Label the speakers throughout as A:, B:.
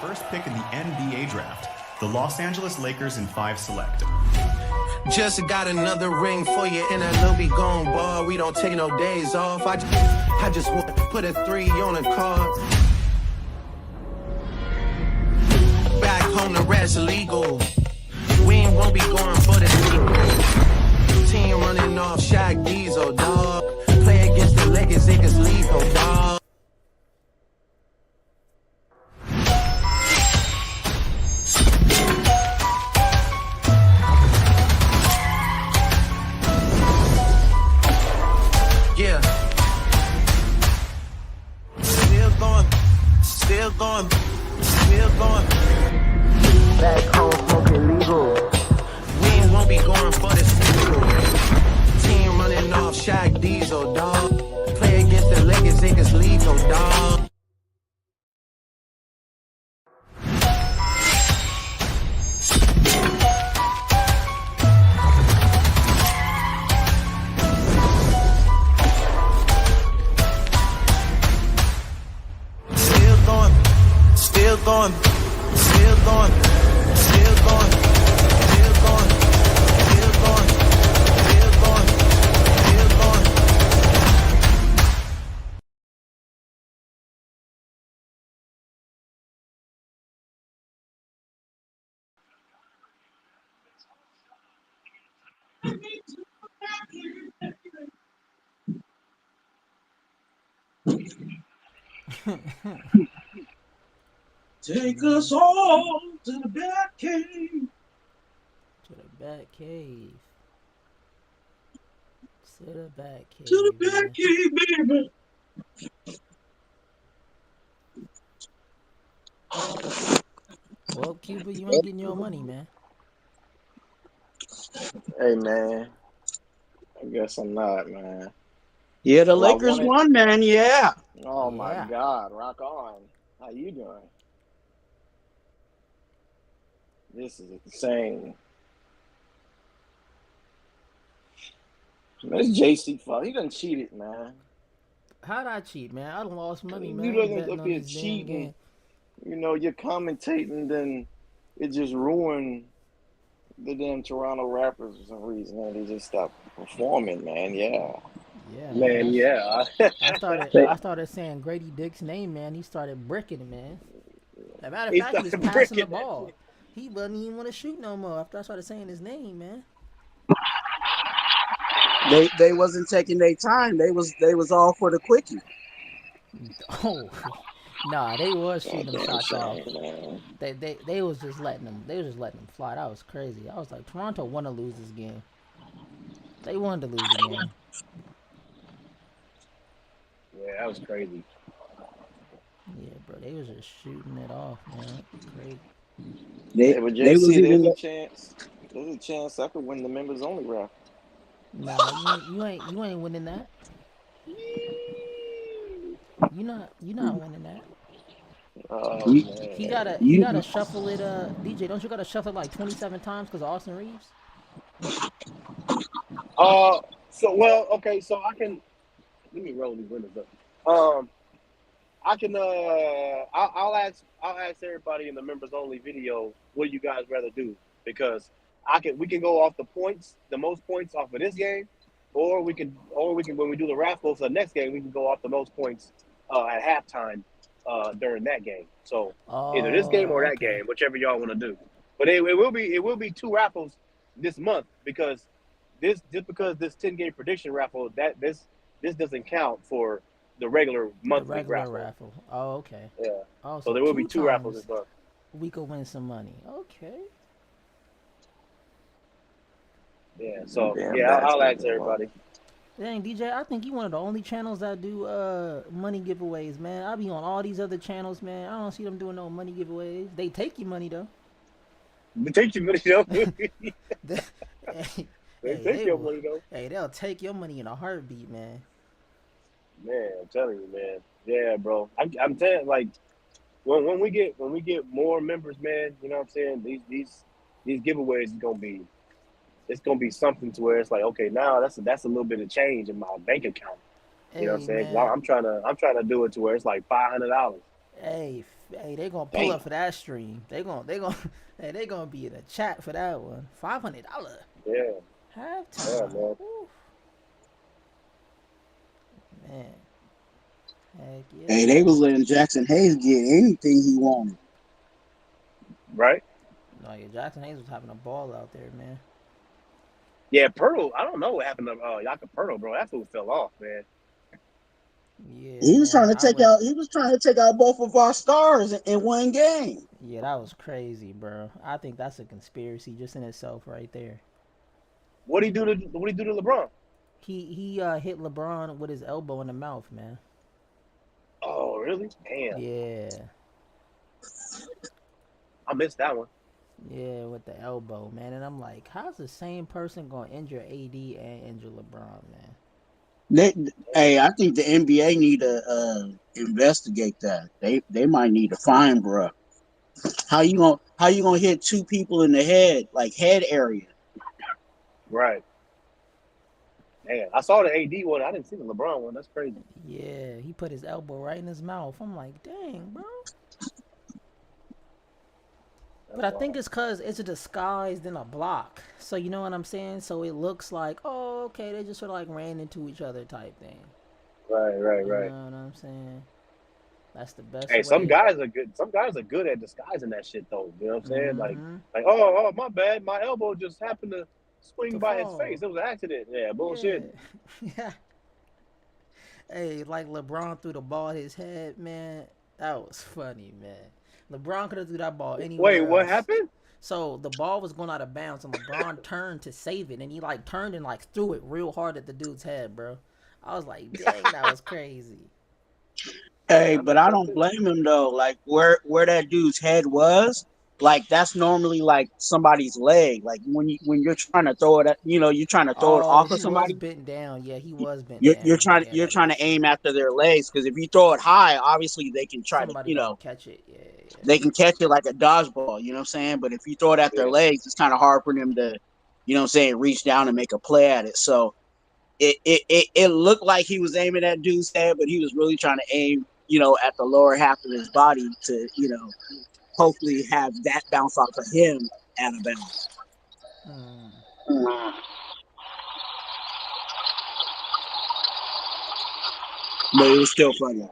A: first pick in the NBA draft, the Los Angeles Lakers in 5 select.
B: Just got another ring for you and a little be gone, boy. We don't take no days off. I just want to put a 3 on a card. Back home, the rest illegal. We won't be going for the sequel. Team running off Shaq Diesel, dog. Play against the Lakers, niggas lethal, dog. Yeah. Still going. Back home smoking legal. We won't be going for the sequel. Team running off Shaq Diesel, dog. Play against the Lakers, niggas lethal, dog. Still going.
C: Take us all to the Batcave.
D: To the Batcave. To the Batcave.
C: To the Batcave, baby.
D: Well, Cuba, you ain't getting your money, man.
E: Hey, man. I guess I'm not, man.
C: Yeah, the Lakers won, man. Yeah.
E: Oh, my God. Rock on. How you doing? This is insane. That's JC fault. He done cheated, man.
D: How'd I cheat, man? I done lost money, man.
E: You done up here cheating. You know, you're commentating, then it just ruined the damn Toronto Raptors for some reason. And they just stopped performing, man. Yeah.
D: Yeah,
E: man. Yeah.
D: I started saying Grady Dick's name, man. He started bricking it, man. As a matter of fact, he was passing the ball. He wasn't even want to shoot no more after I started saying his name, man.
C: They wasn't taking their time. They was all for the quickie.
D: Oh, nah, they was shooting them shots off. They was just letting them. They was just letting them fly. That was crazy. I was like, Toronto want to lose this game. They wanted to lose the game.
E: Yeah, that was crazy.
D: Yeah, bro, they was just shooting it off, man. Crazy.
E: There's a chance I could win the members only round.
D: Nah, you ain't winning that. You not winning that.
E: Oh, man.
D: He gotta shuffle it. DJ, don't you gotta shuffle it like 27 times because of Austin Reeves?
E: So I can let me roll these windows up. I can I'll ask everybody in the members only video what you guys rather do, because we can go off the points, the most points off of this game, or we can when we do the raffle for the next game, we can go off the most points at halftime during that game. So either this game or that game, whichever y'all want to do. But it will be 2 raffles this month, because this 10-game prediction raffle, that this doesn't count for the regular monthly raffle.
D: Oh, okay.
E: Yeah.
D: Oh,
E: so there will be 2 raffles this month.
D: We could win some money. Okay.
E: Yeah. So I'll ask everybody.
D: Dang, DJ, I think you one of the only channels that do money giveaways, man. I be on all these other channels, man. I don't see them doing no money giveaways. They take your money though.
E: They take your money though.
D: They
E: take your money though.
D: Hey, they'll take your money in a heartbeat, man.
E: Man, I'm telling you, man. Yeah, bro. I'm telling, like, when we get more members, man, you know what I'm saying? These giveaways is gonna be something to where it's like, okay, now that's a little bit of change in my bank account. You know what I'm saying? I'm trying to do it to where it's like $500.
D: Hey, Hey, they gonna pull up for that stream. Hey, they gonna be in the chat for that one. $500
E: Yeah, yeah,
D: halftime.
E: man.
D: Woo. Man, heck
C: Hey, they
D: yeah.
C: was letting Jackson Hayes get anything he wanted.
E: Right?
D: No, yeah, Jackson Hayes was having a ball out there, man.
E: Yeah, Pirtle. I don't know what happened to Yaka Pirtle, bro. That fool fell off, man.
D: Yeah,
C: He was trying
D: man.
C: to take out. He was trying to take out both of our stars in one game.
D: Yeah, that was crazy, bro. I think that's a conspiracy just in itself, right there.
E: What he do to LeBron?
D: He hit LeBron with his elbow in the mouth, man.
E: Oh, really? Damn,
D: Yeah,
E: I missed that one.
D: yeah, with the elbow, man. And I'm like, how's the same person gonna injure AD and injure LeBron, man?
C: Hey, I think the NBA need to investigate that. They might need to fine, bro. How you gonna hit two people in the head, like head area?
E: Right. Damn, I saw the AD one. I didn't see the LeBron one. That's crazy.
D: Yeah, he put his elbow right in his mouth. I'm like, dang, bro. But
E: That's
D: I think
E: wild.
D: it's cause it's a disguised in a block. So you know what I'm saying? So it looks like, oh, okay, they just sort of like ran into each other type thing.
E: Right, right,
D: You
E: right.
D: know what I'm saying? That's the best
E: Hey, some
D: way.
E: guys are good. Some guys are good at disguising that shit, though. You know what I'm saying?
D: Mm-hmm.
E: Like, oh, my bad. My elbow just happened to swing
D: To
E: by his face.
D: fall.
E: It was an accident. Yeah,
D: Yeah.
E: bullshit.
D: Yeah. Hey, like LeBron threw the ball at his head, man. That was funny, man. LeBron could have threw that ball
E: Wait,
D: anywhere
E: what
D: else.
E: happened?
D: So the ball was going out of bounds, and LeBron turned to save it, and he like turned and like threw it real hard at the dude's head, bro. I was like, dang, that was crazy.
C: Hey,
E: I
C: but
E: missed
C: I
E: that
C: don't
E: too.
C: blame him though. Like where that dude's head was, like that's normally like somebody's leg. Like when you're trying to throw it, you're trying to throw it
D: Oh,
C: off of
D: he was
C: somebody.
D: bent down. Yeah, he was bent
C: You're
D: down.
C: trying
D: Yeah,
C: you're
D: that
C: trying
D: is
C: to aim
D: true.
C: after their legs because if you throw it high, obviously they can try to
D: Somebody gonna catch it. Yeah, yeah.
C: they can catch it like a dodgeball. You know what I'm saying? But if you throw it at their
E: Yeah.
C: legs, it's kind of hard for them to, you know what I'm saying, reach down and make a play at it. So it looked like he was aiming at dude's head, but he was really trying to aim, at the lower half of his body to, hopefully have that bounce off of him out of bounds.
D: Hmm.
C: But it was still funny.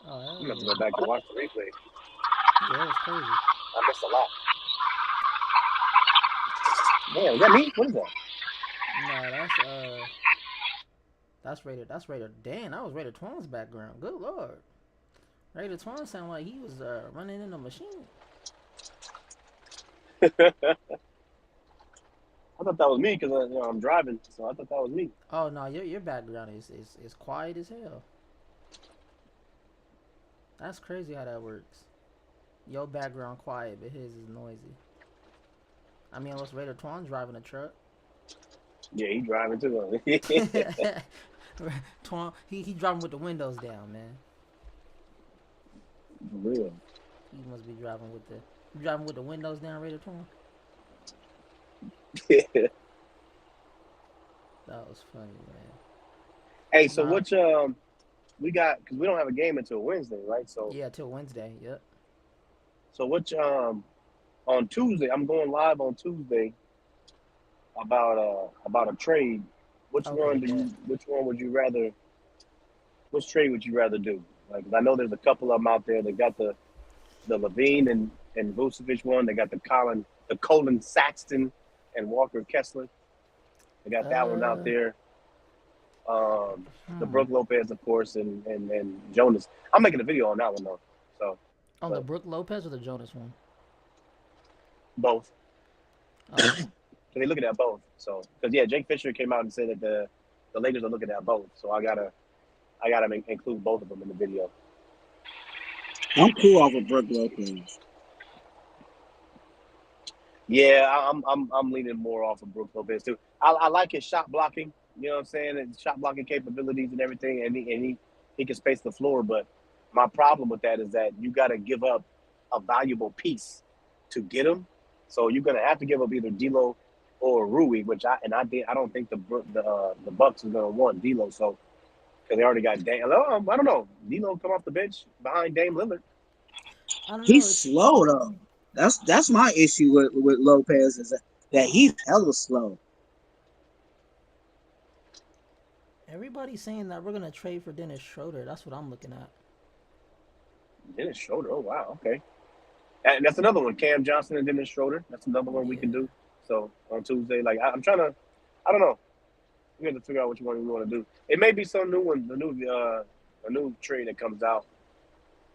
D: Oh
E: I'm
D: hell
E: gonna have to
D: yeah.
E: go back and watch the replay.
D: Yeah, it was crazy.
E: I missed a lot. Damn, is that me? What is that?
D: No, that's Raider. That's Raider. Damn, that was Raider Twan's background. Good lord. Raider Twan sounded like he was running in a machine.
E: I thought that was me because I'm driving, so I thought that was me.
D: Oh no, your background is quiet as hell. That's crazy how that works. Your background quiet, but his is noisy. I mean, unless Raider Twan driving a truck.
E: Yeah, he driving too.
D: Twan, he driving with the windows down, man.
E: For real.
D: He must be driving with the windows down, Raider Twan. That was funny, man.
E: Hey, so
D: Nah,
E: which we got because we don't have a game until Wednesday, right? So
D: yeah, till Wednesday. Yep.
E: which on Tuesday I'm going live on Tuesday about a trade.
D: Okay, bet.
E: Which one would you rather? Which trade would you rather do? Like, 'cause I know there's a couple of them out there. They got the Levine and Vucevic one. They got the Colin Saxton and Walker Kessler. They got that one out
D: Uh,
E: there. The
D: hmm.
E: Brook Lopez, of course, and Jonas. I'm making a video on that one though. So,
D: On the
E: but
D: Brook Lopez or the Jonas one?
E: both.
D: Okay.
E: So they looking at both. So, because yeah, Jake Fisher came out and said that the Lakers are looking at both. So I gotta include both of them in the video.
C: I'm cool off of Brook Lopez.
E: Yeah, I'm leaning more off of Brook Lopez too. I like his shot blocking. You know what I'm saying? And shot blocking capabilities and everything, and he can space the floor. But my problem with that is that you got to give up a valuable piece to get him. So you're gonna have to give up either D'Lo or Rui, which I don't think the Bucks are gonna want D'Lo. So because they already got Dame. I don't know. D'Lo come off the bench behind Dame Lillard.
D: I don't know.
C: He's
D: It's
C: slow though. That's my issue with Lopez is that he's hella slow.
D: everybody's saying that we're gonna trade for Dennis Schroeder. That's what I'm looking at.
E: Dennis Schroeder. Oh wow. Okay. And that's another one. Cam Johnson and Dennis Schroeder. That's another one we can
D: Yeah.
E: do. So on Tuesday, like I'm trying to. I don't know. We have to figure out which one we want to do. It may be some new one, a new trade that comes out.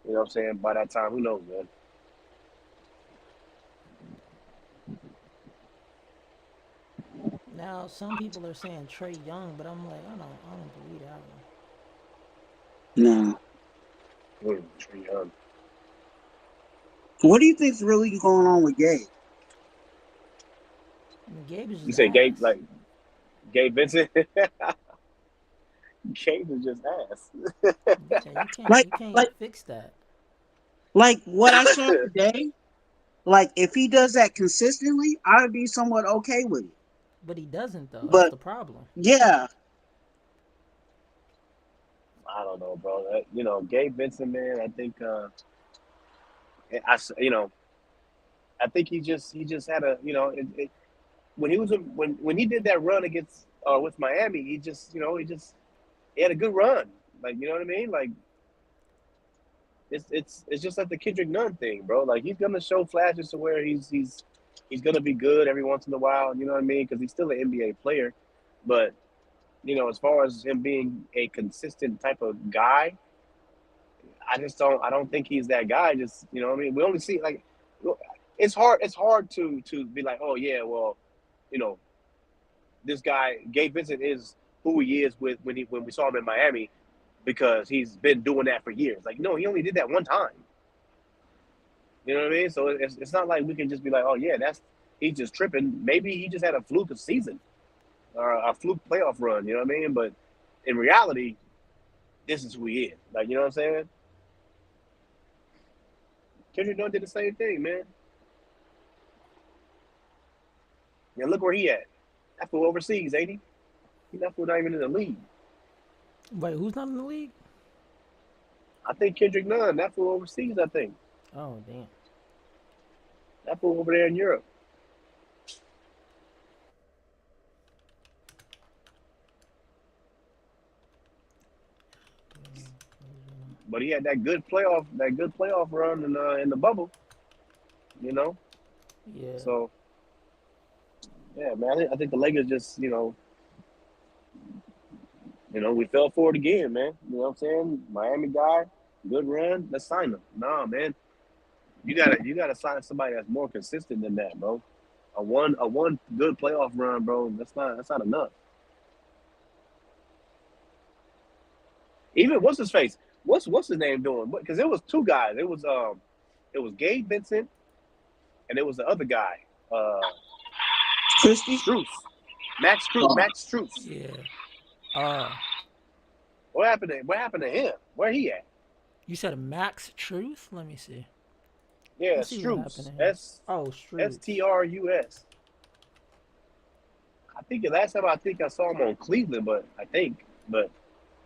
E: You know what I'm saying? By that time, who knows, man?
D: Now some people are saying Trey Young, but I'm like, I don't believe that
C: Nah.
E: Trae Young.
C: What do you think's really going on with Gabe?
D: one. I mean, Gabe is
E: You
D: just
E: say Gabe,
D: ass.
E: like Gabe Vincent? Gabe is just ass.
D: Yeah, you can't
C: Like
D: you can't
C: like
D: fix that.
C: like what I saw today. Like if he does that consistently, I would be somewhat okay with it.
D: But he doesn't though. That's
C: But
D: the problem.
C: yeah,
E: I don't know, bro. Gabe Vincent, man. I think, I think he just had a, when he was when he did that run against with Miami, he had a good run. Like, you know what I mean? Like it's just like the Kendrick Nunn thing, bro. Like he's gonna show flashes to where he's gonna be good every once in a while. You know what I mean? Because he's still an NBA player, but as far as him being a consistent type of guy, I don't think he's that guy. Just what I mean. We only see like it's hard to be like, oh yeah, well, you know this guy Gabe Vincent is who he is with when we saw him in Miami because he's been doing that for years. Like no, he only did that one time. You know what I mean? So it's not like we can just be like, oh yeah, he's just tripping. Maybe he just had a fluke of season or a fluke playoff run. You know what I mean? But in reality, this is who he is. Like you know what I'm saying? Kendrick Nunn did the same thing, man. And look where he at. That fool overseas, ain't he? That fool not even in the league.
D: Wait, who's not in the league?
E: I think Kendrick Nunn. That fool overseas. I think
D: Oh damn.
E: that fool over there in Europe. But he had that good playoff run in the bubble. You know.
D: Yeah.
E: So yeah, man. I think the Lakers just we fell for it again, man. You know what I'm saying? Miami guy, good run. Let's sign him. Nah, man. You gotta sign somebody that's more consistent than that, bro. A one good playoff run, bro. That's not enough. Even what's his face? What's his name doing? Because it was two guys. It was Gabe Vincent and it was the other guy,
C: Christie.
E: Struess, Max Struess.
C: Oh,
E: Max Struess.
D: Yeah. Uh,
E: What happened to him? Where he at?
D: you said a Max Truth? Let me see.
E: Yeah,
D: Let's see what happened
E: Struess.
D: to him.
E: S
D: Oh,
E: S
D: Struth.
E: T R U S. I think the last time I saw him on Cleveland, but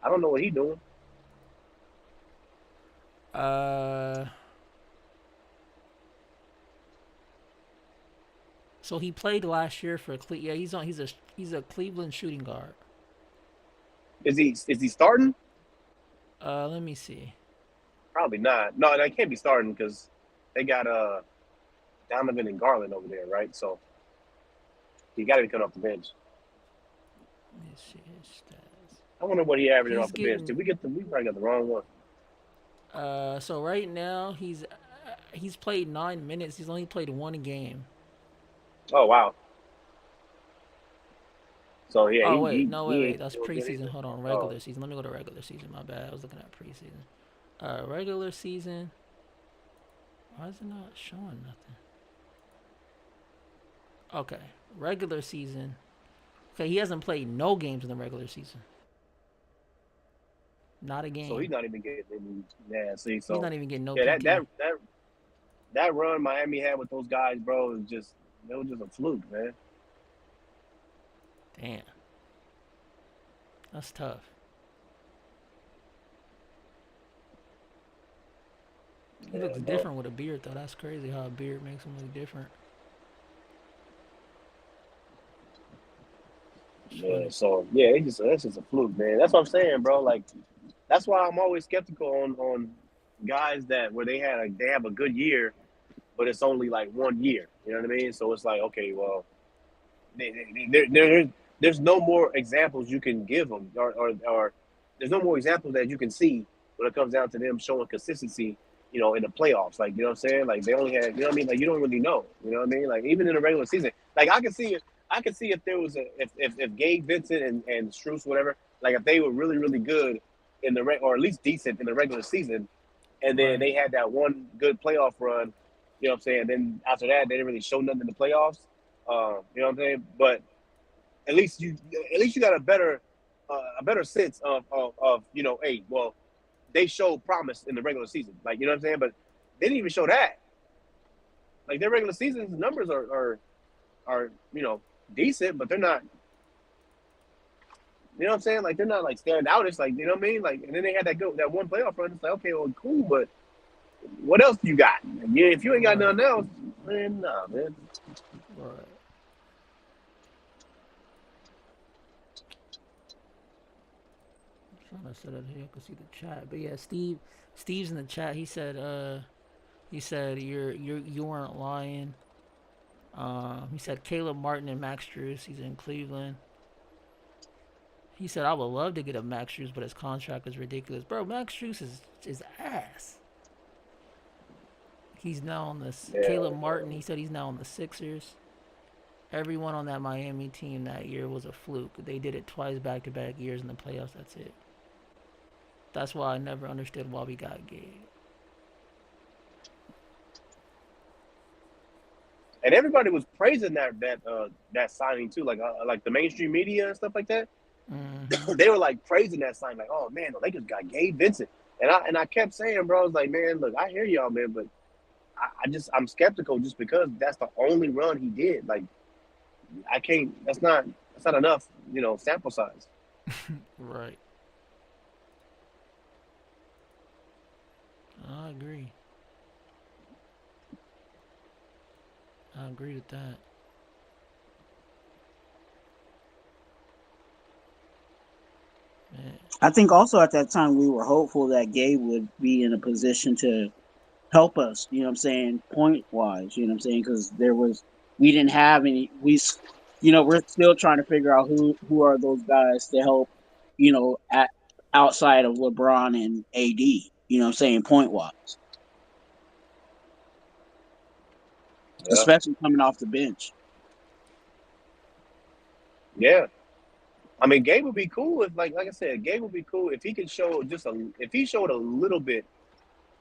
E: I don't know what he doing.
D: Uh, so he played last year for Yeah, he's a Cleveland shooting guard.
E: Is he starting?
D: Let me see.
E: Probably not. No, they can't be starting because they got Donovan and Garland over there, right? So he got to be coming off the bench.
D: Let me see his stats.
E: I wonder what he averaging
D: He's
E: off the bench.
D: getting.
E: We probably got the wrong one.
D: So right now he's played 9 minutes. He's only played one game.
E: Oh wow. So yeah,
D: Oh
E: he
D: wait,
E: he,
D: no
E: he
D: wait.
E: ain't
D: That's
E: doing good
D: preseason.
E: either.
D: Hold on,
E: Oh,
D: regular season. Let me go to regular season. My bad. I was looking at preseason. Regular season. Why is it not showing nothing? Okay, regular season. Okay, he hasn't played no games in the regular season. Not a
E: so he's
D: game.
E: not even getting any. Yeah, see,
D: He's
E: so
D: not even getting no
E: yeah, that that
D: PT.
E: that that run Miami had with those guys, bro, is just it was just a fluke, man.
D: Damn, that's tough. He looks different with a beard, though. That's crazy how a beard makes him look different. It's
E: Yeah,
D: funny.
E: so yeah, that's just a fluke, man. That's what I'm saying, bro. Like that's why I'm always skeptical on guys that where they have a good year, but it's only like 1 year. You know what I mean? So it's like, okay, well, there's no more examples you can give them, or there's no more examples that you can see when it comes down to them showing consistency. In the playoffs, like you know what I'm saying, like they only had, you know what I mean, like you don't really know, you know what I mean, like even in the regular season, like I can see if there was if Gabe Vincent and Strus, whatever, like if they were really really good in the or at least decent in the regular season, and then
D: Right.
E: they had that one good playoff run, you know what I'm saying. Then after that, they didn't really show nothing in the playoffs. You know what I'm saying? But at least you got a better sense of hey, well, they showed promise in the regular season, like you know what I'm saying. But they didn't even show that. Like their regular season numbers are decent, but they're not. You know what I'm saying? Like they're not like stand out. It's like you know what I mean. Like and then they had that one playoff run. It's like okay, well, cool, but what else you got? Yeah, if you ain't got
D: Right.
E: nothing else, man, nah, man.
D: Right. I'm trying to set it here. I can see the chat. But yeah, Steve's in the chat. He said you weren't lying. He said Caleb Martin and Max Strus. He's in Cleveland. He said I would love to get a Max Strus, but his contract is ridiculous, bro. Max Strus is ass. He's now on this.
E: Yeah,
D: Caleb Martin. He said he's now on the Sixers. Everyone on that Miami team that year was a fluke. They did it twice back-to-back years in the playoffs. That's it. That's why I never understood why we got Gabe.
E: and everybody was praising that signing too, like the mainstream media and stuff like that.
D: Mm-hmm.
E: They were like praising that sign, like, oh man, the Lakers got Gabe Vincent, and I kept saying, bro, I was like, man, look, I hear y'all, man, but I'm skeptical just because that's the only run he did. Like, I can't. That's not enough, sample size.
D: Right. I agree. I agree with that. Man.
C: I think also at that time we were hopeful that Gabe would be in a position to help us, you know what I'm saying, point wise, you know what I'm saying, because we didn't have any, we're still trying to figure out who are those guys to help, at outside of LeBron and AD, you know what I'm saying, point wise,
E: Yeah,
C: especially coming off the bench.
E: yeah. I mean, Gabe would be cool if, like I said, Gabe would be cool if he could show if he showed a little bit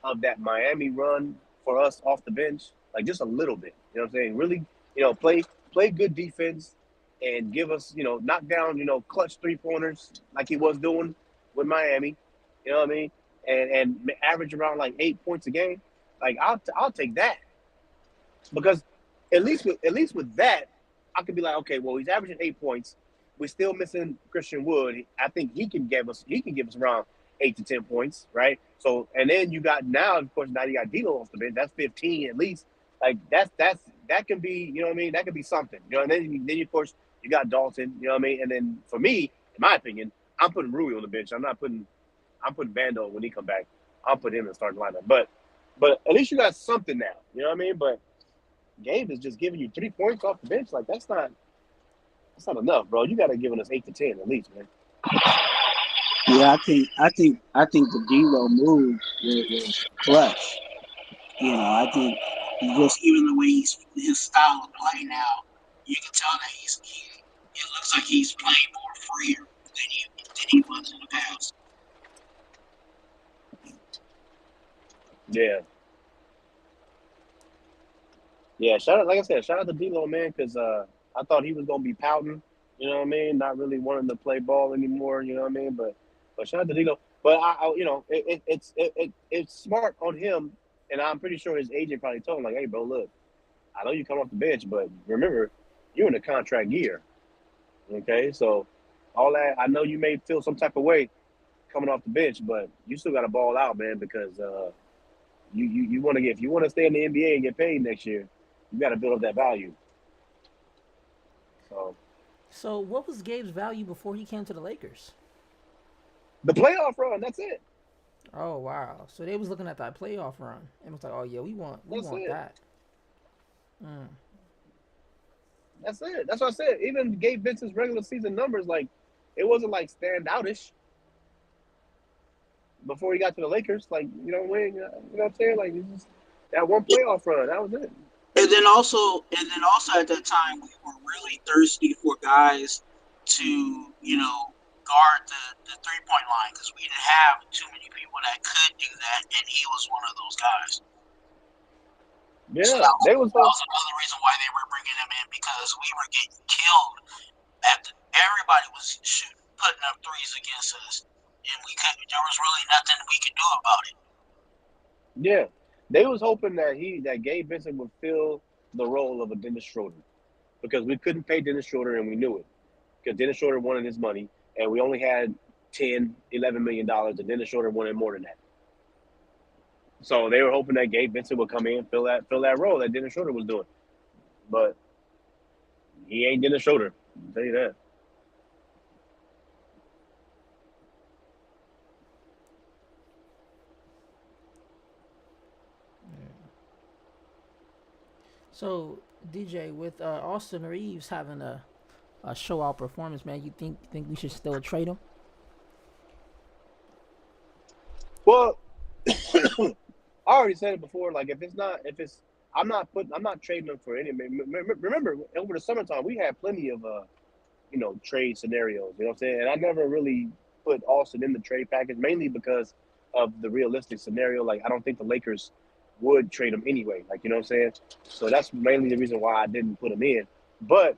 E: of that Miami run for us off the bench, like just a little bit. You know what I'm saying? Really, play good defense and give us, knock down, clutch 3-pointers like he was doing with Miami. You know what I mean? And average around like 8 points a game. Like I'll take that because at least with that, I could be like, okay, well he's averaging 8 points. We're still missing Christian Wood. I think he can give us around 8 to 10 points, right? So and then you got now, of course, now you got D'Lo off the bench. That's 15 at least. Like that can be, you know what I mean? That could be something, And then of course you got Dalton, you know what I mean? And then for me, in my opinion, I'm putting Rui on the bench. I'm putting Bando when he come back. I'll put him in the starting lineup. But at least you got something now, you know what I mean? But Gabe is just giving you 3 points off the bench. Like that's not enough, bro. You got to give us 8 to 10 at least, man.
C: Yeah, I think the D'Lo move was clutch. I think just even the way his style of play now, you can tell that it looks like he's playing more freer than he was in the past.
E: Yeah, yeah. Shout out to D'Lo, man, because I thought he was gonna be pouting. You know what I mean? Not really wanting to play ball anymore. You know what I mean? But shout out to D'Lo. But it's smart on him, and I'm pretty sure his agent probably told him like, hey, bro, look, I know you come off the bench, but remember, you're in a contract year. Okay, so all that I know you may feel some type of way coming off the bench, but you still got to ball out, man, because You want to get if you want to stay in the NBA and get paid next year, you got to build up that value. So
D: So what was Gabe's value before he came to the Lakers?
E: the playoff run, that's it.
D: Oh wow! So they was looking at that playoff run and was like, oh yeah, we
E: That's
D: want
E: it.
D: that. Mm.
E: That's it. That's what I said. Even Gabe Vincent's regular season numbers, like, it wasn't like standoutish before he got to the Lakers. Like, you know what I'm saying? Like, it's just that one playoff run, that was it.
C: And then also at that time, we were really thirsty for guys to, guard the 3-point line because we didn't have too many people that could do that, and he was one of those guys. So
E: Yeah,
C: that was,
E: they was
C: that was another reason why they were bringing him in because we were getting killed after everybody was putting up threes against us, and there was really nothing we could do about it.
E: yeah, they was hoping that Gabe Vincent would fill the role of a Dennis Schroeder because we couldn't pay Dennis Schroeder and we knew it because Dennis Schroeder wanted his money and we only had $10-11 million and Dennis Schroeder wanted more than that. So they were hoping that Gabe Vincent would come in, fill that role that Dennis Schroeder was doing. But he ain't Dennis Schroeder, I'll tell you that.
D: So DJ, with Austin Reeves having a show out performance, man, you think we should still trade him?
E: Well, I already said it before. Like, I'm not trading them for any. Remember, over the summertime, we had plenty of, trade scenarios. You know what I'm saying? And I never really put Austin in the trade package, mainly because of the realistic scenario. Like, I don't think the Lakers would trade him anyway. Like, you know what I'm saying? So that's mainly the reason why I didn't put him in. But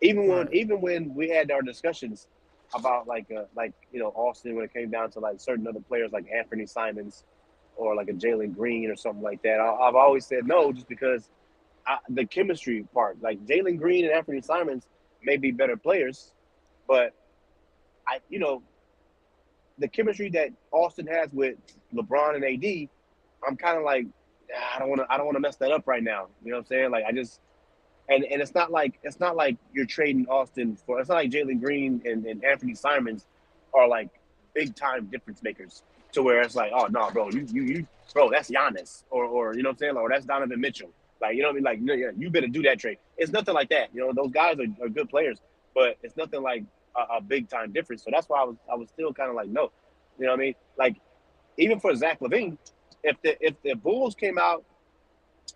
D: Right.
E: even when we had our discussions about Austin, when it came down to like certain other players like Anthony Simons or like a Jalen Green or something like that, I've always said no, just because the chemistry part, like Jalen Green and Anthony Simons may be better players, but the chemistry that Austin has with LeBron and AD, I'm kind of like, I don't want to mess that up right now. You know what I'm saying? Like, I just and it's not like you're trading Austin for. It's not like Jalen Green and Anthony Simons are like big time difference makers to where it's like, oh no, bro, you bro, that's Giannis or you know what I'm saying, or that's Donovan Mitchell. Like, you know what I mean? Like, no, yeah, you better do that trade. It's nothing like that. You know, those guys are good players, but it's nothing like a big time difference. So that's why I was still kind of like, no, you know what I mean? Like, even for Zach LaVine, if the Bulls came out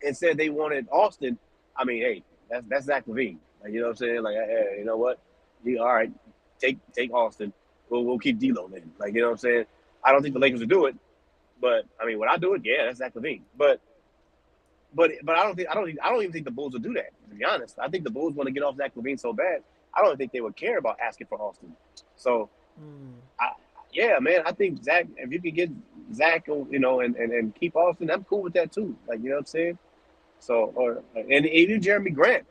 E: and said they wanted Austin, I mean, hey, that's Zach LaVine. Like, you know what I'm saying? Like, hey, you know what? All right, take Austin. We'll keep D'Lo then. Like, you know what I'm saying? I don't think the Lakers would do it, but I mean, would I do it? Yeah, that's Zach LaVine. But I don't even think the Bulls would do that. To be honest, I think the Bulls want to get off Zach LaVine so bad. I don't think they would care about asking for Austin. So, yeah, man, I think Zach. If you could get Zach, and keep Austin, I'm cool with that too. Like, you know what I'm saying? So, and even Jeremy Grant.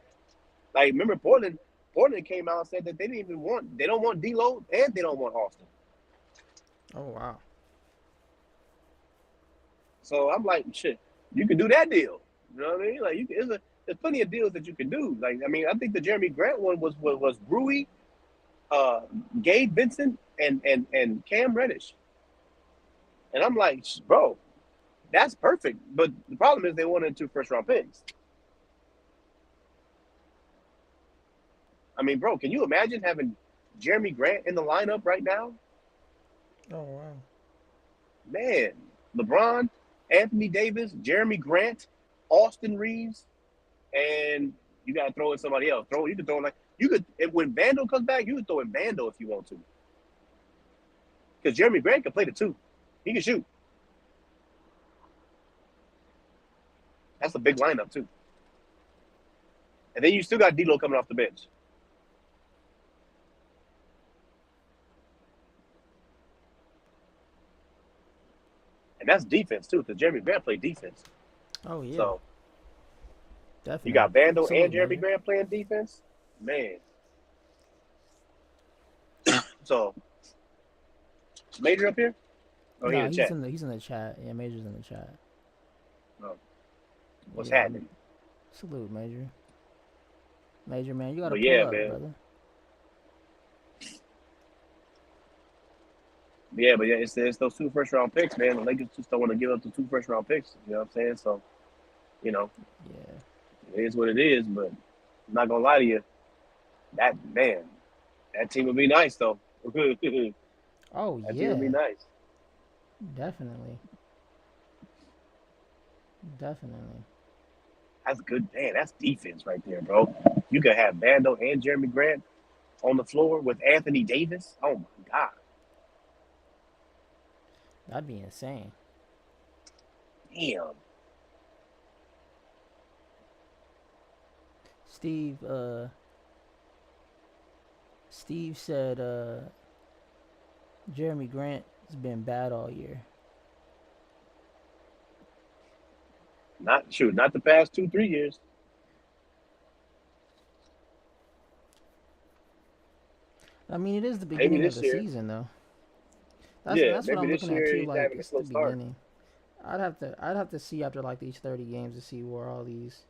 E: Like, remember Portland? Portland came out and said that they don't want D'Lo and they don't want Austin.
D: Oh wow.
E: So I'm like, shit, you can do that deal. You know what I mean? Like, there's plenty of deals that you can do. Like, I mean, I think the Jeremy Grant one was Rui, Gabe Vincent, and Cam Reddish. And I'm like, bro, that's perfect. But the problem is they wanted 2 first-round picks. I mean, bro, can you imagine having Jeremy Grant in the lineup right now?
D: Oh wow.
E: Man, LeBron, Anthony Davis, Jeremy Grant, Austin Reeves, and you got to throw in somebody else. When Vandal comes back, you can throw in Vandal if you want to. Because Jeremy Grant can play the 2. He can shoot. That's a big lineup, too. And then you still got D'Lo coming off the bench. And that's defense, too, because Jeremy Grant played defense.
D: Oh yeah.
E: So
D: Definitely.
E: you got Vandal
D: Salute,
E: and Jeremy
D: man.
E: Grant playing defense? Man. So, Major up here? Oh, he in
D: Nah,
E: the chat.
D: he's in the chat. Yeah, Major's in the chat.
E: What's
D: Yeah,
E: happening?
D: salute, Major. Major, man, you gotta
E: But
D: pull
E: yeah,
D: up,
E: man.
D: brother.
E: Yeah, it's those 2 first-round picks, man. The Lakers just don't want to give up the 2 first-round picks. You know what I'm saying? So, you know,
D: Yeah.
E: it is what it is. But I'm not gonna lie to you. That man, that team would be nice though. that team
D: Oh
E: would be
D: yeah,
E: nice.
D: definitely, definitely.
E: That's good. Man, that's defense right there, bro. You could have Bando and Jeremy Grant on the floor with Anthony Davis. Oh my God.
D: That'd be insane.
E: Damn.
D: Steve, Steve said, Jeremy Grant has been bad all year.
E: Not the past 2, 3 years.
D: I mean, it is the
E: Maybe
D: beginning of
E: this
D: the
E: year.
D: season, though.
E: Yeah,
D: That's what
E: maybe
D: I'm
E: this
D: looking at
E: year
D: too.
E: he's
D: Like
E: having a
D: it's
E: slow
D: the
E: start.
D: beginning. I'd have to see after like these 30 games to see where all these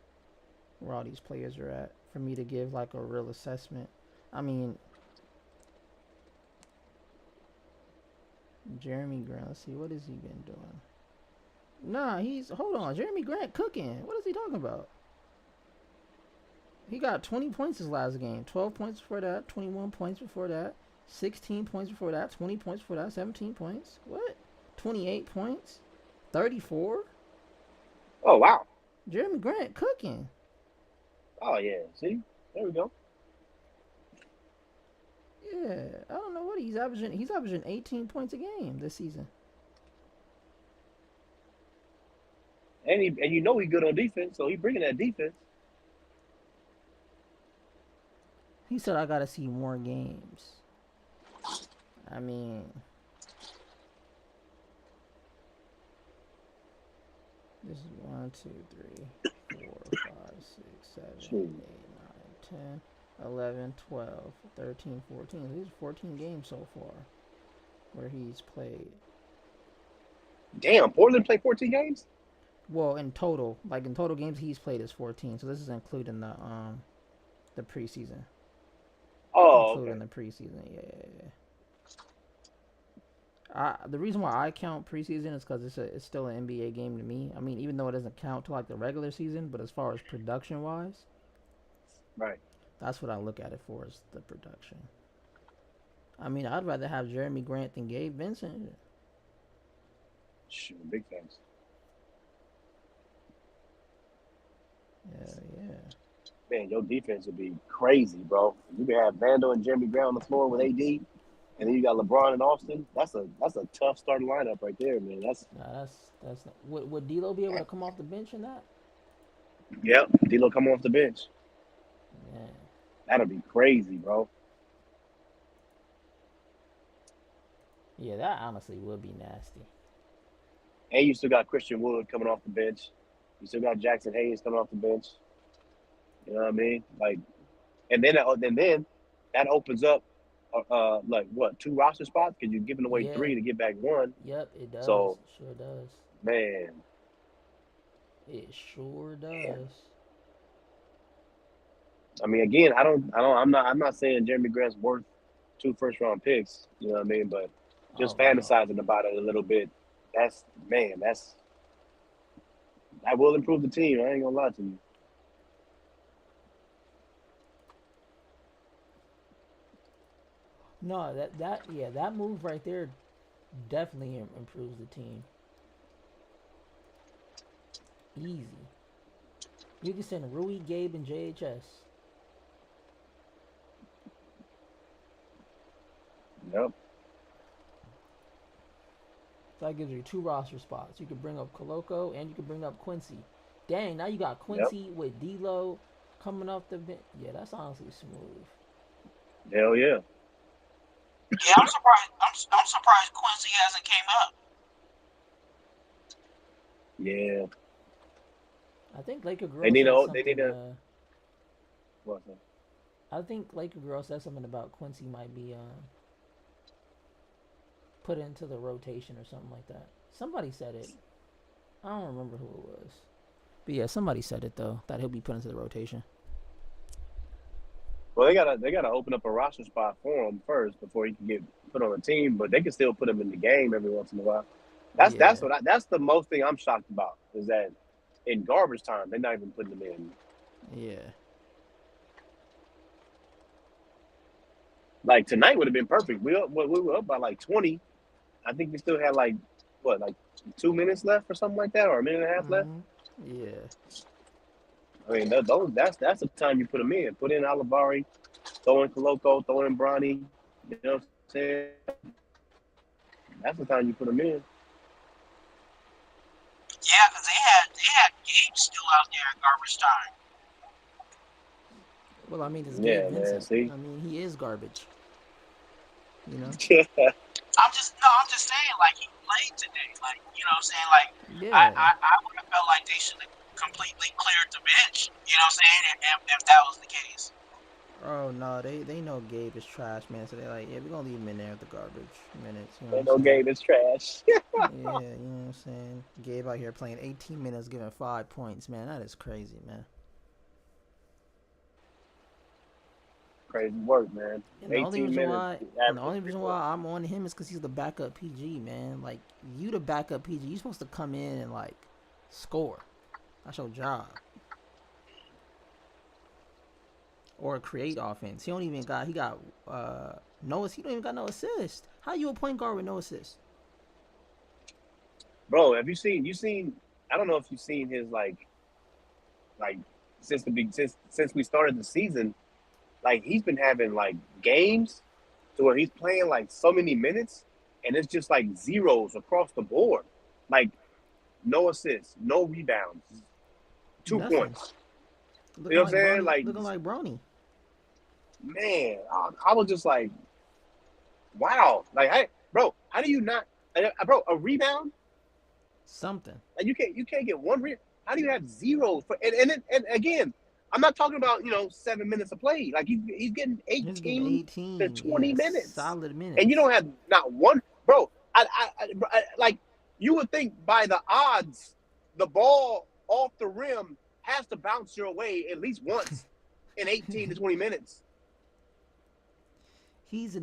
D: players are at for me to give like a real assessment. I mean, Jeremy Grant. Let's see, what has he been doing? Nah, hold on. Jeremy Grant cooking. What is he talking about? He got 20 points his last game. 12 points before that. 21 points before that. 16 points before that. 20 points before that. 17 points. What? 28 points. 34.
E: Oh wow.
D: Jeremy Grant cooking.
E: Oh yeah. See, there we go.
D: Yeah, I don't know what he's averaging. He's averaging 18 points a game this season.
E: And you know he's good on defense, so he's bringing that defense.
D: He said I gotta see more games. I mean, this is 1, 2, 3, 4, 5, 6, 7,
E: Shoot.
D: 8, 9, 10, 11, 12, 13, 14. These are 14 games so far where he's played.
E: Damn, Portland played 14 games.
D: Well, in total games he's played is 14. So this is including the preseason.
E: Oh, okay.
D: Including the preseason, yeah. The reason why I count preseason is because it's still an NBA game to me. I mean, even though it doesn't count to like the regular season, but as far as production wise,
E: Right.
D: that's what I look at it for, is the production. I mean, I'd rather have Jeremy Grant than Gabe Vincent.
E: Shoot, big thanks.
D: Yeah.
E: Man, your defense would be crazy, bro. You can have Vando and Jeremy Grant on the floor with AD, and then you got LeBron and Austin. That's a tough starting lineup right there, man.
D: Nah, that's not, would D'Lo be able to come off the bench in that?
E: Yep. D'Lo coming off the bench.
D: Man,
E: That'd be crazy, bro.
D: yeah, that honestly would be nasty.
E: And you still got Christian Wood coming off the bench. You still got Jackson Hayes coming off the bench. You know what I mean? Like, and then that opens up, like what, 2 roster spots? Because you're giving away
D: Yeah.
E: 3 to get back 1.
D: Yep, it does.
E: So,
D: Sure does.
E: man,
D: It sure does.
E: man. I mean, again, I'm not saying Jeremy Grant's worth 2 first-round picks. You know what I mean? But just
D: Oh no.
E: fantasizing about it a little bit, that will improve the team. I ain't gonna lie to you.
D: No, that move right there definitely improves the team. Easy. You can send Rui, Gabe, and JHS.
E: Yep.
D: So that gives you 2 roster spots. You can bring up Coloco and you can bring up Quincy. Dang, now you got
E: Yep.
D: Quincy with D'Lo coming off the bench. Yeah, that's honestly smooth.
E: Hell yeah.
C: Yeah, I'm surprised. I'm surprised Quincy hasn't came up.
E: Yeah.
D: I think Laker
E: They
D: Girl
E: need
D: said
E: a. They need
D: something.
E: a. What's that?
D: I think Laker Girl said something about Quincy might be put into the rotation or something like that. Somebody said it. I don't remember who it was. But yeah, somebody said it though that he'll be put into the rotation.
E: Well, they gotta open up a roster spot for him first before he can get put on a team. But they can still put him in the game every once in a while.
D: Yeah,
E: That's the most thing I'm shocked about is that in garbage time they're not even putting him in.
D: yeah.
E: Like tonight would have been perfect. We were up by like 20. I think we still had like 2 minutes left or something like that, or a minute and a half left.
D: Yeah.
E: I mean, that's the time you put him in. Put in Olivari, throw in Coloco, throw in Bronny. You know what I'm saying? That's the time you put him in.
C: Yeah, because they had games still out there at garbage time.
D: Well, I mean, it's Gabe
E: Yeah, man.
D: Vincent.
E: See?
D: I mean, he is garbage. You know?
C: I'm just saying, like, he played today. Like, you know what I'm saying? Like,
D: Yeah.
C: I would have felt like they should have completely cleared the bench. You know what I'm saying? If that was the case.
D: Oh no, they know Gabe is trash, man. So they're like, yeah, we're gonna leave him in there with the garbage minutes. You know what
E: Ain't
D: I'm
E: no
D: saying?
E: game is trash.
D: Yeah, you know what I'm saying? Gabe out here playing 18 minutes, giving 5 points, man. That is crazy, man.
E: Crazy work, man.
D: And the only
E: 18
D: reason
E: minutes.
D: why, I'm on him is because he's the backup PG, man. Like you, the backup PG, you supposed to come in and like score. That's your job. Or create offense. He don't got no. He don't even got no assist. How you a point guard with no assist?
E: Bro, have you seen? I don't know if you've seen his like since we started the season. Like he's been having like games to where he's playing like so many minutes, and it's just like zeros across the board. Like no assists, no rebounds, 2
D: Nothing.
E: points.
D: Looking
E: You know what I'm saying?
D: Bronny,
E: Like
D: looking like Bronny.
E: Man, I was just like, wow. Like, how do you not, bro? A rebound?
D: Something.
E: Like you can't get one rebound. How do you have zero? And again, I'm not talking about 7 minutes of play. Like he's getting 18 to 20 minutes,
D: solid minutes,
E: and you don't have not one, bro. Like you would think by the odds, the ball off the rim has to bounce your way at least once in 18 to 20 minutes.
D: He's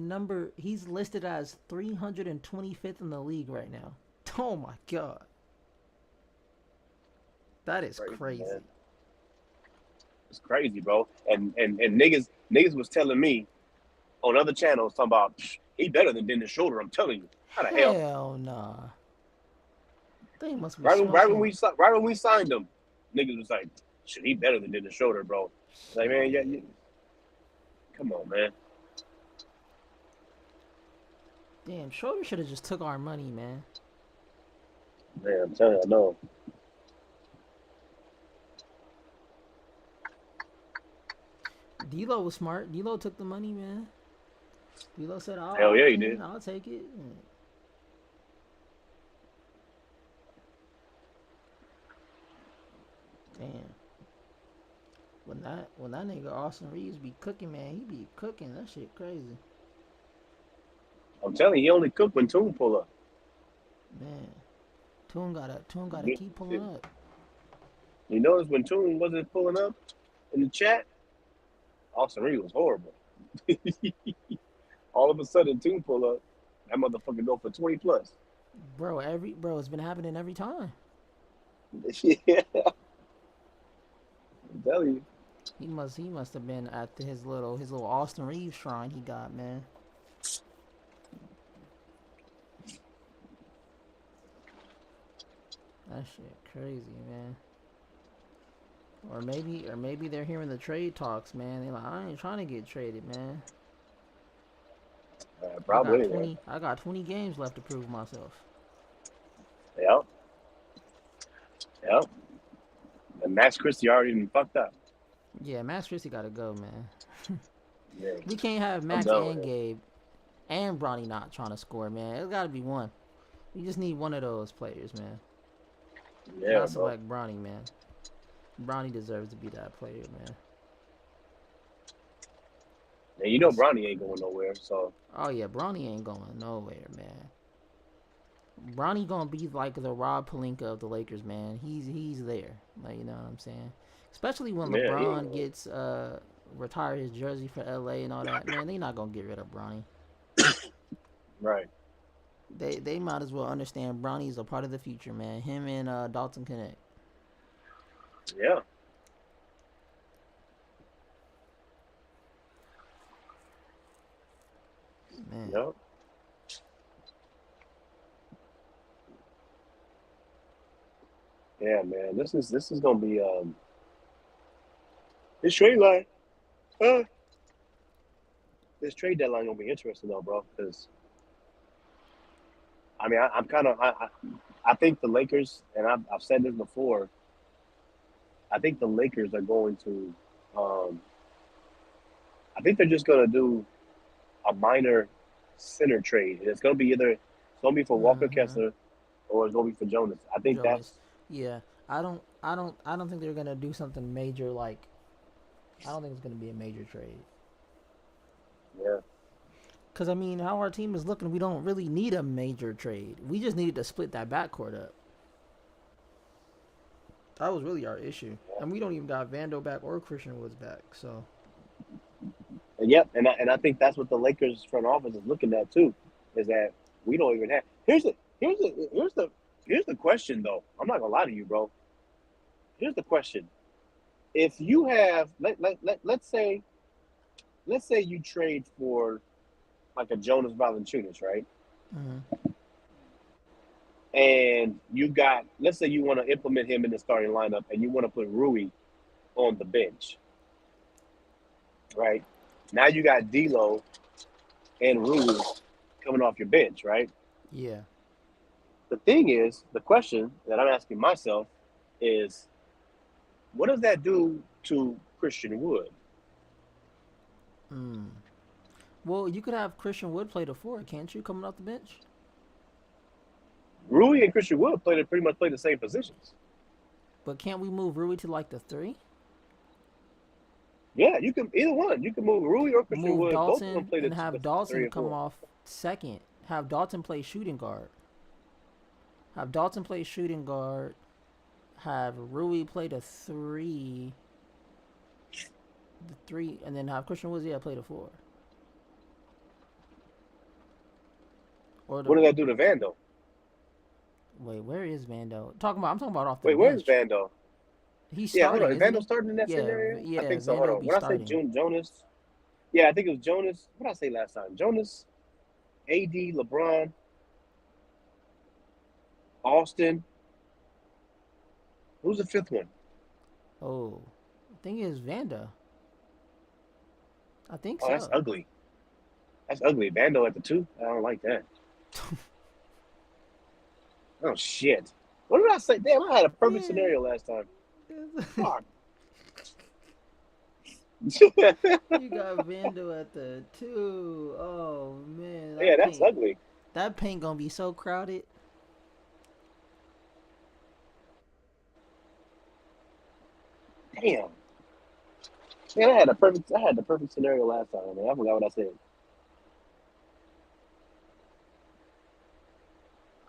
D: listed as 325th in the league right now. Oh my god. That is crazy.
E: It's crazy, bro. And niggas was telling me on other channels talking about he better than Dennis Schroeder. I'm telling you. How the hell?
D: Hell nah. They must be
E: right when we signed him, niggas was like, shit, he better than Dennis Schroeder, bro. Like, man, yeah, come on, man.
D: Damn, Schroeder should have just took our money, man.
E: Man, I'm telling you, I know.
D: D'Lo was smart. D'Lo took the money, man. D'Lo said,
E: Hell yeah, he did.
D: I'll take it. Damn. When that nigga Austin Reeves be cooking, man, he be cooking. That shit crazy.
E: I'm telling you, he only cooked when Toon pull up.
D: Man, Toon gotta keep pulling up.
E: You notice when Toon wasn't pulling up in the chat, Austin Reeves was horrible. All of a sudden, Toon pull up, that motherfucker go for 20 plus.
D: Bro, it's been happening every time.
E: Yeah, I'm telling you.
D: He must have been at his little Austin Reeves shrine he got, man. That shit crazy, man. Or maybe they're hearing the trade talks, man. They're like, I ain't trying to get traded, man.
E: Probably.
D: I got 20 games left to prove myself.
E: Yep. And Max Christie already been fucked up.
D: Yeah, Max Christie gotta go, man.
E: Yeah.
D: We can't have Max and Gabe and Bronny not trying to score, man. It's gotta be one. We just need one of those players, man.
E: Yeah,
D: not select Bronny, man. Bronny deserves to be that player, man.
E: And you know Bronny ain't going nowhere, so.
D: Oh yeah, Bronny ain't going nowhere, man. Bronny gonna be like the Rob Pelinka of the Lakers, man. He's there. Like, you know what I'm saying? Especially when
E: Yeah,
D: LeBron gets retire his jersey for LA and all that. Man, they not gonna get rid of Bronny.
E: right.
D: They might as well understand Bronny's a part of the future, man. Him and Dalton Connect.
E: Yeah.
D: Man.
E: Yep. Yeah, man. This is gonna be this trade line. Uh, this trade deadline gonna be interesting though, bro. Because I mean, I'm kind of I think the Lakers, and I've said this before. I think the Lakers are going to. Um, I think they're just gonna do a minor center trade. It's gonna be either it's gonna be for Walker
D: Mm-hmm.
E: Kessler or it's gonna be for Jonas. I think
D: Jonas.
E: that's
D: Yeah. I don't think they're gonna do something major like I don't think it's gonna be a major trade.
E: yeah.
D: Cause I mean, how our team is looking, we don't really need a major trade. We just needed to split that backcourt up. That was really our issue, and we don't even got Vando back or Christian Woods back. So
E: And yep, and I think that's what the Lakers front office is looking at too, is that we don't even have. Here's the question though. I'm not gonna lie to you, bro. Here's the question: if you have let's say you trade for like a Jonas Valanciunas, right?
D: mm-hmm.
E: And you got, let's say you want to implement him in the starting lineup, and you want to put Rui on the bench, right? Now you got D'Lo and Rui coming off your bench, right?
D: Yeah.
E: The thing is, the question that I'm asking myself is, what does that do to Christian Wood?
D: Mm. Well, you could have Christian Wood play the four, can't you? Coming off the bench.
E: Rui and Christian Wood pretty much play the same positions.
D: But can't we move Rui to like the three?
E: Yeah, you can either one. You can move Rui or Christian
D: Move
E: Wood. Both of them
D: Dalton
E: play
D: and
E: the
D: have
E: three
D: Dalton
E: and
D: come
E: four.
D: off second. Have Dalton play shooting guard. Have Dalton play shooting guard. Have Rui play the three. The three, and then have Christian Woods play the four. Or
E: What
D: the
E: does that do to Vando?
D: wait, where is Vando? I'm talking about off the
E: Wait, where's
D: bench.
E: Vando?
D: He's
E: Yeah, hold on.
D: starting,
E: Is
D: isn't
E: Vando
D: he?
E: starting in that
D: Yeah,
E: scenario? I
D: yeah.
E: think so. Hold
D: Vando
E: on.
D: be
E: When I say
D: starting.
E: Jonas, yeah, I think it was Jonas. What did I say last time? Jonas, AD, LeBron, Austin. Who's the fifth one?
D: Oh, I think it's Vanda. I think
E: Oh, that's
D: so.
E: ugly. That's ugly. Vando at the two. I don't like that. Oh shit. What did I say? Damn, I had a perfect
D: Yeah.
E: scenario last time. Fuck.
D: You got Vando at the two. Oh man,
E: Yeah, that's ugly.
D: that paint gonna be so crowded.
E: Damn. Man, I had the perfect scenario last time, man. I forgot what I said.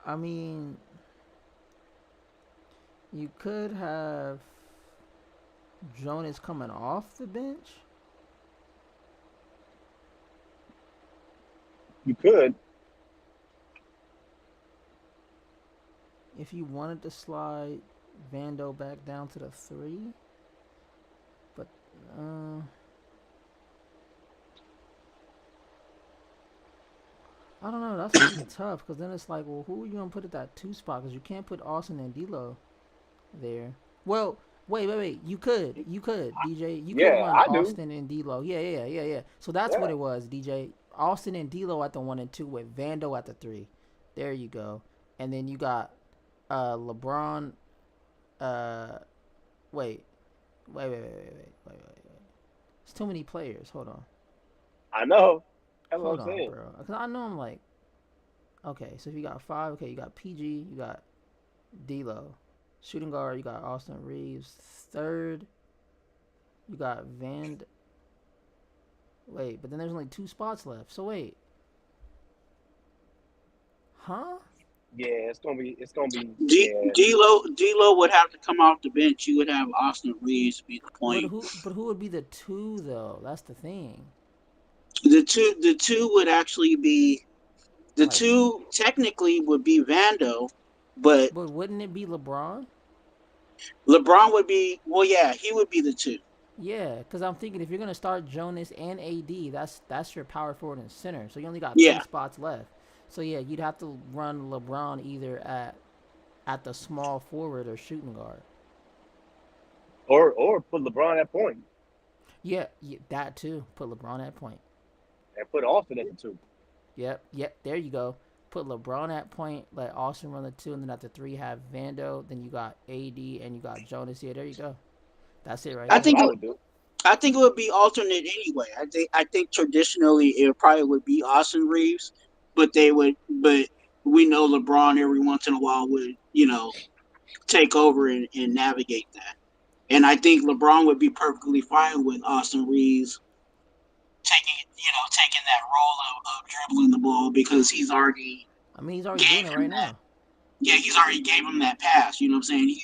D: I mean, you could have Jonas coming off the bench.
E: You could.
D: If you wanted to slide Vando back down to the three, but I don't know. That's gonna be tough because then it's like, well, who are you gonna put at that two spot? Because you can't put Austin and D'Lo there. Well, wait. You could, DJ. You could
E: Yeah,
D: run
E: I do.
D: Austin and D'Lo. Yeah. So that's what
E: Yeah.
D: it was, DJ. Austin and D'Lo at the 1 and 2 with Vando at the 3. There you go. And then you got LeBron. Uh, wait. It's too many players. Hold on.
E: I know. That's what
D: Hold
E: I'm
D: on,
E: saying.
D: bro. Cause I know I'm like, okay. So if you got 5, okay, you got PG, you got D'Lo, shooting guard, you got Austin Reeves. Third, you got Van. Wait, but then there's only 2 spots left. So wait, huh?
E: Yeah, it's gonna be
C: D
E: yeah.
C: D'Lo would have to come off the bench. You would have Austin Reeves be the
D: But
C: point.
D: who would be the two though? That's the thing.
C: The two would actually be the
D: Like,
C: two technically would be Vando, but
D: but wouldn't it be LeBron?
C: LeBron would be yeah, he would be the two.
D: Yeah, because I'm thinking if you're gonna start Jonas and AD, that's your power forward and center. So you only got three
C: Yeah.
D: spots left. So yeah, you'd have to run LeBron either at the small forward or shooting guard.
E: Or put LeBron at point
D: Yeah, that too. Put LeBron at point.
E: and put Austin at the two.
D: Yep. There you go. Put LeBron at point. Let Austin run the two, and then at the three have Vando. Then you got AD and you got Jonas. Yeah, there you go. That's it right
C: I
E: That's
D: there.
E: what
C: think
E: I
C: it,
E: would do.
C: I think it would be alternate anyway. I think traditionally it probably would be Austin Reeves, but we know LeBron every once in a while would, take over and navigate that. And I think LeBron would be perfectly fine with Austin Reeves taking that role of dribbling the ball because he's already
D: I mean, he's already
C: gave
D: doing it
C: him
D: right
C: that.
D: now.
C: Yeah, he's already gave him that pass. You know what I'm saying?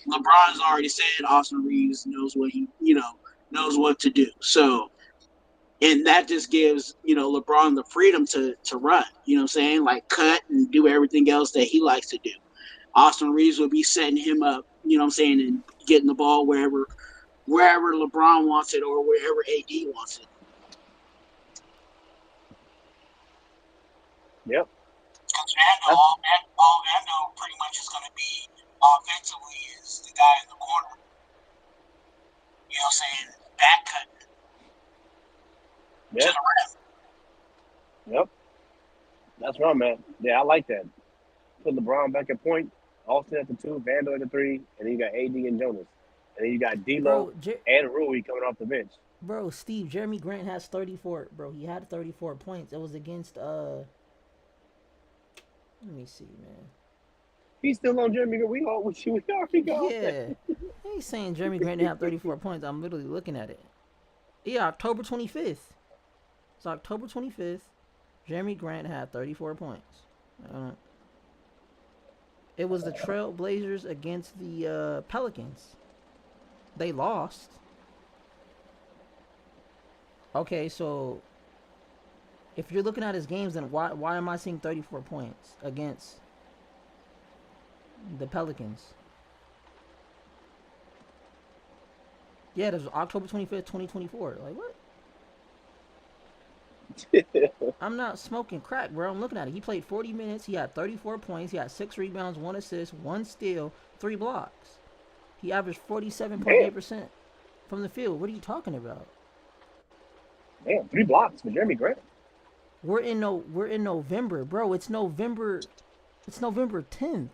C: LeBron's already said Austin Reeves knows what knows what to do. So, and that just gives LeBron the freedom to run. You know what I'm saying? Like cut and do everything else that he likes to do. Austin Reeves would be setting him up. You know what I'm saying, and getting the ball wherever LeBron wants it or wherever AD wants it.
E: Yep.
C: Because
E: That's
C: all Vando pretty much is going to be offensively is the guy in the corner. You know what I'm saying? Back cut to
E: yep.
C: the rim.
E: Yep. That's where I'm at. Yeah, I like that. Put LeBron back at point, Austin at the two, Vando at the three, and then you got AD and Jonas. And then you got D'Lo
D: Bro,
E: and Rui coming off the bench.
D: Steve, Jeremy Grant has 34. Bro, he had 34 points. It was against let me see, man.
E: He's still on Jeremy. We already got
D: Yeah.
E: that.
D: I ain't saying Jeremy Grant didn't have 34 points. I'm literally looking at it. Yeah, October 25th. It's October 25th. Jeremy Grant had 34 points. It was the Trail Blazers against the Pelicans. They lost. Okay, so if you're looking at his games, then why am I seeing 34 points against the Pelicans? Yeah, that was October 25th, 2024. Like, what? I'm not smoking crack, bro. I'm looking at it. He played 40 minutes. He had 34 points. He had 6 rebounds, 1 assist, 1 steal, 3 blocks. He averaged 47.8% from the field. What are you talking about?
E: Damn, 3 blocks for Jeremy Grant.
D: We're in November, bro. It's November 10th.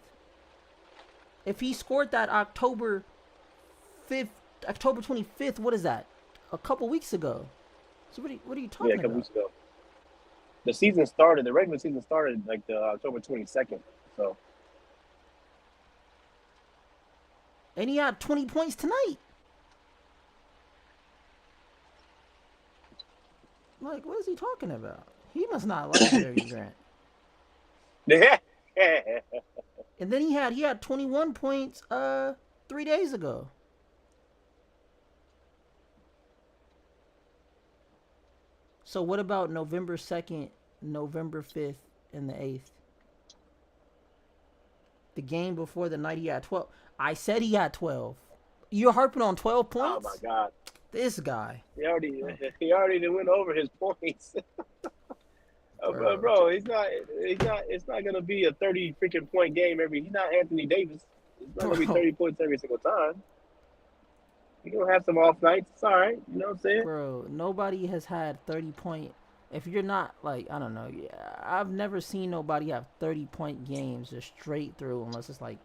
D: If he scored that October 25th, what is that? A couple weeks ago. So what are you talking about?
E: Yeah, a couple weeks ago. The regular season started like the October 22nd. So.
D: And he had 20 points tonight. Like, what is he talking about? He must not like Jerry Grant. And then he had 21 points 3 days ago. So what about November 2nd, November 5th, and the 8th? The game before the night he had 12. I said he had 12. You're harping on 12 points?
E: Oh my God.
D: This guy.
E: He already went over his points. Bro, it's not gonna be a 30 freaking point game he's not Anthony Davis. It's not gonna be 30 points every single time. You're gonna have some off nights. It's all right. You know what I'm saying?
D: Bro, nobody has had 30 point. If you're not like, I don't know, I've never seen nobody have 30-point games just straight through unless it's like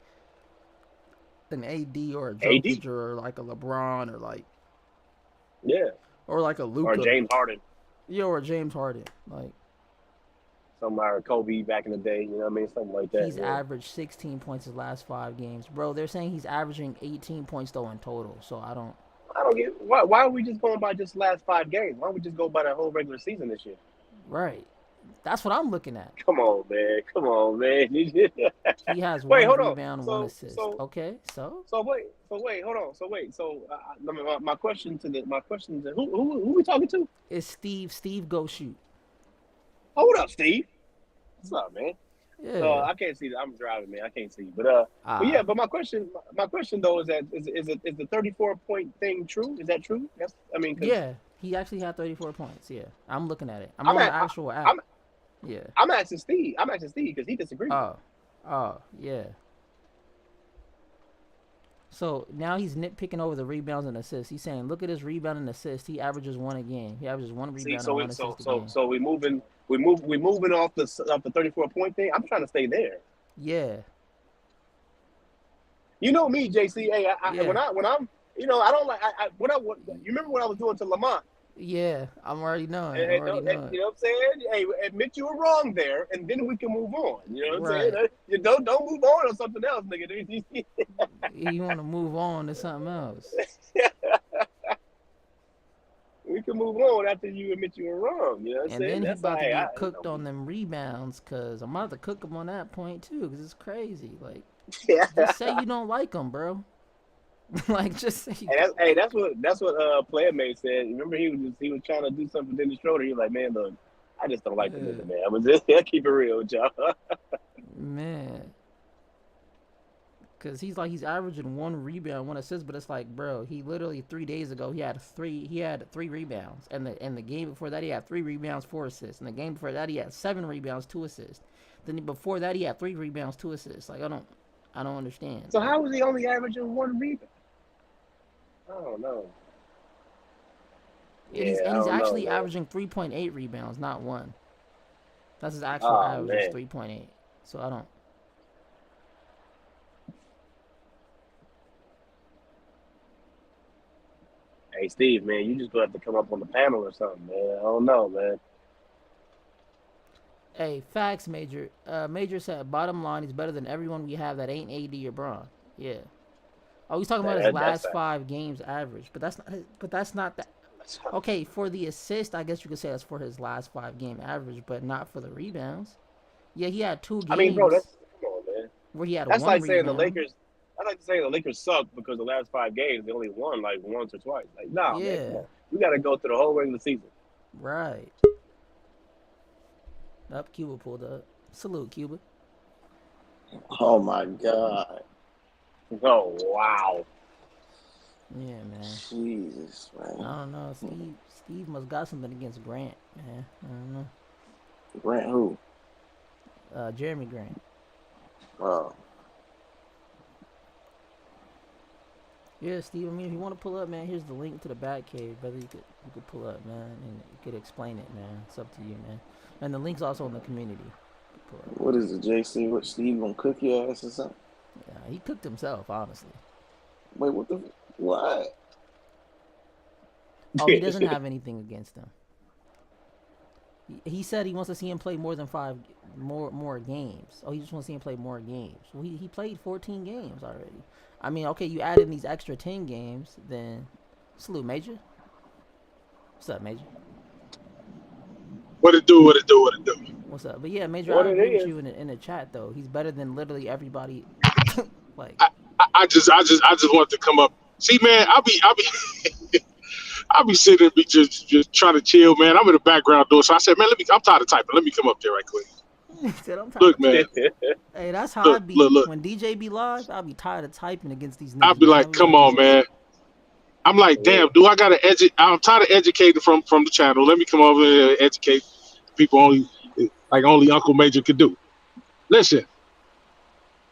D: an AD or a Jokic or like a LeBron or like or like a Luka
E: or James Harden.
D: Yeah, or James Harden. Like
E: somebody or Kobe back in the day, you know what I mean? Something like that.
D: He's averaged 16 points his last 5 games. Bro, they're saying he's averaging 18 points though in total. So I don't
E: get why are we just going by just last 5 games? Why don't we just go by the whole regular season this year?
D: Right. That's what I'm looking at.
E: Come on, man. Come on, man.
D: He has
E: Wait,
D: one
E: hold on.
D: rebound, one
E: So,
D: assist.
E: so,
D: Okay, so
E: wait. Hold on. So, wait. So, my question to who we talking to?
D: it's Steve. Steve, go shoot.
E: Hold up, Steve. What's up, man?
D: Yeah.
E: I can't see that. I'm driving, man. I can't see. But
D: Ah.
E: yeah. But my question though is that is the 34-point thing true? Is that true? That's I mean, because
D: Yeah. He actually had 34 points. Yeah. I'm looking at it. I'm
E: I'm
D: on the
E: at
D: actual app.
E: I'm
D: Yeah.
E: I'm asking Steve. I'm asking Steve because he disagrees.
D: Oh. Oh. Yeah. So now he's nitpicking over the rebounds and assists. He's saying, look at his rebound and assist. He averages one a game. He averages one
E: See,
D: rebound and one assist a game.
E: so we moving off the 34-point thing. I'm trying to stay there.
D: Yeah.
E: You know me, JC. Hey,
D: Yeah.
E: when I'm I don't like you remember what I was doing to Lamont?
D: Yeah. I'm already knowing.
E: And,
D: I'm already
E: and,
D: knowing.
E: you know what I'm saying? Hey, admit you were wrong there, and then we can move on. You know what I'm
D: Right.
E: saying? You don't move on or something else, nigga.
D: You want to move on to something else.
E: We can move on after you admit you were wrong. You know what I'm
D: And
E: saying?
D: then he
E: That's
D: about to
E: hey,
D: get cooked on them rebounds because I'm about to cook him on that point too because it's crazy. Like,
E: Yeah.
D: just say you don't like him, bro. Like, just say.
E: That's what Playmate said. Remember, he was trying to do something for Dennis Schroeder. He was like, man, look, I just don't like the nigga, man. I was just keep it real with y'all.
D: Man. Because he's averaging one rebound, one assist, but it's like, bro, he literally 3 days ago he had three rebounds, and the game before that he had 3 rebounds, 4 assists, and the game before that he had 7 rebounds, 2 assists. Then before that he had 3 rebounds, 2 assists. Like I don't understand.
E: So how was he only averaging 1 rebound? I don't know.
D: And he's actually averaging 3.8 rebounds, not 1. That's his actual average, 3.8. So I don't.
E: Hey, Steve, man, you just gonna have to come up on the panel or something, man. I don't know, man.
D: Hey, facts, Major. Major said, bottom line, he's better than everyone we have that ain't AD or Bron. Yeah. Oh, he's talking about his last 5 games average, but that's not that. Okay, for the assist, I guess you could say that's for his last 5 game average, but not for the rebounds. Yeah, he had 2 games.
E: I mean, bro, come on, man.
D: Where he had
E: that's
D: 1
E: like
D: rebound.
E: saying the Lakers. I like to say the Lakers suck because the last 5 games they only won like once or twice. Like, nah,
D: Yeah.
E: man, come on. We got to go through the whole regular season.
D: Right. Up, Cuba pulled up. Salute, Cuba.
C: Oh my God.
E: Oh wow.
D: Yeah, man.
C: Jesus, man.
D: I don't know. Steve must got something against Grant, man. I don't know.
C: Grant who?
D: Jeremy Grant.
C: Oh.
D: Yeah, Steve. I mean, if you want to pull up, man, here's the link to the Batcave, brother. You could pull up, man, and you could explain it, man. It's up to you, man. And the link's also in the community.
C: What is it, JC? What, Steve gonna cook your ass or something?
D: Yeah, he cooked himself, honestly.
C: Wait, what?
D: Oh, he doesn't have anything against him. He said he wants to see him play more than 5 more games. Oh, he just wants to see him play more games. Well, he played 14 games already. I mean, okay, you added in these extra 10 games, then salute, Major. What's up, Major?
F: What it do?
D: What's up? But yeah, Major, I agree with you in the chat though. He's better than literally everybody. Like
F: I just want to come up. See, man, I'll be sitting there, just trying to chill, man. I'm in the background doing so. I said, man, I'm tired of typing. Let me come up there right quick. Look, man.
D: Hey, that's how I be.
F: Look.
D: When DJ be live, I'll be tired of typing against these niggas.
F: I'll be like, come on, man. I'm like, damn, do I gotta I'm tired of educating from the channel. Let me come over here and educate people only Uncle Major could do. Listen,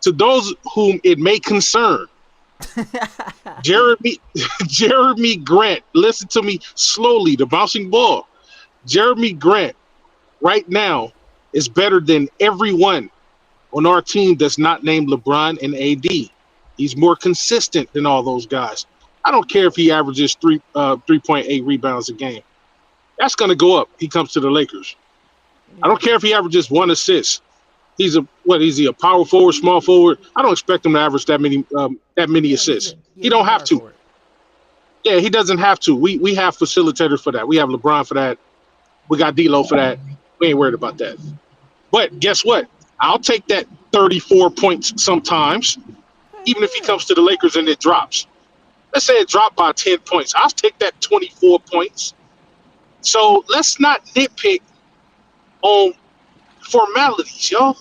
F: to those whom it may concern, Jeremy Grant, listen to me slowly, the bouncing ball. Jeremy Grant right now is better than everyone on our team that's not named LeBron and AD. He's more consistent than all those guys. I don't care if he averages 3.8 rebounds a game. That's going to go up. He comes to the Lakers. I don't care if he averages 1 assist. Is he a power forward, small forward? I don't expect him to average that many assists. He don't have to.
D: Forward.
F: Yeah, he doesn't have to. We have facilitators for that. We have LeBron for that. We got D'Lo for that. We ain't worried about that. But guess what? I'll take that 34 points sometimes,
D: Heck
F: even if he
D: yeah.
F: comes to the Lakers and it drops. Let's say it dropped by 10 points. I'll take that 24 points. So let's not nitpick on formalities, y'all.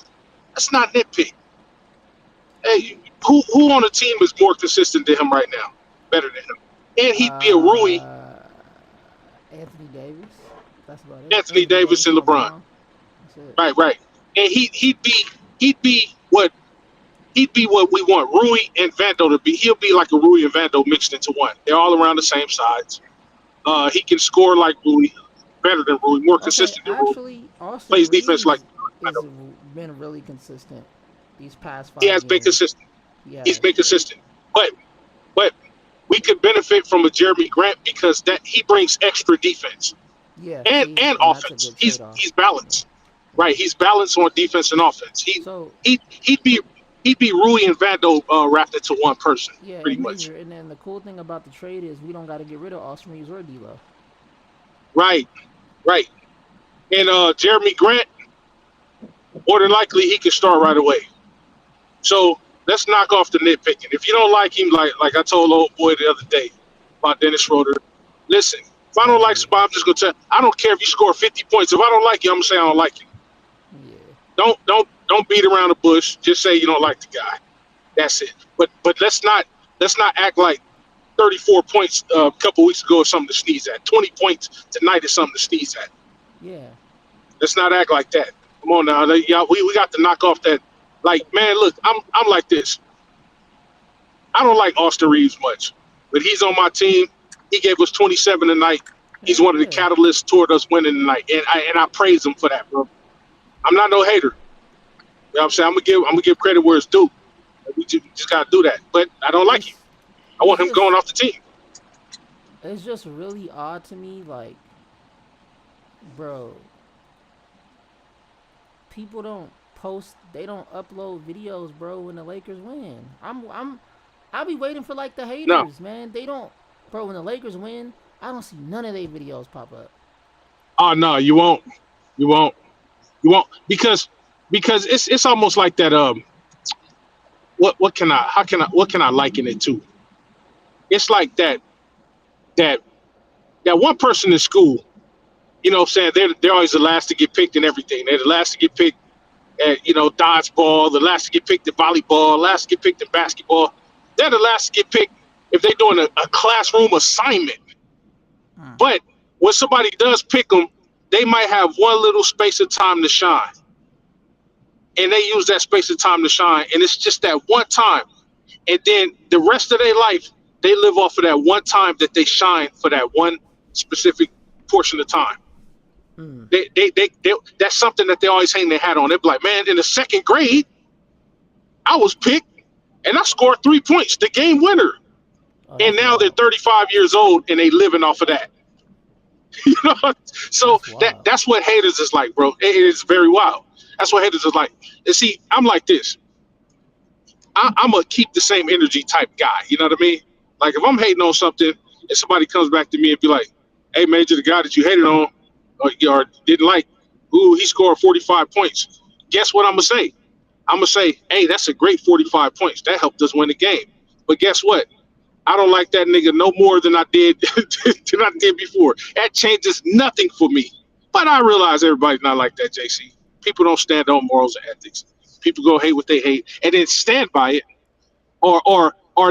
F: Let's not nitpick. Hey, who on the team is more consistent than him right now? Better than him. And he'd be a Rui,
D: Uh, Anthony Davis. That's about it.
F: Anthony
D: Anthony
F: Davis,
D: Davis
F: and
D: and
F: LeBron.
D: LeBron. That's it.
F: Right, right. And he'd be what we want Rui and Vando to be. He'll be like a Rui and Vando mixed into one. They're all around the same size. He can score like Rui, better than Rui, more
D: Okay,
F: consistent than Rui.
D: actually, Austin
F: Plays defense like
D: Reeves is
F: Vando.
D: been really consistent these past
F: He
D: five
F: has been
D: games.
F: consistent.
D: He
F: He's
D: has.
F: been consistent. But we could benefit from a Jeremy Grant because that he brings extra defense
D: Yeah.
F: and
D: See,
F: and
D: and that's a
F: offense.
D: good
F: He's
D: trade off.
F: he's balanced.
D: Yeah.
F: Right. He's balanced on defense and offense.
D: So
F: He'd be Rui and Vando wrapped into one person,
D: yeah,
F: pretty
D: and
F: much.
D: Major, and then the cool thing about the trade is we don't got to get rid of Austin Reeves or D'Lo.
F: Right, right. And Jeremy Grant, more than likely, he can start right away. So let's knock off the nitpicking. If you don't like him, like I told old boy the other day about Dennis Schroeder, listen. If I don't
D: Oh
F: like
D: yeah,
F: somebody, I'm just gonna tell. I don't care if you score 50 points. If I don't like you, I'm gonna say I don't like you.
D: yeah,
F: Don't beat around the bush. Just say you don't like the guy. That's it. But let's not act like 34 points a couple weeks ago is something to sneeze at. 20 points tonight is something to sneeze at.
D: yeah.
F: Let's not act like that. Come on now, yeah, we got to knock off that. Like, man, look, I'm like this. I don't like Austin Reeves much, but he's on my team. He gave us 27 tonight. He's
D: Heck
F: one of the
D: yeah.
F: catalysts toward us winning tonight, and I praise him for that, bro. I'm not no hater. You know what I'm saying? I'm gonna give credit where it's due. We just gotta do that. But I don't like him.
D: It's
F: I
D: it's
F: want him going
D: just
F: off the team.
D: it's just really odd to me, like, bro, people don't post, they don't upload videos, bro, when the Lakers win. I'll be waiting for like the
F: No,
D: haters, man. They don't, bro. When the Lakers win, I don't see none of their videos pop up.
F: oh no, you won't. You won't. You won't because it's almost like that. What can I how can I what can I liken it to? It's like that that one person in school. You know what I'm saying? They're always the last to get picked and everything. They're the last to get picked at, dodgeball, the last to get picked at volleyball, last to get picked at basketball. They're the last to get picked if they're doing a classroom assignment. But when somebody does pick them, they might have one little space of time to shine. And they use that space of time to shine. And it's just that one time. And then the rest of their life, they live off of that one time that they shine for that one specific portion of time.
D: Mm.
F: They that's something that they always hang their hat on. They're like, man, in the second grade, I was picked and I scored 3 points, the game winner.
D: Oh,
F: And
D: that's
F: now they're
D: wild.
F: 35 years old and they living off of that. you know, so
D: That's
F: that
D: wild.
F: that's what haters is like, bro. It is very wild. That's what haters is like. And see, I'm like this. I'm a keep the same energy type guy. You know what I mean? Like if I'm hating on something and somebody comes back to me and be like, "Hey, Major, the guy that you hated on or didn't like, ooh, he scored 45 points." Guess what I'm gonna say? I'm gonna say, "Hey, that's a great 45 points. That helped us win the game." But guess what? I don't like that nigga no more than I did than I did before. That changes nothing for me. But I realize everybody's not like that, JC. People don't stand on morals and ethics. People go hate what they hate and then stand by it, or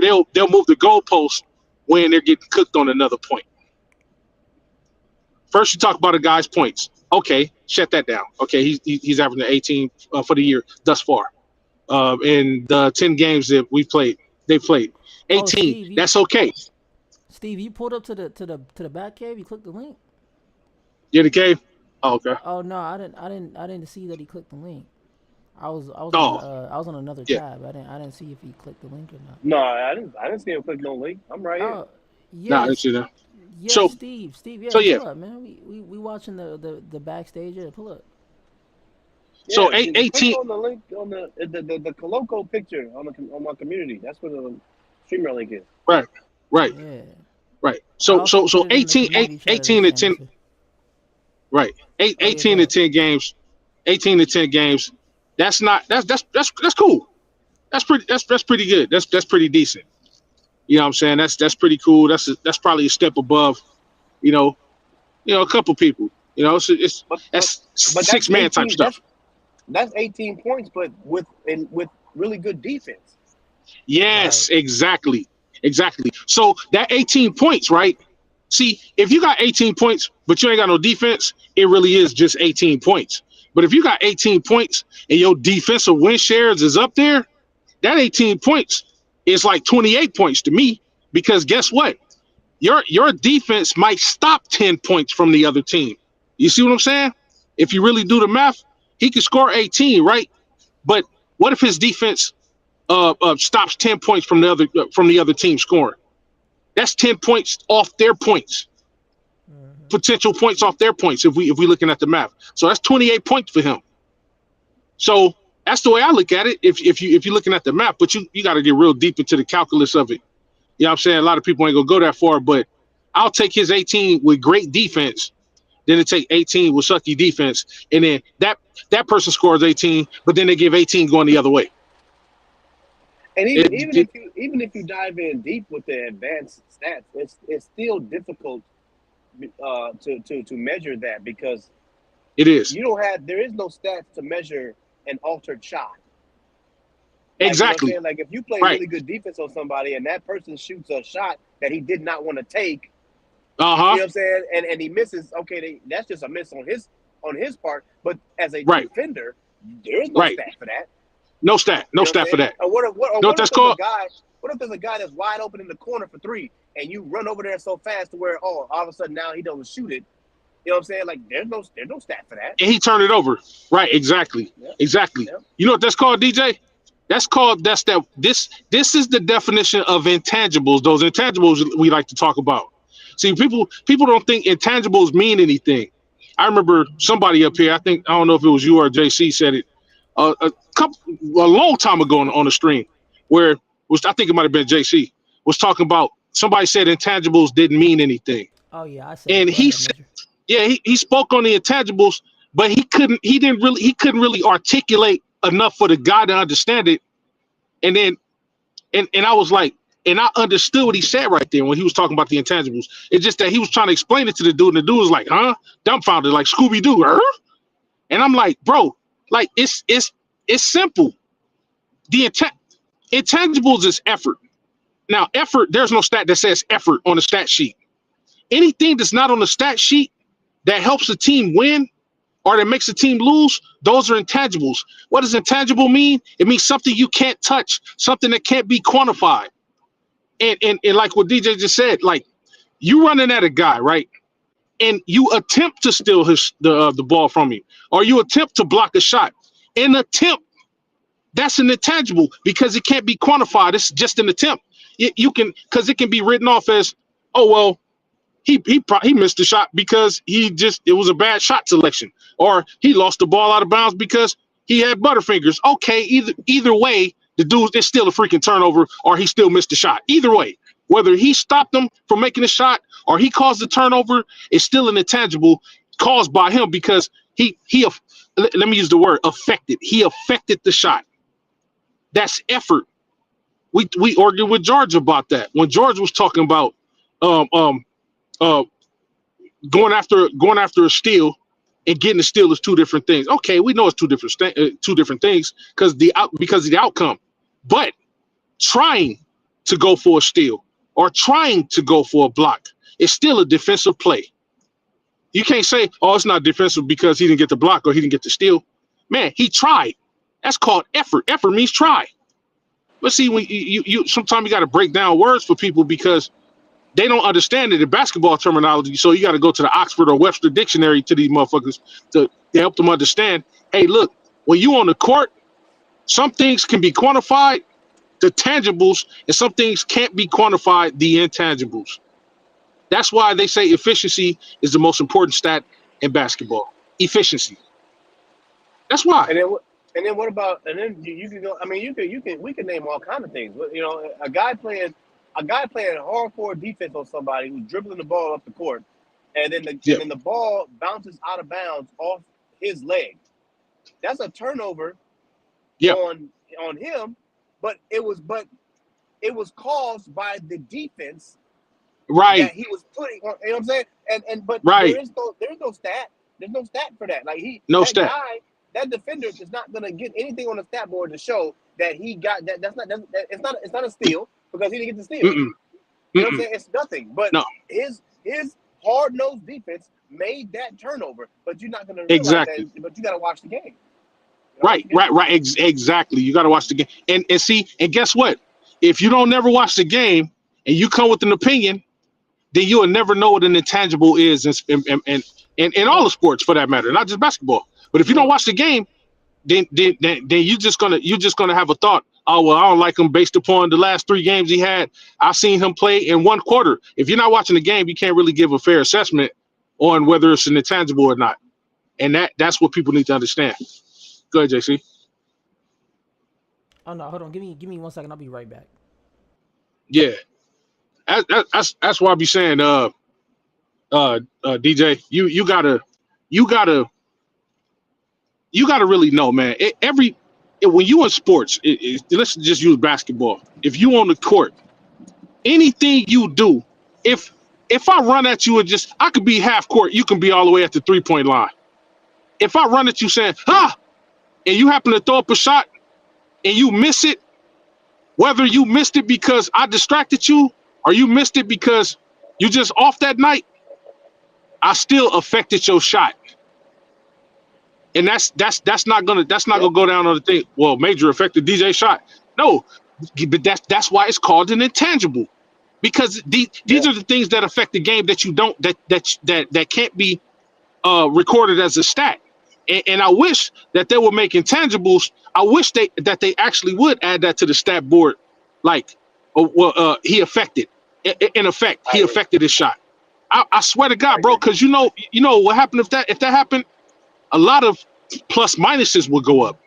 F: they'll move the goalpost when they're getting cooked on another point. First, you talk about a guy's points. Okay, shut that down. Okay, he's averaging 18 for the year thus far. In the 10 games that they played
D: Oh,
F: 18. That's okay.
D: Steve, you pulled up to the Batcave. You clicked the link.
F: You in the cave? Oh, okay.
D: Oh no, I didn't see that he clicked the link.
F: Oh,
D: I was on another
F: yeah.
D: tab. I didn't see if he clicked the link or not.
E: No, I didn't see him click no link. I'm right here.
D: Oh,
F: Nah, I didn't
D: yes,
F: see that.
D: yeah,
F: So,
D: Steve,
F: so
D: yeah,
F: yeah.
D: pull up, man. We watching the backstage. Yeah, pull up.
F: So
E: Yeah, click
F: 18.
E: on the link on the Coloco picture on my community. That's where the streamer link is.
F: Right, right,
D: Yeah,
F: right.
D: I
F: So
D: also
F: so
D: put
F: so
D: it in the
F: 18,
D: community chat of this
F: 18 and
D: channel
F: 10.
D: too.
F: Right.
D: Oh yeah, go
F: 18 to
D: ahead.
F: 10 games. 18 to 10 games. That's cool. That's pretty good. That's pretty decent. You know what I'm saying? That's pretty cool. That's probably a step above. You know, a couple people. It's
E: But but
F: that's
E: but that's
F: 6 man type
E: 18.
F: stuff.
E: That's 18 points, but with really good defense.
D: Right.
F: Yes, exactly. Exactly. So that 18 points, right? See, if you got 18 points, but you ain't got no defense, it really is just 18 points. But if you got 18 points and your defensive win shares is up there, that 18 points is like 28 points to me. Because guess what? Your defense might stop 10 points from the other team. You see what I'm saying? If you really do the math, he could score 18, right? But what if his defense stops 10 points from the other team scoring? That's 10 points off their points,
D: Hmm.
F: potential points off their points. If we looking at the math, so that's 28 points for him. So that's the way I look at it. If you're looking at the math, but you got to get real deep into the calculus of it. You know what I'm saying? A lot of people ain't gonna go that far, but I'll take his 18 with great defense, then to take 18 with sucky defense, and then that person scores 18, but then they give 18 going the other way.
E: And even
F: It,
E: even
F: it,
E: if you dive in deep with the advanced stats, it's still difficult to measure that because
F: it is
E: there is no stats to measure an altered shot. Like, you know what I'm
F: exactly
E: saying? Like, if you play
F: right.
E: really good defense on somebody and that person shoots a shot that he did not want to take,
F: Uh
E: you
F: huh.
E: know what I'm saying? And he misses, okay, that's just a miss on his part. But as a
F: Right.
E: defender, there is no
F: Right.
E: stat for that.
F: No stat. No
E: You know what I'm
F: stat for
E: saying?
F: that.
E: Or
F: Know what
E: what if
F: that's
E: there's a
F: called?
E: guy? What if there's a guy that's wide open in the corner for three, and you run over there so fast to where all of a sudden now he doesn't shoot it? You know what I'm saying? Like there's no stat for that.
F: And he turned it over. Right. Exactly.
E: Yep.
F: Exactly.
E: Yep.
F: You know what that's called, DJ? That's that. This is the definition of intangibles. Those intangibles we like to talk about. See, people don't think intangibles mean anything. I remember somebody up here. I don't know if it was you or JC said it a long time ago on the stream, where was I think it might have been JC was talking about somebody said intangibles didn't mean anything,
D: Oh yeah, I said it.
F: and
D: Go
F: he
D: ahead,
F: said,
D: Major.
F: yeah, he spoke on the intangibles, but he couldn't really articulate enough for the guy to understand it. And then and I was like, and I understood what he said right there when he was talking about the intangibles. It's just that he was trying to explain it to the dude, and the dude was like, huh? Dumbfounded, like Scooby Doo, huh? And I'm like, bro, like it's simple. The intangibles is effort. Now, effort, there's no stat that says effort on the stat sheet. Anything that's not on the stat sheet that helps the team win or that makes the team lose, those are intangibles. What does intangible mean? It means something you can't touch, something that can't be quantified. And like what DJ just said, like you running at a guy, right? And you attempt to steal the ball from him, or you attempt to block a shot. An attempt, that's an intangible because it can't be quantified. It's just an attempt. You can, because it can be written off as, oh well, he missed the shot because it was a bad shot selection, or he lost the ball out of bounds because he had butterfingers. Okay, either way, the dude is still a freaking turnover, or he still missed the shot. Either way, whether he stopped them from making a shot or he caused the turnover, it's still an intangible caused by him because let me use the word affected. He affected the shot. That's effort. We argued with George about that when George was talking about um um uh going after a steal and getting a steal is two different things. Okay, we know it's two different things because of the outcome. But trying to go for a steal or trying to go for a block is still a defensive play. You can't say, "Oh, it's not defensive because he didn't get the block or he didn't get the steal." Man, he tried. That's called effort. Effort means try. But see, when you sometimes you got to break down words for people because they don't understand it in basketball terminology. So you got to go to the Oxford or Webster dictionary to these motherfuckers to help them understand. Hey, look, when you on the court, some things can be quantified, the tangibles, and some things can't be quantified, the intangibles. That's why they say efficiency is the most important stat in basketball. Efficiency. That's why.
E: And then what about? And then you can go. I mean, you can we can name all kind of things. But a guy playing hardcore defense on somebody who's dribbling the ball up the court, and then the ball bounces out of bounds off his leg. That's a turnover
F: Yep.
E: on him, but it was caused by the defense
F: Right.
E: that he was putting on. You know what I'm saying? But
F: Right.
E: there's no stat. There's no stat for that. Like
F: No
E: that
F: stat.
E: guy, that defender is not gonna get anything on the stat board to show that he got that. It's not a steal because he didn't get the steal.
F: Mm-mm.
E: You know what I'm
F: Mm-mm.
E: saying? It's nothing. But
F: No.
E: his hard-nosed defense made that turnover. But you're not gonna realize
F: Exactly.
E: that. But you got to watch the game.
F: Right. Exactly. You got to watch the game and see. And guess what? If you don't never watch the game and you come with an opinion, then you will never know what an intangible is in all the sports for that matter, not just basketball. But if you don't watch the game, then you're just gonna have a thought. Oh well, I don't like him based upon the last 3 games he had. I've seen him play in 1 quarter. If you're not watching the game, you can't really give a fair assessment on whether it's an intangible or not. And that's what people need to understand. Go ahead, JC.
D: Oh no, hold on. Give me 1 second. I'll be right back.
F: Yeah, that's why I be saying, DJ, you gotta really know, man. When you in sports, let's just use basketball. If you on the court, anything you do, if I run at you and just I could be half court, you can be all the way at the 3-point line. If I run at you saying and you happen to throw up a shot and you miss it, whether you missed it because I distracted you or you missed it because you just off that night, I still affected your shot. And that's not gonna go down on the thing. Well, major affected DJ shot. No, but that's why it's called an intangible, because these are the things that affect the game that you don't that can't be recorded as a stat. And I wish that they would make intangibles. I wish that they actually would add that to the stat board. Like, he affected. In effect, he affected his shot. I swear to God, bro, because you know what happened if that happened. A lot of plus minuses would go up.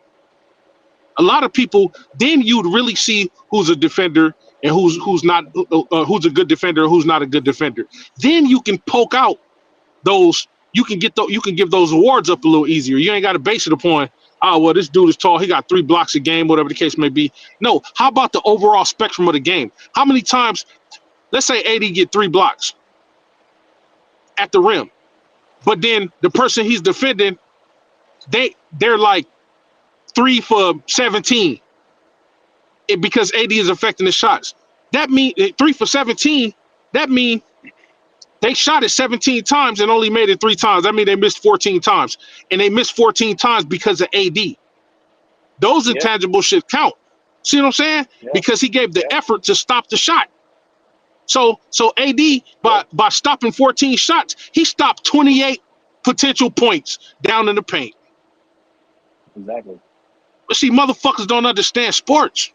F: A lot of people, then you'd really see who's a defender and who's not, who's a good defender, who's not a good defender. Then you can poke out those. You can give those awards up a little easier. You ain't got to base it upon, oh well, this dude is tall, he got 3 blocks a game, whatever the case may be. No, how about the overall spectrum of the game? How many times, let's say AD get 3 blocks at the rim, but then the person he's defending, they're like 3 for 17 because AD is affecting the shots. That mean 3 for 17. That mean they shot it 17 times and only made it 3 times. That mean they missed 14 times, and they missed 14 times because of AD. Those intangibles should count. See what I'm saying? Because he gave the effort to stop the shot. So AD by stopping 14 shots, he stopped 28 potential points down in the paint.
E: Exactly.
F: But see, motherfuckers don't understand sports.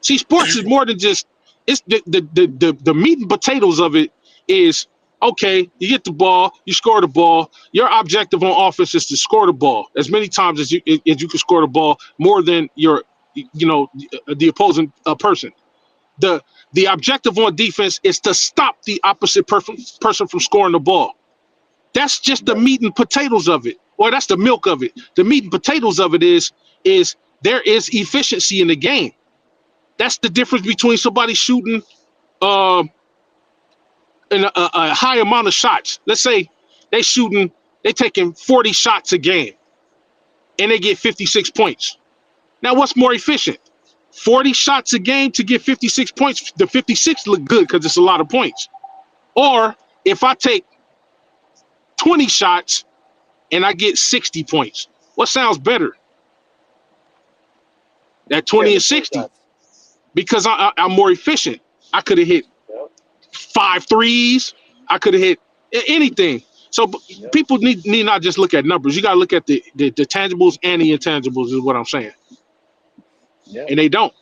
F: See, sports is more than just, it's the meat and potatoes of it is, okay, you get the ball, you score the ball. Your objective on offense is to score the ball as many times as you can score the ball, more than the opposing person. The objective on defense is to stop the opposite person from scoring the ball. That's just the meat and potatoes of it. Well, that's the milk of it. The meat and potatoes of it is there is efficiency in the game. That's the difference between somebody shooting in a high amount of shots. Let's say they taking 40 shots a game and they get 56 points. Now, what's more efficient? 40 shots a game to get 56 points. The 56 look good because it's a lot of points. Or if I take 20 shots and I get 60 points, what sounds better? That 20 and 60. Because I'm more efficient. I could have hit 5 threes. I could have hit anything. So people need not just look at numbers. You got to look at the tangibles and the intangibles is what I'm saying. And they don't.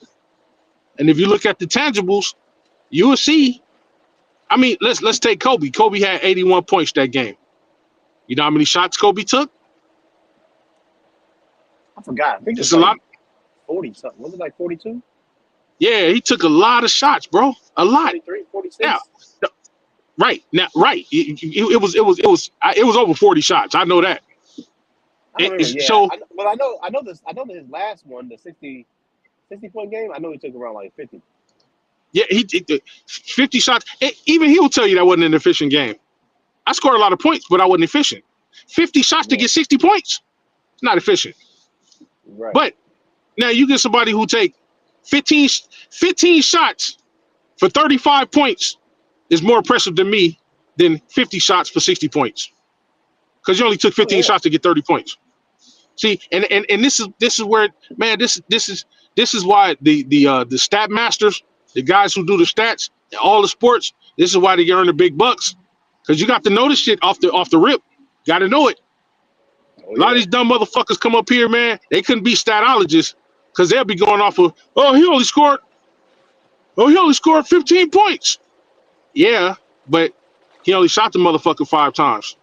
F: And if you look at the tangibles, you will see. I mean, let's take Kobe. Kobe had 81 points that game. You know how many shots Kobe took?
E: I forgot. I think
F: it's a lot.
E: 40 something. Was it like 42?
F: Yeah, he took a lot of shots, bro. A lot.
E: 43, 46?
F: Yeah. Right now, right. It was over 40 shots. I know that.
E: I remember, yeah.
F: So
E: But I know this. I know that his last one, the 60-point game. I know he took around like 50.
F: yeah, he 50 shots. Even he will tell you that wasn't an efficient game. I scored a lot of points, but I wasn't efficient. 50 shots to
E: Right.
F: get 60 points. It's not efficient.
E: Right.
F: But now you get somebody who take 15 shots for 35 points is more impressive than me than 50 shots for 60 points. Because you only took 15 shots to get 30 points. See, and this is where, man, this is why the stat masters, the guys who do the stats in all the sports, this is why they earn the big bucks. Because you got to know this shit off the rip. Got to know it. A lot of these dumb motherfuckers come up here, man. They couldn't be statologists because they'll be going off of, he only scored 15 points. Yeah, but he only shot the motherfucker 5 times.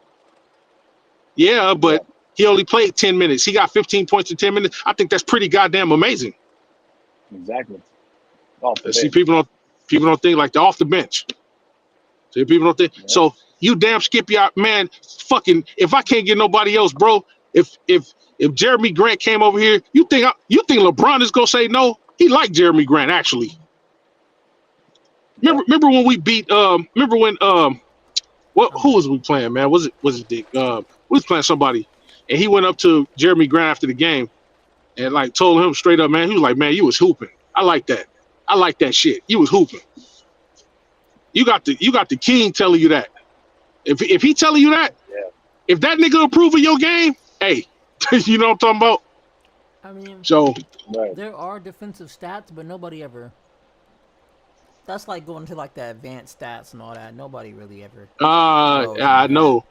F: Yeah, but he only played 10 minutes. He got 15 points in 10 minutes. I think that's pretty goddamn amazing.
E: Exactly. Off the
F: See,
E: bench.
F: people don't think like they're off the bench. See, people don't think.
E: Yeah.
F: So you damn Skippy out, man. Fucking, if I can't get nobody else, bro. If Jeremy Grant came over here, you think LeBron is gonna say no? He liked Jeremy Grant actually. Remember when we beat? Remember when? Who was we playing, man? Was it Dick? We was playing somebody, and he went up to Jeremy Grant after the game, and like told him straight up, man. He was like, man, you was hooping. I like that. I like that shit. You was hooping. You got the king telling you that. If he telling you that, if that nigga approve of your game, hey, you know what I'm talking about?
D: I mean,
F: So
D: there are defensive stats, but nobody ever. That's like going to like the advanced stats and all that. Nobody really ever.
F: I know.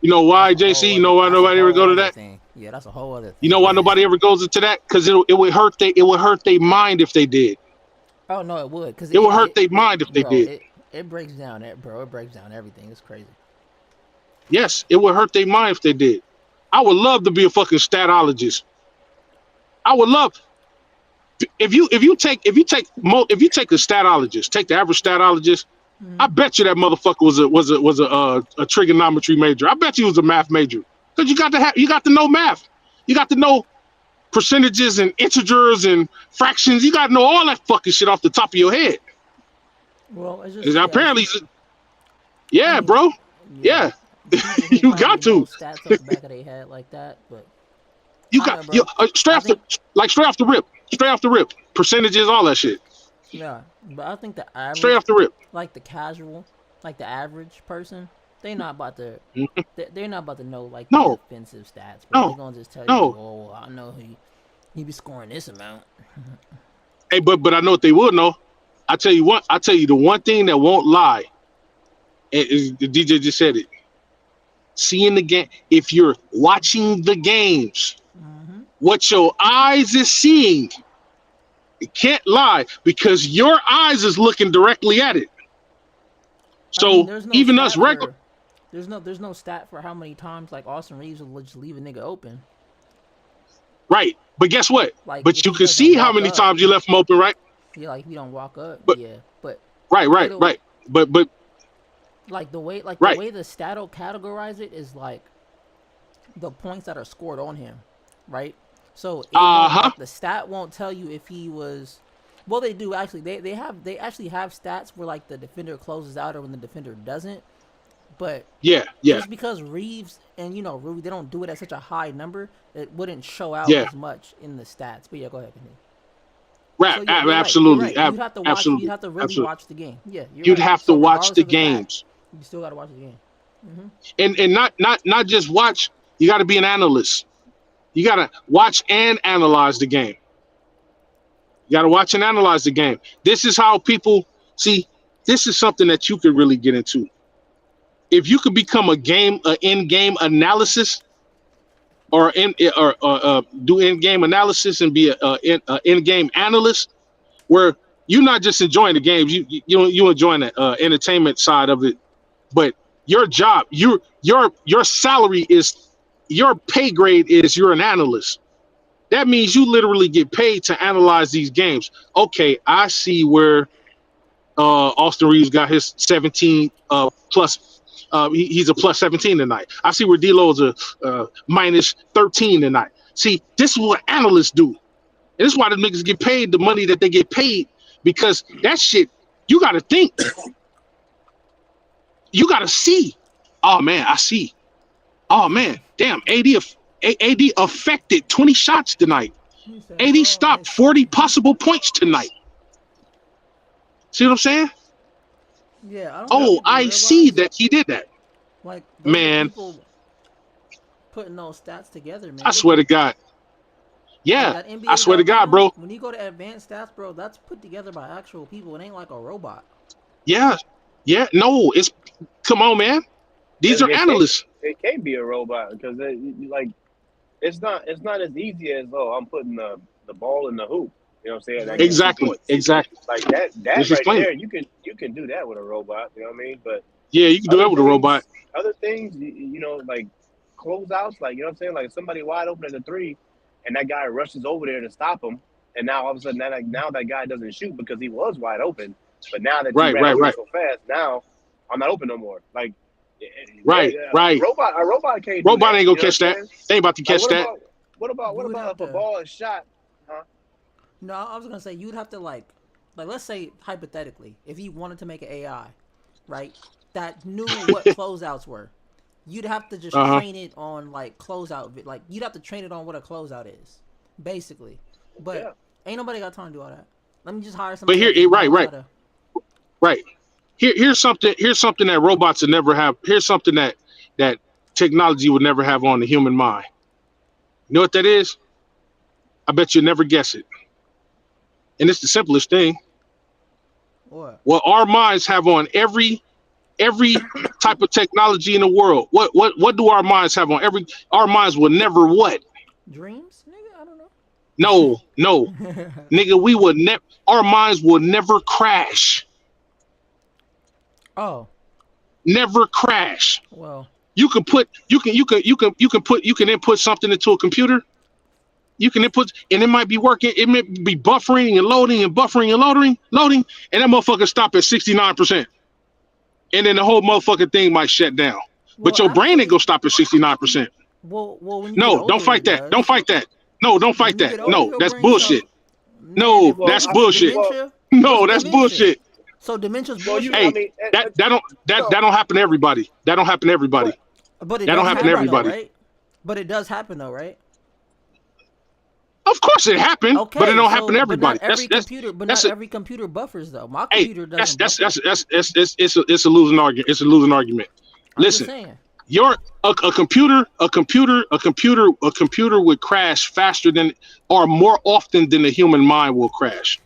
F: You know why, JC? You know why nobody ever go to that?
D: Thing. Yeah, that's a whole other thing.
F: You know why nobody ever goes into that? Because it would hurt their mind if they did.
D: Oh no, it would. Because
F: it would hurt their mind if they did.
D: It breaks down it, bro. It breaks down everything. It's crazy.
F: Yes, it would hurt their mind if they did. I would love to be a fucking statologist. I would love if you take a statologist, take the average statologist. I bet you that motherfucker was a trigonometry major. I bet you was a math major because you got to know math. You got to know percentages and integers and fractions. You got to know all that fucking shit off the top of your head.
D: Well, it's just
F: apparently, bro. Yeah. You got to
D: stats up the back of their head like that, but
F: straight off the rip, percentages, all that shit.
D: Yeah, but I think the average,
F: straight off the rip,
D: like the casual, like the average person, they're not about to know like the defensive stats. But they're gonna just tell you, oh, I know he be scoring this amount.
F: Hey, but I know what they would know. I tell you the one thing that won't lie. Is the DJ just said it. Seeing the game, if you're watching the games, what your eyes is seeing, it can't lie because your eyes is looking directly at it. So even us regular,
D: there's no stat for how many times like Austin Reeves will just leave a nigga open.
F: Right, but guess what?
D: Like,
F: but you can see how many times you left him open, right?
D: Yeah, like if you don't walk up, but
F: right, but.
D: Like the way the stat will categorize it is like the points that are scored on him, right? So the stat won't tell you if he was. Well, they do actually. They actually have stats where like the defender closes out or when the defender doesn't. But just because Reeves and Rudy, they don't do it at such a high number, it wouldn't show out as much in the stats. But yeah, go ahead.
F: Right,
D: so,
F: absolutely.
D: Right. You'd have to watch.
F: Absolutely.
D: You'd have to really watch the game. Yeah,
F: you'd have to watch the games.
D: You still got to watch the game.
F: And not just watch. You got to be an analyst. You got to watch and analyze the game. You got to watch and analyze the game. This is how people see. This is something that you could really get into. If you could become in-game analysis, or do in-game analysis and be a in-game analyst, where you're not just enjoying the games, you enjoying the entertainment side of it, but your job, your salary is, your pay grade is you're an analyst. That means you literally get paid to analyze these games. Okay, I see where Austin Reeves got his 17 plus. He's a plus 17 tonight. I see where D'Lo's a minus 13 tonight. See, this is what analysts do, and this is why the niggas get paid the money that they get paid, because that shit you got to think, you got to see. Oh man, I see. Oh man, damn. AD affected 20 shots tonight. AD stopped 40 possible points tonight. See what I'm saying?
D: Yeah, I don't think
F: Oh,
D: people
F: I
D: realize,
F: see that he did that.
D: like, those are
F: Man,
D: people putting those stats together, man.
F: I swear to God.
D: Like
F: Yeah,
D: that
F: I swear to God,
D: NBA.com,
F: bro.
D: when you go to advanced stats, bro, that's put together by actual people. It ain't like a robot.
F: Yeah, yeah. No, it's come on, man. These are analysts.
E: It can't be a robot because like it's not as easy as I'm putting the ball in the hoop. You know what I'm saying? I get 2
F: Exactly,
E: points.
F: exactly.
E: Like that
F: Just
E: right
F: explain
E: there,
F: it.
E: you can do that with a robot. You know what I mean? But
F: Yeah, you can do that with a robot.
E: other things, like closeouts, like you know what I'm saying, like somebody wide open at the three, and that guy rushes over there to stop him, and now all of a sudden now that guy doesn't shoot because he was wide open, but now that you
F: Right,
E: ran
F: right,
E: over
F: right,
E: so fast, now I'm not open no more. Like,
F: right, right.
E: a robot can't do
F: Robot
E: that.
F: ain't
E: You
F: gonna
E: know what
F: catch
E: I'm
F: that.
E: saying?
F: They ain't about to
E: Like,
F: catch that.
E: what
D: You would
E: about
D: have
E: if a
D: to.
E: ball is shot? Huh?
D: No, I was gonna say you'd have to like let's say hypothetically, if you wanted to make an AI, right, that knew what closeouts were, you'd have to just
F: Uh-huh.
D: train it on like closeout, like you'd have to train it on what a closeout is, basically. But
E: Yeah.
D: ain't nobody got time to do all that. Let me just hire
F: But
D: somebody
F: here,
D: that just
F: right,
D: knows
F: right,
D: how to.
F: right. Here's something. Here's something that robots will never have. Here's something that technology would never have on the human mind. You know what that is? I bet you'll never guess it. And it's the simplest thing.
D: What?
F: What our minds have on every type of technology in the world. What do our minds have on every? Our minds will never what?
D: Dreams, nigga? I don't know.
F: No, nigga. We would never. Our minds will never crash.
D: Oh,
F: Never crash.
D: well.
F: You can input something into a computer. You can input, and it might be working. It may be buffering and loading and buffering and loading, and that motherfucker stop at 69%, and then the whole motherfucking thing might shut down. But
D: Well,
F: your brain ain't
D: actually,
F: gonna stop at 69%.
D: when you get
F: No, don't
D: older,
F: fight
D: it
F: that. Don't
D: does.
F: fight that. No, don't fight
D: When you
F: that.
D: get older,
F: No,
D: your
F: that's
D: brain stops.
F: bullshit.
D: Man,
F: No,
D: if
F: that's
D: you get
F: bullshit.
D: dementia, what's
F: No, that's
D: dementia?
F: bullshit.
D: So dementia's
E: Well,
D: bullshit.
F: Hey, that don't happen to everybody. That don't happen to everybody.
E: but
D: But it
F: That don't
D: does
F: happen to
D: happen though,
F: everybody.
D: right? But it does happen though, right?
F: Of course it happened, but it
D: Okay,
F: don't happen to
D: so but not
F: everybody.
D: every computer,
F: That's a
D: every computer buffers though. My
F: hey.
D: computer
F: That's
D: doesn't
F: that's
D: buffer.
F: it's a losing argument. It's a losing argument.
D: I'm just
F: Listen,
D: saying.
F: a computer would crash faster than or more often than the human mind will crash.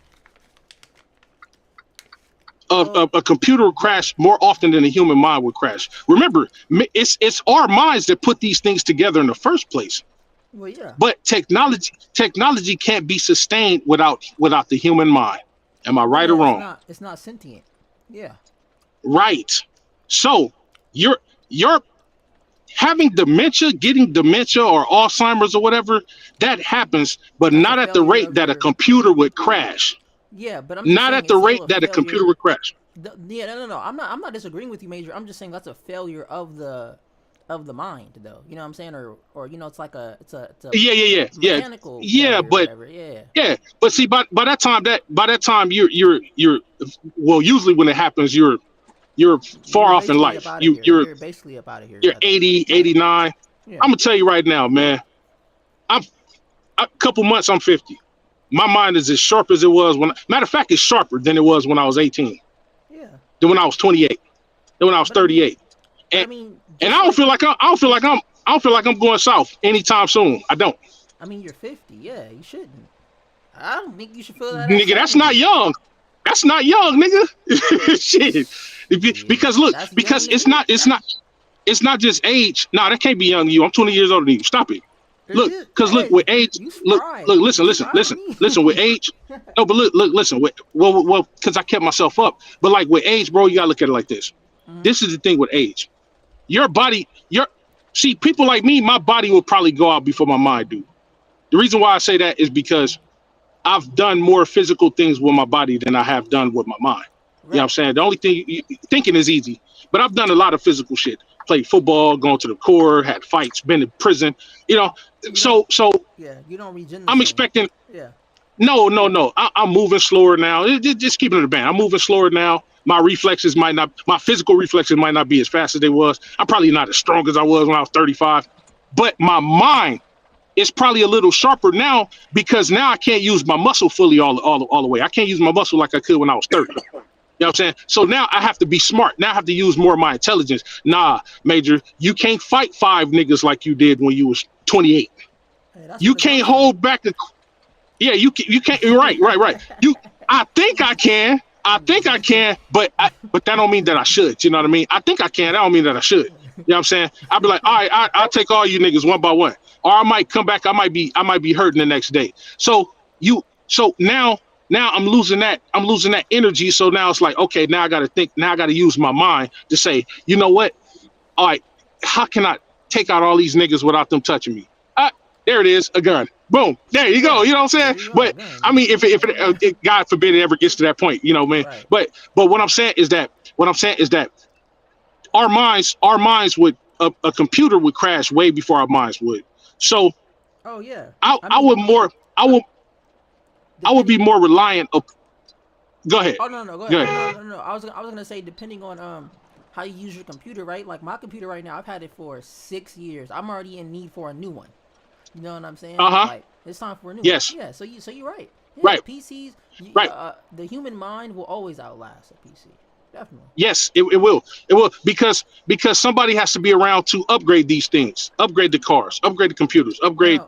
D: Well,
F: A computer will crash more often than the human mind would crash. Remember, it's our minds that put these things together in the first place.
D: well, yeah.
F: But technology can't be sustained without the human mind. Am I
D: Well,
F: right or
D: yeah.
F: wrong?
D: It's not sentient. Yeah.
F: Right. So you're having dementia, getting dementia or Alzheimer's or whatever, that happens, but
D: That's a
F: not at the
D: failure
F: rate
D: of
F: that a
D: your.
F: computer would crash.
D: Yeah, but I'm just
F: Not
D: saying
F: at the
D: it's still
F: rate
D: a
F: that a computer
D: failure.
F: would crash.
D: Yeah, no. I'm not disagreeing with you, Major. I'm just saying that's a failure of the mind, though. You know what I'm saying, or it's like it's a
F: Yeah.
D: mechanical
F: Yeah,
D: failure, or
F: but
D: whatever. Yeah.
F: yeah, but see, by that time you're well, usually when it happens, you're far
D: You're
F: off in
D: basically up
F: life.
D: out of
F: You
D: here.
F: you're
D: You're basically up out of here
F: you're
D: by then.
F: 80,
D: Yeah.
F: 89.
D: Yeah.
F: I'm gonna tell you right now, man. A couple months, I'm 50. My mind is as sharp as it was when. Matter of fact, it's sharper than it was when I was 18,
D: Yeah.
F: than when I was 28, than when I was
D: But I mean,
F: 38.
D: but I
F: And
D: mean,
F: and
D: just like
F: I don't feel like I'm going south anytime soon. I don't.
D: I mean, you're 50. Yeah, you shouldn't. I don't think you should feel that at
F: Nigga, that's not
D: 70.
F: young. That's not young, nigga. Shit.
D: Yeah,
F: Because look,
D: that's young
F: because
D: to me.
F: it's not just age. No, that can't be young to you. I'm 20 years older than you. Stop it.
D: It
F: Look,
D: is.
F: because look, with
D: Hey,
F: age,
D: you
F: look,
D: spry.
F: listen,
D: You
F: listen,
D: spry
F: listen,
D: with me.
F: listen, with age. No, but look, listen, well, because I kept myself up. But like with age, bro, you gotta look at it like this.
D: Mhm.
F: This is the thing with age. Your body, see, people like me, my body will probably go out before my mind do. The reason why I say that is because I've done more physical things with my body than I have done with my mind. You know what I'm
D: Right.
F: saying? The only thing thinking is easy, but I've done a lot of physical shit. Played football, gone to the Corps, had fights, been in prison. You know, so
D: Yeah, you don't regen the
F: I'm
D: same.
F: expecting.
D: Yeah.
F: No. I'm moving slower now. Just keeping it a band. I'm moving slower now. My physical reflexes might not be as fast as they was. I'm probably not as strong as I was when I was 35, but my mind is probably a little sharper now because now I can't use my muscle fully all the way. I can't use my muscle like I could when I was 30. You know what I'm saying? So now I have to be smart. Now I have to use more of my intelligence. Nah, Major, you can't fight 5 niggas like you did when you was 28.
D: Hey, that's
F: You
D: what the
F: can't
D: gums do.
F: hold back the. Yeah, you can't. You're right. I think I can. But that don't mean that I should. You know what I mean? I think I can. That don't mean that I should. You know what I'm saying? I'll be like, all right, I'll take all you niggas one by one, or I might come back. I might be hurting the next day. So now I'm losing that. I'm losing that energy. So now it's like, okay, now I got to think. Now I got to use my mind to say, you know what? All right, how can I take out all these niggas without them touching me? There it is, a gun. Boom. There you go. You know what I'm saying? But I mean, if it God forbid it ever gets to that point, you know, man.
D: Right.
F: But what I'm saying is that our minds would a computer would crash way before our minds would. So
D: Oh yeah.
F: I would be
D: Depending.
F: more reliant. Go ahead.
D: Oh no, go ahead. No. I was gonna say depending on how you use your computer, right? Like my computer right now, I've had it for 6 years. I'm already in need for a new one. You know what I'm saying? Like it's time for a new
F: Yes.
D: one. Yeah. So you're right. Yeah,
F: Right.
D: PCs.
F: Right.
D: The human mind will always outlast a PC. Definitely.
F: Yes, it will. It will because somebody has to be around to upgrade these things, upgrade the cars, upgrade the computers, upgrade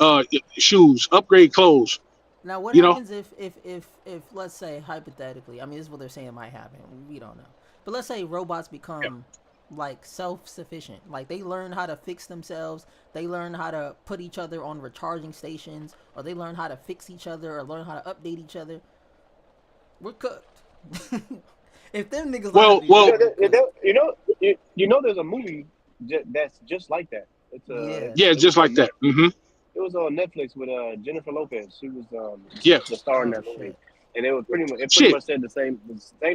D: Now,
F: shoes, upgrade clothes.
D: now what
F: You know,
D: happens if let's say hypothetically, I mean this is what they're saying might happen. We don't know. But let's say robots become like self-sufficient. Like they learn how to fix themselves. They learn how to put each other on recharging stations, or they learn how to fix each other, or learn how to update each other. We're cooked. If them niggas
F: Well,
E: there's a movie that's just like that.
F: yeah, just like that. Mm-hmm.
E: It was on Netflix with Jennifer Lopez. She was
F: Yeah.
E: the star in
D: Oh,
E: that movie,
D: shit.
E: and it was pretty much
F: Shit.
E: said the same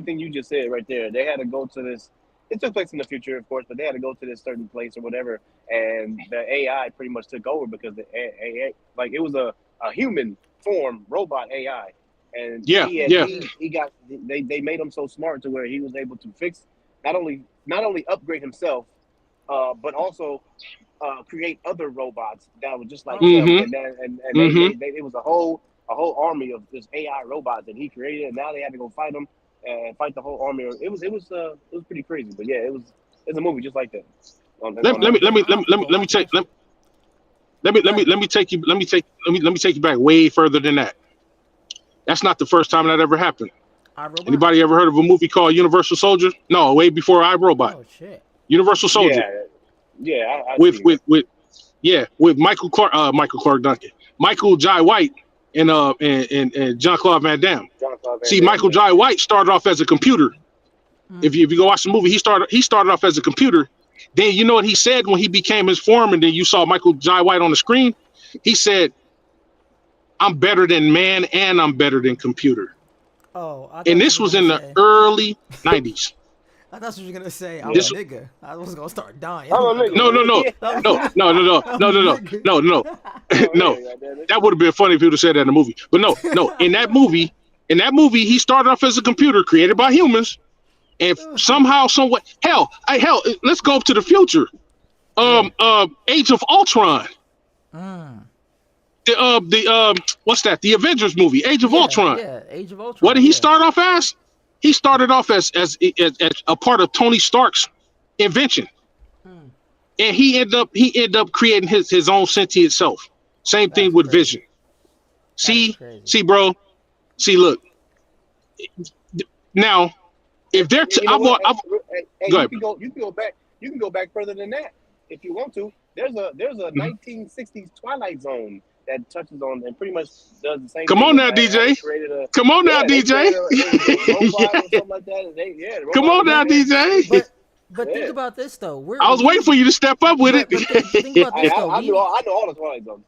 E: thing you just said right there. They had to go to this. It took place in the future, of course, but they had to go to this certain place or whatever, and the AI pretty much took over because the AI, like it was a human form robot AI, and they made him so smart to where he was able to fix not only upgrade himself, but also create other robots that were just like him,
F: Mm-hmm.
E: and
F: Mm-hmm.
E: it was a whole army of this AI robots that he created, and now they had to go fight them and fight the whole army. It was pretty crazy, but yeah, it's a movie just like that.
F: Let me take you back way further than that. That's not the first time that ever happened.
D: iRobot?
F: Anybody ever heard of a movie called Universal Soldier? No, way before iRobot.
D: Oh shit.
F: Universal Soldier.
E: Yeah, I
F: with
E: see
F: with Michael Clark Duncan, Michael Jai White, and Jean-Claude Van Damme. See, Michael Jai White started off as a computer. If you go watch the movie, he started off as a computer. Then you know what he said when he became his form, and then you saw Michael Jai White on the screen. He said, "I'm better than man, and I'm better than computer."
D: Oh,
F: And this was in the early '90s.
D: I thought you were gonna say I'm
F: This-
D: a nigga. I was gonna start dying.
E: I'm a nigga.
F: No. That would have been funny if he would have said that in the movie. But no. In that movie, he started off as a computer created by humans, and somehow, somewhat, hell, let's go up to the future. Age of Ultron. What's that? The Avengers movie, Age of Ultron.
D: Yeah, Age of Ultron.
F: What did he start off as? He started off as a part of Tony Stark's invention, and he ended up creating his own sentient self. Same thing with Vision. See, bro. See, look. Now, if they're
E: go ahead. You can go back further than that if you want to. There's a 1960s Twilight Zone that touches on and pretty much does the same.
F: Come on now, DJ. Come on now, DJ. Come on now, DJ.
D: But think about this though.
F: I was waiting for you to step up with it.
D: But think about this though.
E: I know all the Twilight Zones.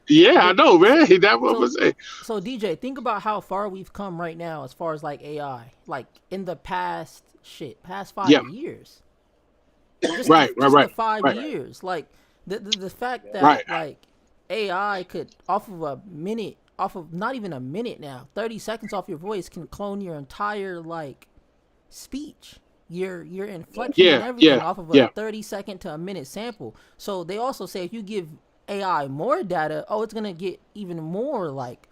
F: Yeah, I
D: But
F: know, man. That's what I'm
D: so
F: saying.
D: so DJ, think about how far we've come right now as far as like AI. Like in the past
F: Yeah.
D: 5 years.
F: Right. Right.
D: Just the
F: Right.
D: five
F: Right.
D: years. Like the fact
F: Right.
D: that like AI could off of not even a minute now, 30 seconds off your voice can clone your entire like speech, your inflection and
F: Yeah.
D: everything
F: Yeah.
D: off of a
F: Yeah.
D: 30-second to a minute sample. So they also say if you give AI more data, oh, it's gonna get even more like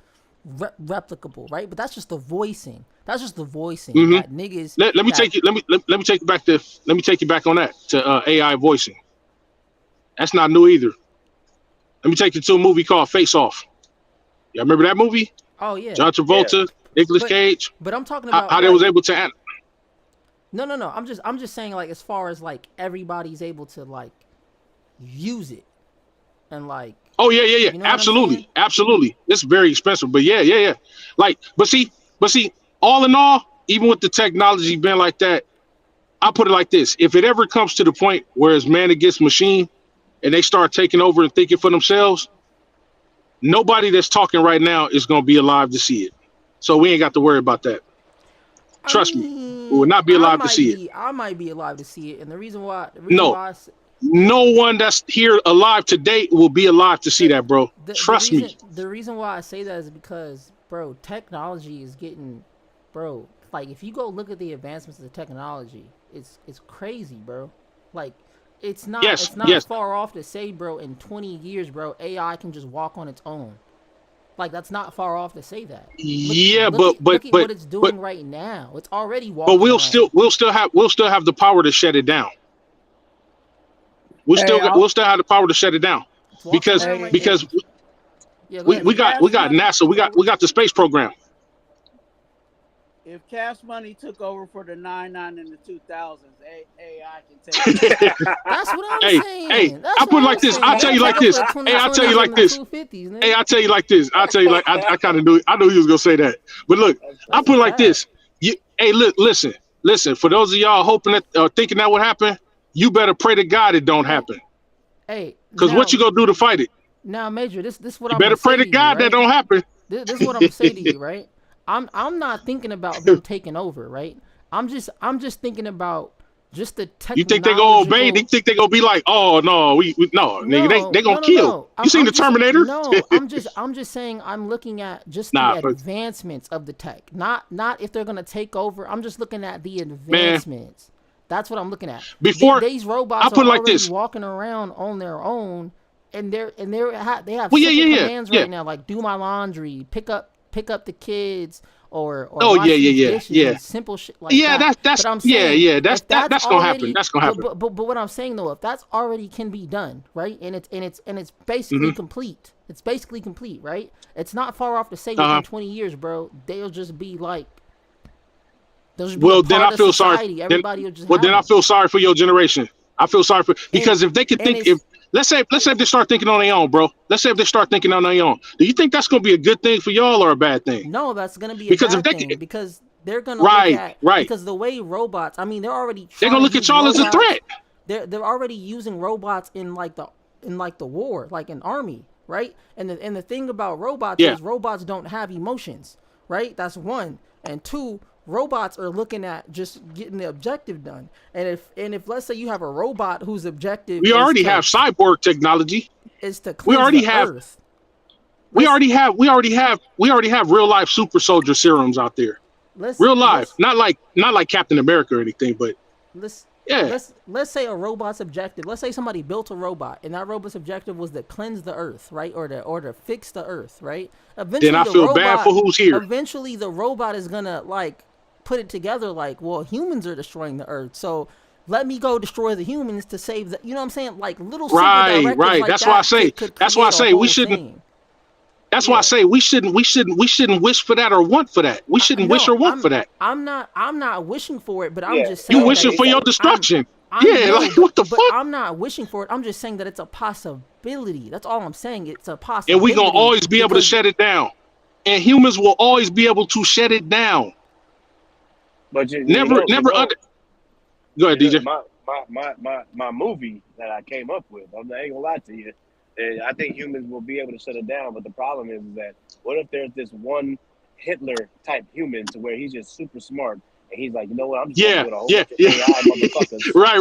D: replicable, right? But that's just the voicing. That's just the voicing
F: hmm
D: that niggas
F: let me
D: that
F: take you. Let me take you back to. Let me take you back on that to AI voicing. That's not new either. Let me take you to a movie called Face Off. Y'all remember that movie?
D: oh yeah,
F: John
E: Yeah.
F: Travolta, Nicolas
D: but
F: Cage.
D: I'm talking about
F: How they was
D: like
F: able to act.
D: no. I'm just saying like as far as like everybody's able to like use it and like
F: Oh yeah, yeah, yeah.
D: you know what I'm saying?
F: Absolutely, absolutely. It's very expensive, but yeah, yeah, yeah. Like, but see, all in all, even with the technology being like that, I put it like this: if it ever comes to the point where it's man against machine, and they start taking over and thinking for themselves, nobody that's talking right now is going to be alive to see it. So we ain't got to worry about that.
D: I
F: Trust me, we will
D: mean,
F: not be alive to see it.
D: I might be alive to see it, and the reason
F: No,
D: why
F: no one that's here alive today will be alive to see
D: the
F: that, bro. Trust me.
D: the reason why I say that is because, bro, technology is getting, bro. Like if you go look at the advancements of the technology, it's crazy, bro. Like
F: Yes,
D: it's not
F: yes,
D: far off to say, bro, in 20 years, bro, AI can just walk on its own. Like that's not far off to say that.
F: yeah, but but
D: Look at
F: but
D: what it's
F: but
D: doing right now. It's already
F: but
D: walking around.
F: we'll still have the power to shut it down.
C: Hey,
F: We'll still have the power to shut it down
D: It's walking
F: because
D: around
C: hey,
D: right now.
F: because
D: Yeah, go
F: we,
D: ahead,
F: we
D: Major.
F: got
C: Cash
F: we got
C: Money
F: NASA,
C: took over.
F: we got the space program.
C: If Cash Money took over for the 99 and the 2000s, AI can take over.
D: That's what I'm
F: Hey, hey,
D: saying. That's
F: I
D: what
F: put it
D: I'm
F: like this. I'll
D: saying.
F: tell
D: They'll
F: you
D: take
F: like
D: over
F: this.
D: the
F: Hey, I'll tell you
D: 2020s
F: like
D: and the
F: this.
D: 250s,
F: Hey,
D: nigga.
F: I'll tell you like this. I'll tell you like I kind of knew. I knew he was gonna say that. But look, I
D: That's a
F: put it like
D: fact.
F: this. Hey, listen. For those of y'all hoping that thinking that would happen, you better pray to God it don't
D: Hey,
F: happen.
D: hey,
F: Cause what you gonna do to fight it?
D: now, Major, this is what
F: You
D: I'm gonna
F: better pray
D: say
F: to
D: to you,
F: God that
D: right?
F: don't happen.
D: This is what I'm gonna say to you, right? I'm not thinking about them taking over, right? I'm just thinking about just the
F: You think they gonna obey? They
D: technological.
F: think they gonna be like, oh no, we no, nigga, they gonna kill. You seen
D: I'm
F: the
D: just
F: Terminator?
D: no. I'm just saying I'm looking at just the
F: Nah, but
D: advancements of the tech. Not if they're gonna take over. I'm just looking at the
F: man,
D: advancements. That's what I'm looking at.
F: before
D: These
F: I
D: robots are
F: put it like
D: already
F: this.
D: walking around on their own, and they have
F: Well, yeah,
D: simple
F: yeah, yeah,
D: commands
F: yeah.
D: right now, like do my laundry, pick up the kids, or
F: Oh yeah,
D: wash
F: yeah,
D: these
F: yeah,
D: dishes
F: yeah.
D: and simple shit like
F: Yeah,
D: that.
F: that's
D: But I'm
F: yeah,
D: saying
F: yeah.
D: if that's
F: That's gonna happen.
D: already
F: That's gonna happen.
D: but what I'm saying though, if that's already can be done, right? And it's basically
F: Hmm.
D: complete. It's basically complete, right? It's not far off to say
F: Uh huh.
D: within 20 years, bro, they'll just be a
F: Well, then I
D: part of
F: feel sorry.
D: society.
F: Then,
D: Everybody will just
F: well,
D: have
F: then I
D: them.
F: feel sorry for your generation. I feel sorry for
D: And
F: because if they could
D: and
F: think, if
D: it's
F: let's say if they start thinking on their own, bro. Let's say if they start thinking on their own. Do you think that's gonna be a good thing for y'all or a bad thing?
D: no, that's gonna be a
F: Because if
D: bad
F: they
D: thing
F: could,
D: because they're gonna look
F: right,
D: at
F: right,
D: because the way robots. I mean, they're already
F: they're
D: trying
F: gonna
D: to
F: look at
D: use
F: y'all as a
D: robots.
F: threat.
D: They're already using robots in like the war, like in army, right? And the thing about robots
F: Yeah.
D: is robots don't have emotions, right? That's one. And two, robots are looking at just getting the objective done. And if let's say you have a robot whose objective
F: We already have cyborg technology.
D: is to
F: We
D: cleanse
F: already
D: the
F: have.
D: earth.
F: We
D: Let's
F: already have. We already have real life super soldier serums out there.
D: let's
F: Real life,
D: let's
F: not like Captain America or anything, but
D: let's
F: yeah.
D: let's say a robot's objective. Let's say somebody built a robot, and that robot's objective was to cleanse the earth, right, or to fix the earth, right.
F: Then I feel bad for who's here.
D: Eventually the robot is gonna like put it together, like, well, humans are destroying the earth, so let me go destroy the humans to save the. You know what I'm saying? Like little simple
F: Right,
D: directives
F: right.
D: like that could
F: That's why I
D: create a
F: say we
D: whole
F: shouldn't.
D: thing.
F: That's why I
D: Yeah.
F: say we shouldn't wish for that or want for that. We shouldn't wish
D: No,
F: or want for that.
D: I'm not wishing for it, but I'm
E: Yeah,
D: just
F: You
E: no,
D: saying that
F: wishing for your
D: I'm
F: destruction.
D: I
F: Yeah,
D: know,
F: like what the
D: but
F: fuck?
D: I'm not wishing for it. I'm just saying that it's a possibility. That's all I'm saying. It's a
F: And we gonna
D: possibility
F: always be able to
D: because
F: shut it down. And humans will always be able to shut it down.
E: but
F: Never, never under. Go ahead, DJ.
E: my movie that I came up with. I ain't gonna lie to you. And I think humans will be able to shut it down. But the problem is that what if there's this one Hitler type human to where he's just super smart and he's like, you know what, I'm just gonna
F: Yeah,
E: build a whole
F: yeah,
E: bunch of
F: yeah.
E: AI motherfuckers,
F: Right.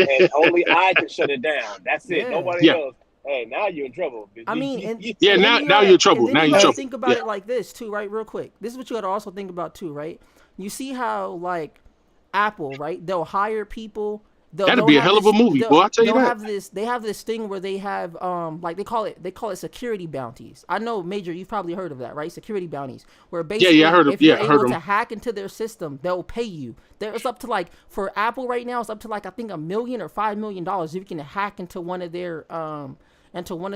E: and only I can shut it down. That's it.
D: Yeah.
E: Nobody
F: Yeah,
E: else. Hey, now you're in trouble.
D: I mean, and
F: yeah.
D: and then
F: Now,
D: you
F: now
D: gotta
F: you're in trouble.
D: and then
F: Now
D: you
F: you're in
D: gotta
F: trouble.
D: think about
F: Yeah.
D: it like this too, right? Real quick. This is what you gotta also think about too, right? You see how like Apple, right? They'll hire people.
F: That'd
D: They'll
F: be a
D: have
F: hell of a
D: this.
F: movie, boy. I tell you
D: They'll
F: that.
D: have this. They have this thing where they have like they call it security bounties. I know, Major, you've probably heard of that, right? Security bounties, where
F: Yeah. I
D: basically
F: heard of.
D: if you're
F: Yeah, I heard
D: able
F: of
D: to
F: him.
D: hack into their system, they'll pay you. There's up to like for Apple right now, it's up to like I think $1 million or $5 million if you can hack into one of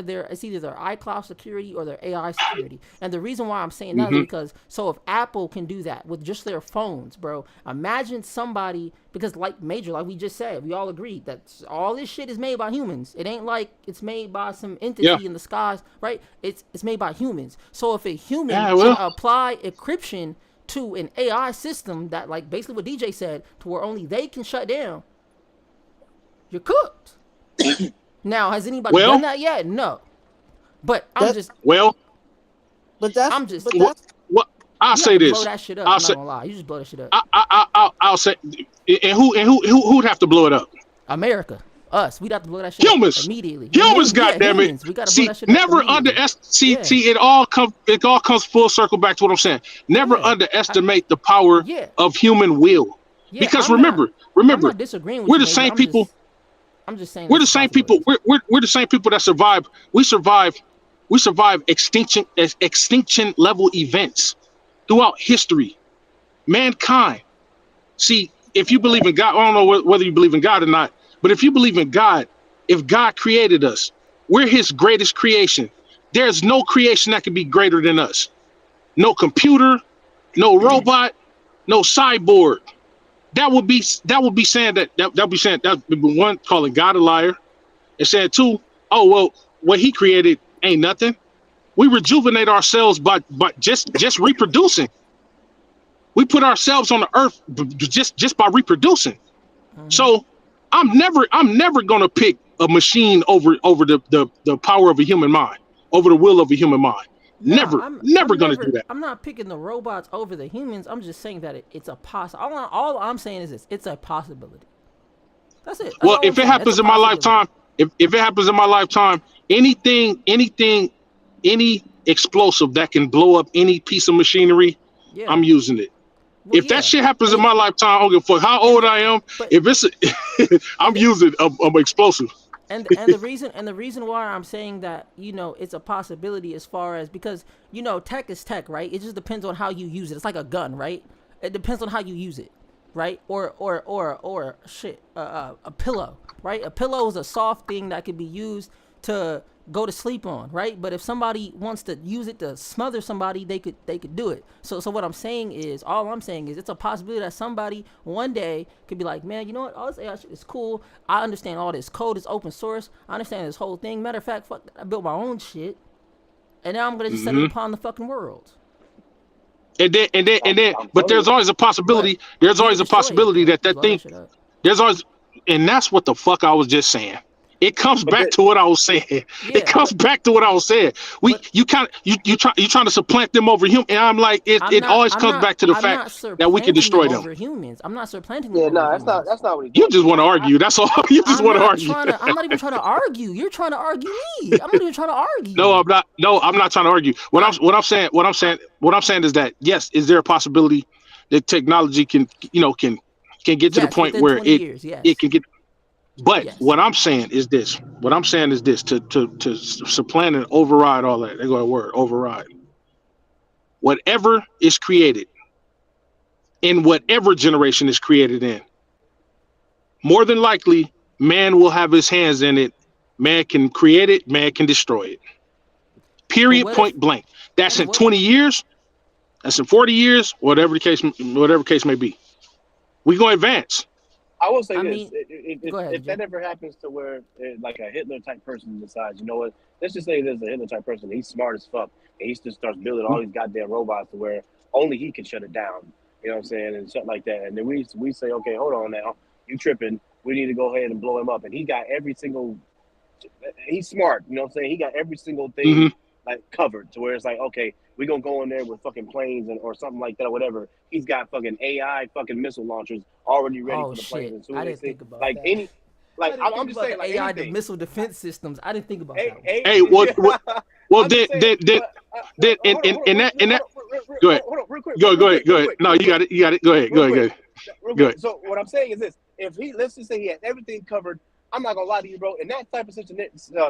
D: their it's either their iCloud security or their AI security. And the reason why I'm saying that is because so if Apple can do that with just their phones, bro, imagine somebody because like Major, like we just said, we all agree that all this shit is made by humans. It ain't like it's made by some
F: Yeah.
D: entity in the skies, right? It's made by humans. So if a human
F: Yeah.
D: can
F: Well.
D: apply encryption to an AI system that like basically what DJ said, to where only they can shut down, you're cooked. Now, has anybody
F: Well.
D: done that yet? No. But
G: That,
F: Well.
G: but that's
D: I'm just,
G: but
F: What?
G: that's
F: What? I'll
D: you have
F: say
D: to blow
F: this.
D: that shit up.
F: I'll
D: I'm not
F: say.
D: gonna lie, you just blow that shit up.
F: I'll say. And who'd have to blow it up?
D: America, us, we'd have to blow that shit up
F: Humans.
D: immediately.
F: Humans,
D: Yeah,
F: goddamn it.
D: humans, we gotta blow
F: See,
D: that shit up
F: never
D: immediately.
F: see,
D: Yeah,
F: it all comes full circle back to what I'm saying. Never
D: yeah,
F: underestimate the power
D: yeah,
F: of human will.
D: yeah.
F: Because remember,
D: I'm not disagreeing with
F: we're
D: you,
F: the
D: Major.
F: same people.
D: I'm just saying
F: We're
D: that's
F: the
D: a
F: same people.
D: possibility.
F: We're the same people that survive. We survive extinction level events throughout history. Mankind. See, if you believe in God, I don't know whether you believe in God or not, but if you believe in God, if God created us, we're His greatest creation. There's no creation that can be greater than us. No computer, no robot, no cyborg. That would be saying that would be saying that would be one, calling God a liar, and saying two, oh well, what He created ain't nothing. We rejuvenate ourselves by just reproducing. We put ourselves on the earth just by reproducing.
D: Hmm.
F: So I'm never gonna pick a machine over the power of a human mind, over the will of a human mind.
D: No,
F: Never gonna do that.
D: I'm not picking the robots over the humans. I'm just saying that it's a all I'm saying is this: it's a possibility. That's it. That's
F: Well,
D: all I'm
F: if it
D: saying. It's a
F: happens in my
D: possibility.
F: lifetime, if it happens in my lifetime, any explosive that can blow up any piece of machinery,
D: Yeah.
F: I'm using it.
D: Well,
F: If that
D: yeah.
F: shit happens in
D: And
F: my lifetime, I don't give a fuck how
D: and
F: old
D: the,
F: I am.
D: but
F: If it's, I'm
D: and
F: using a explosive.
D: and the reason why I'm saying that it's a possibility as far as because tech is tech, right? It just depends on how you use it. It's like a gun, right? It depends on how you use it, right? Or shit, a pillow, right? A pillow is a soft thing that can be used to go to sleep on, right? But if somebody wants to use it to smother somebody, they could do it. So what I'm saying is, all I'm saying is, it's a possibility that somebody one day could be like, man, you know what? All this AI shit is cool. I understand all this code is open source. I understand this whole thing. Matter of fact, fuck, I built my own shit, and now I'm gonna just set it
F: Hmm.
D: upon the fucking world.
E: I'm
F: But
E: telling
F: there's
E: you.
F: always a
D: But
F: possibility. There's
D: you can
F: always a
D: destroy it
F: possibility
D: though.
F: that
D: You
F: that
D: blow that
F: thing.
D: shit up.
F: There's always, and that's what the fuck I was just saying. It comes
E: But
F: back
E: the,
F: to what I was saying. It
D: Yeah,
F: comes
D: but
F: back to what I was saying.
D: but
F: You trying to supplant them over him, and I'm like,
D: I'm
F: it
D: not
F: always
D: I'm
F: comes
D: not
F: back to the
D: I'm
F: fact
D: not
F: that we can
D: supplanting them
F: destroy them.
D: over humans. I'm not supplanting them
E: yeah,
D: over
E: no,
D: humans.
E: that's not what he's
F: You
E: doing.
F: just want to argue. That's all. You just
D: I'm
F: want to
D: not
F: argue.
D: trying to. I'm not even trying to argue. You're trying to argue me. I'm not even trying to
F: No,
D: argue.
F: I'm not. No, I'm not trying to argue.
D: I
F: What I'm saying is that yes, is there a possibility that technology can get to the
D: yes,
F: point
D: within
F: where
D: 20 years.
F: it
D: Yes,
F: can get. But
D: yes.
F: what I'm saying is this to supplant and override all that. They go a word override. Whatever is created in whatever generation is created in, more than likely, man will have his hands in it. Man can create it. Man can destroy it.
D: But
F: Period.
D: what if?
F: Point blank. That's
D: But
F: in
D: what?
F: 20 years. That's in 40 years. Whatever case may be. We gonna advance.
E: I will say
D: I
E: this:
D: mean, go ahead,
E: if
D: DJ.
E: that ever happens to where like a Hitler type person decides, you know what? Let's just say there's a Hitler type person. He's smart as fuck, and he just starts building all these goddamn robots to where only he can shut it down. You know what I'm saying, and shit like that. And then we say, okay, hold on now, you tripping? We need to go ahead and blow him up. And he got every single he's smart. You know what I'm saying? He got every single thing
F: Mm-hmm.
E: like covered to where it's like, okay, we're gonna go in there with fucking planes or something like that or whatever. He's got fucking AI fucking missile launchers already ready
D: Oh
E: for the planes.
D: shit!
E: And soon
D: I
E: as they
D: didn't
E: see
D: think about
E: like
D: that.
E: any
D: I
E: like
D: didn't
E: I'm
D: think
E: just
D: about
E: saying
D: the
E: like
D: AI, the
E: anything.
D: missile defense systems. I didn't think about that one.
F: Hey, what? Well,
E: I'm just saying, but
F: then, in that, go ahead.
E: hold on, real quick,
F: Go ahead.
E: real
F: No, you got it. You got it. Go ahead.
E: quick.
F: Go ahead.
E: So what I'm saying is this: if he, let's just say he has everything covered, I'm not gonna lie to you, bro. In that type of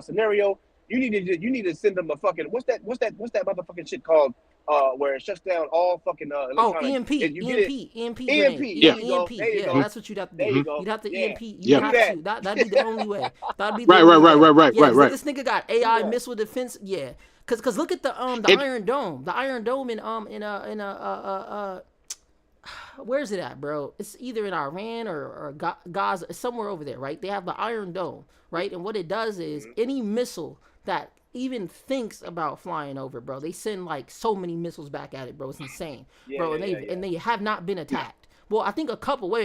E: scenario, you need to send them a fucking what's that motherfucking shit called? Where it shuts down all fucking
D: Oh,
E: electronic.
D: EMP,
E: If you get
D: EMP,
E: it,
D: EMP
E: EMP.
D: grenade.
E: There
F: Yeah.
E: you go.
D: EMP.
E: There you
D: Yeah,
E: go.
D: that's what you'd have to
E: There
D: do.
E: you go.
D: You'd have to
E: Yeah.
D: EMP. You
F: Yeah.
D: have
E: Do
D: to. That'd be the only way. That'd be the
F: Right.
D: only way. Yeah, 'cause
F: Right.
D: this nigga got AI missile defense. Yeah, cause look at the
F: And,
D: Iron Dome. The Iron Dome in where's it at, bro? It's either in Iran or Gaza, somewhere over there, right? They have the Iron Dome, right? And what it does is any missile that even thinks about flying over, bro, they send like so many missiles back at it, bro. It's insane, bro. And they have not been attacked. Well, I think a couple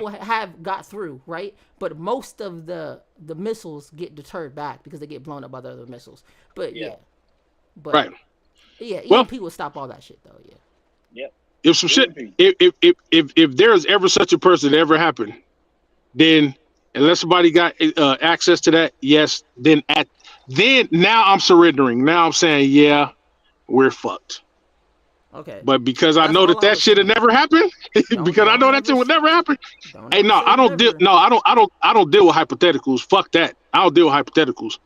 D: have got through, right? But most of the missiles get deterred back because they get blown up by the other missiles. But yeah. But
F: right.
D: yeah,
F: Well,
D: EMP will stop all that shit though. Yeah.
E: Yep.
F: If some shit, if there's ever such a person that ever happened, then unless somebody got access to that, yes, then now I'm surrendering. Now I'm saying, yeah, we're fucked.
D: Okay.
F: But because I
D: That's
F: know
D: all I
F: that
D: was
F: shit had
D: saying.
F: never happened, because I know that shit would never happen. Hey, no, I don't deal. No, I don't deal with hypotheticals. Fuck that. I don't deal with hypotheticals.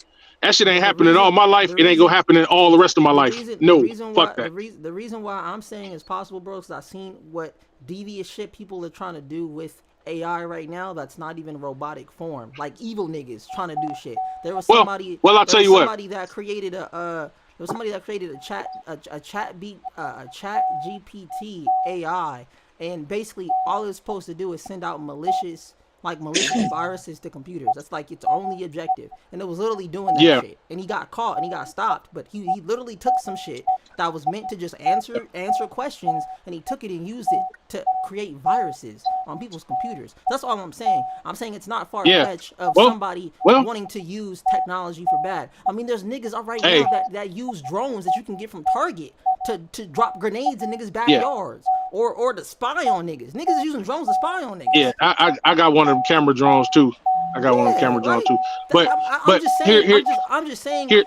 F: That shit ain't happening all my life. It ain't gonna happen in all the rest of my life. No, fuck that.
D: The reason why I'm saying it's possible, bro, is I've seen what devious shit people are trying to do with AI right now. That's not even robotic form. Like evil niggas trying to do shit. There was somebody.
F: Well, I'll tell you what.
D: Somebody that created a chat GPT AI, and basically all it's supposed to do is send out malicious viruses to computers. That's like its only objective. And it was literally doing that shit. And he got caught and he got stopped. But he literally took some shit that was meant to just answer questions, and he took it and used it to create viruses on people's computers. That's all I'm saying. I'm saying it's not far-fetched of somebody wanting to use technology for bad. I mean, there's niggas right now that use drones that you can get from Target to drop grenades in niggas' backyards. Or to spy on niggas. Niggas is using drones to spy on niggas.
F: Yeah, I got one of them camera drones too. But
D: I'm just saying. I'm just saying.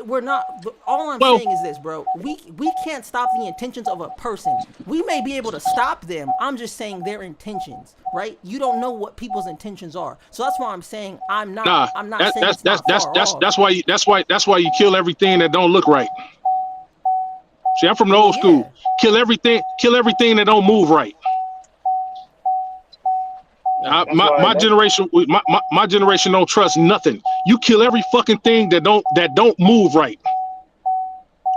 D: We're not. All I'm saying is this, bro. We can't stop the intentions of a person. We may be able to stop them. I'm just saying their intentions, right? You don't know what people's intentions are. So that's why I'm saying I'm not saying it's not far off.
F: That's why you kill everything that don't look right. See, I'm from the old school. Kill everything that don't move right. My generation don't trust nothing. You kill every fucking thing that don't move right.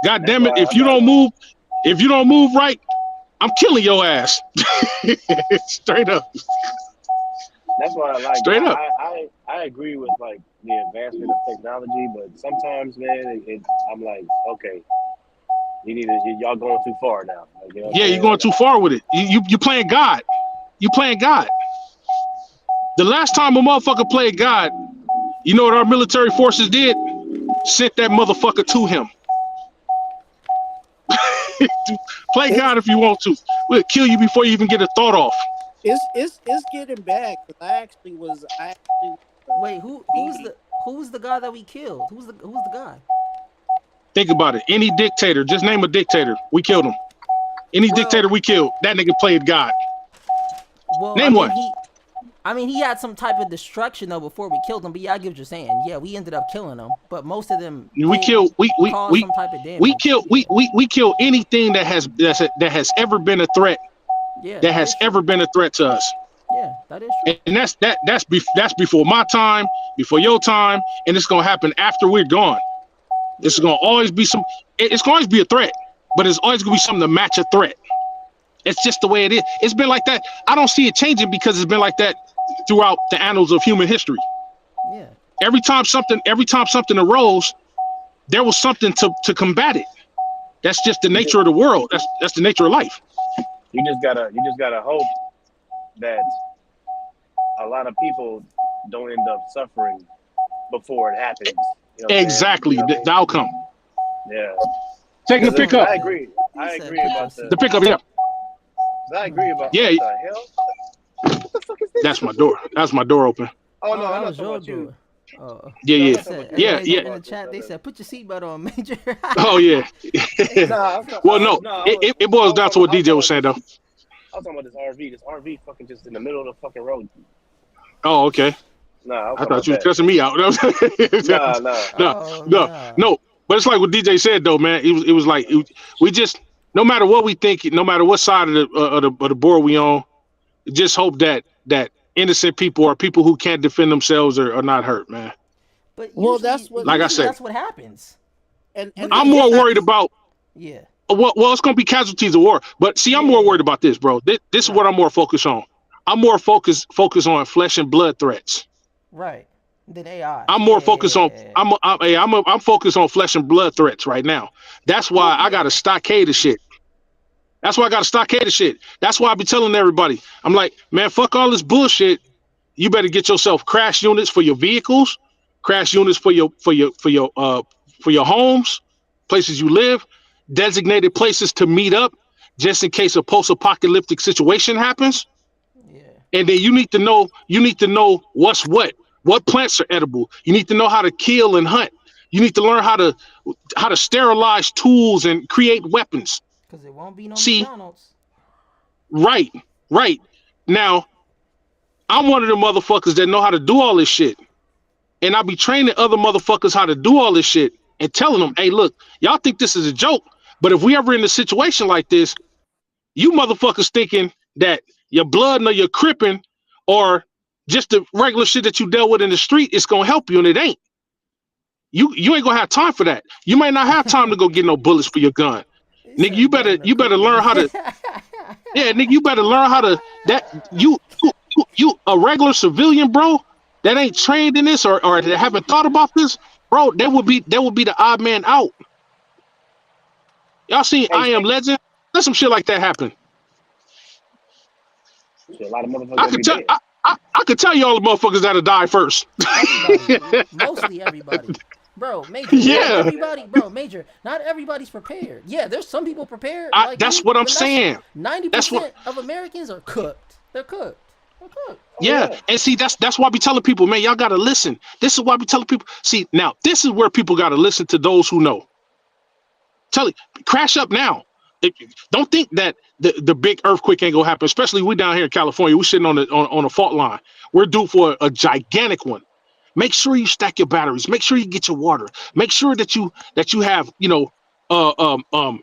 F: God damn it! If you don't move right, I'm killing your ass. Straight up.
E: That's what I like.
F: Straight up.
E: I agree with like the advancement of technology, but sometimes, man, I'm like, okay. Y'all going too far now. Like, you know
F: you're going too far with it. You playing God. You playing God. The last time a motherfucker played God, you know what our military forces did? Sent that motherfucker to him. Play God if you want to. We'll kill you before you even get a thought off.
C: It's getting bad because I actually
D: Wait, who's the guy that we killed? Who's the guy?
F: Think about it. Any dictator, just name a dictator. We killed him. Any dictator we killed, that nigga played God.
D: Well,
F: name one.
D: He had some type of destruction though before we killed him. But yeah, I get what you're saying. Yeah, we ended up killing him, but most of them caused some type of damage.
F: We kill anything that has ever been a threat.
D: Yeah,
F: that has ever been a threat to us.
D: Yeah, that is true.
F: And that's before my time, before your time, and it's gonna happen after we're gone. It's gonna always be it's gonna always be a threat, but it's always gonna be something to match a threat. It's just the way it is. It's been like that. I don't see it changing because it's been like that throughout the annals of human history.
D: Yeah.
F: Every time something arose, there was something to combat it. That's just the nature of the world. That's the nature of life.
E: You just gotta hope that a lot of people don't end up suffering before it happens. You know what I'm saying?
F: Exactly.
E: You know what I
F: The outcome.
E: mean? Yeah.
F: Taking the
E: Because
F: pickup.
E: I agree.
D: He
E: I
D: said
E: agree
D: put your
E: about
F: The
E: the.
F: pickup. Yeah.
E: I agree about
F: Yeah.
E: what the hell. What the fuck is this?
F: That's my door. That's my door open.
E: Oh
D: Oh,
E: no, I'm
D: that
E: not
D: was
E: talking
D: your
E: about you.
D: door. Oh,
F: Yeah.
E: No, I'm
F: Yeah.
D: they
E: not talking
D: said
E: about you.
F: Yeah.
E: I'm
D: everybody's
F: Yeah.
E: talking
D: in the
E: about this
D: chat. They
E: other.
D: said put your seatbelt on, Major.
F: Oh yeah.
E: Nah,
F: Well, no.
E: no,
F: It boils down to what
E: I was
F: DJ
E: talking
F: was
E: about
F: saying
E: this.
F: though.
E: I was talking about this RV. This RV fucking just in the middle of the fucking road.
F: Oh, okay.
E: Nah, I was
F: I
E: talking
F: thought
E: about
F: you was
E: that.
F: cussing me out.
E: Nah.
F: No,
D: Oh
F: no,
D: no.
F: no. But it's like what DJ said though, man. It was like we just no matter what we think, no matter what side of the board we on, just hope that innocent people or people who can't defend themselves are not hurt, man.
D: But
C: Well,
D: usually,
C: that's what,
F: Like I
D: usually
F: say,
D: that's what happens.
C: and
D: Look at
F: I'm
C: I
F: more
C: guess
D: Haiti.
F: worried
C: that's
F: about
D: Yeah.
F: well, it's gonna be casualties of war. But see, I'm more worried
D: Yeah.
F: about this, bro. This is what
D: Right.
F: I'm more focused on. I'm more focused on flesh and blood threats.
D: Right. Then AI.
F: I'm more
D: Yeah.
F: focused on
D: Yeah.
F: I'm focused on flesh and blood threats right now. That's
D: Oh
F: why I got a
D: yeah.
F: stockade of shit. That's why I got a stockade of shit. That's why I be telling everybody. I'm like, man, fuck all this bullshit. You better get yourself crash units for your vehicles, crash units for your homes, places you live, designated places to meet up, just in case a post-apocalyptic situation happens.
D: Yeah.
F: And then you need to know what's what plants are edible. You need to know how to kill and hunt. You need to learn how to sterilize tools and create weapons.
D: Cause it won't be no
F: See,
D: McDonald's.
F: right, right. Now, I'm one of the motherfuckers that know how to do all this shit. And I be training other motherfuckers how to do all this shit and telling them, hey, look, y'all think this is a joke, but if we ever in a situation like this, you motherfuckers thinking that your blood or your cripping or just the regular shit that you dealt with in the street is gonna help you, and it ain't. You ain't gonna have time for that. You might not have time to go get no bullets for your gun.
D: He
F: Nigga,
D: said blood in the
F: you better
D: crippin'.
F: learn how to nigga, you better learn how to that you a regular civilian, bro, that ain't trained in this or that haven't thought about this, bro, that would be the odd man out. Y'all seen
E: Hey,
F: I Am Legend? Let some shit like that happen.
E: shit, a lot of motherfuckers
F: I
E: gonna
F: could
E: be
F: tell
E: dead.
F: I could tell you all the motherfuckers that'll die first.
D: Everybody, mostly everybody. Bro, Major, not
F: Yeah,
D: everybody, bro, Major, not everybody's prepared. Yeah, there's some people prepared like
F: that's
D: you,
F: what I'm
D: but that's
F: saying. That's what
D: 90% of Americans are cooked. They're cooked. They're cooked.
E: Oh
F: Yeah,
E: yeah.
F: and see that's why I be telling people, man, y'all gotta listen. This is why I be telling people. See, now this is where people gotta listen to those who know. Tell it, crash up now. Don't think that the big earthquake ain't gonna happen. Especially we down here in California, we sitting on a fault line. We're due for a gigantic one. Make sure you stack your batteries. Make sure you get your water. Make sure that you have uh, um um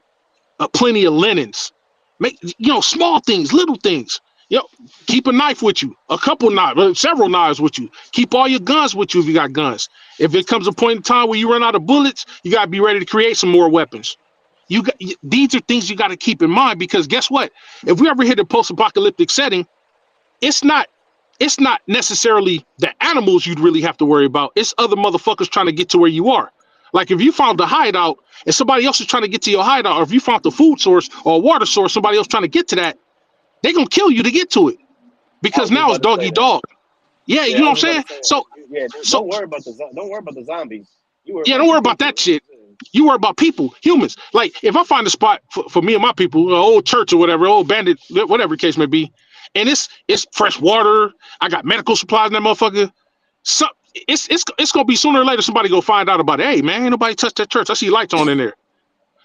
F: plenty of linens. Make small things, little things. Keep a knife with you, a couple knives, several knives with you. Keep all your guns with you if you got guns. If it comes a point in time where you run out of bullets, you gotta be ready to create some more weapons. These are things you got to keep in mind because guess what? If we ever hit a post-apocalyptic setting, it's not necessarily the animals you'd really have to worry about. It's other motherfuckers trying to get to where you are. Like if you found the hideout and somebody else is trying to get to your hideout, or if you found the food source or a water source, somebody else trying to get to that, they're gonna kill you to get to it
E: I
F: because
E: was just
F: now it's
E: about to
F: dog
E: say
F: eat
E: that.
F: dog. Yeah, you
E: Yeah,
F: know
E: I
F: what
E: was
F: I'm
E: about
F: saying?
E: to say
F: So
E: that. Yeah,
F: so
E: don't worry about don't worry about the zombies. You worry
F: yeah,
E: about
F: don't
E: your
F: worry about
E: people.
F: that shit. You worry about people, humans. Like if I find a spot for me and my people, an old church or whatever, old bandit, whatever the case may be, and it's fresh water. I got medical supplies in that motherfucker. So it's gonna be sooner or later somebody go find out about it. Hey man, ain't nobody touched that church. I see lights on in there.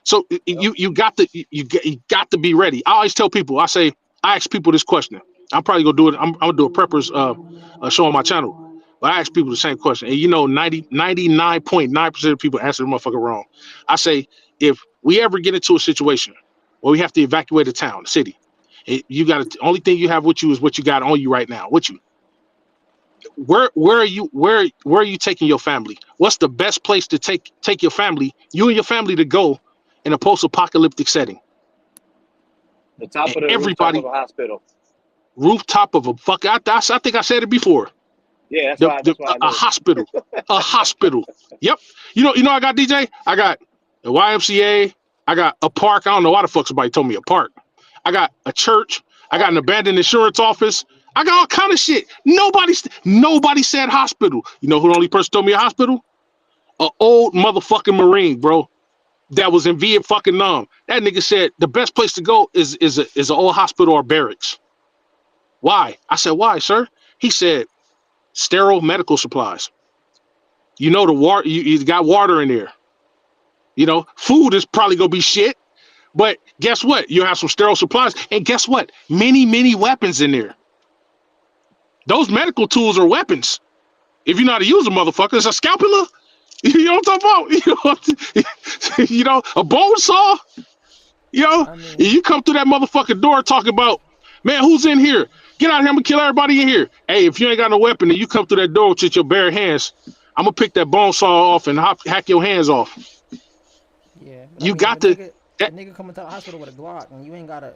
F: So
E: Yep.
F: you got to be ready. I always tell people. I ask people this question. I'm probably gonna do it. I'm gonna do a preppers show on my channel. But I ask people the same question, and 99.9% of people answer the motherfucker wrong. I say if we ever get into a situation where we have to evacuate a town, a city, you got the only thing you have with you is what you got on you right now. With you, where are you where are you taking your family? What's the best place to take your family, you and your family, to go in a post-apocalyptic setting?
E: The top
F: And
E: of the rooftop of
F: everybody
E: a hospital.
F: rooftop of a fuck. I think I said it before.
E: Yeah, that's why I
F: A
E: know.
F: hospital, a hospital. Yep. I got DJ. I got the YMCA. I got a park. I don't know why the fuck somebody told me a park. I got a church. I got an abandoned insurance office. I got all kind of shit. Nobody said hospital. You know who the only person told me a hospital? An old motherfucking Marine, bro. That was in Vietnam. That nigga said the best place to go is an old hospital or barracks. Why? I said, why, sir? He said, sterile medical supplies. You know the water. You got water in there. You know, food is probably gonna be shit. But guess what? You have some sterile supplies, and guess what? Many weapons in there. Those medical tools are weapons. If you know how to use a motherfucker, it's a scalpel. You know what I'm talking about? You know, a bone saw. You know,
D: I mean,
F: you come through that motherfucking door talking about, man, who's in here? Get out of here, I'm gonna kill everybody in here. Hey, if you ain't got no weapon and you come through that door with your bare hands, I'm gonna pick that bone saw off and hack your hands off.
D: yeah. But
F: You
D: I mean,
F: got to.
D: a nigga coming to the hospital with a Glock and you ain't got a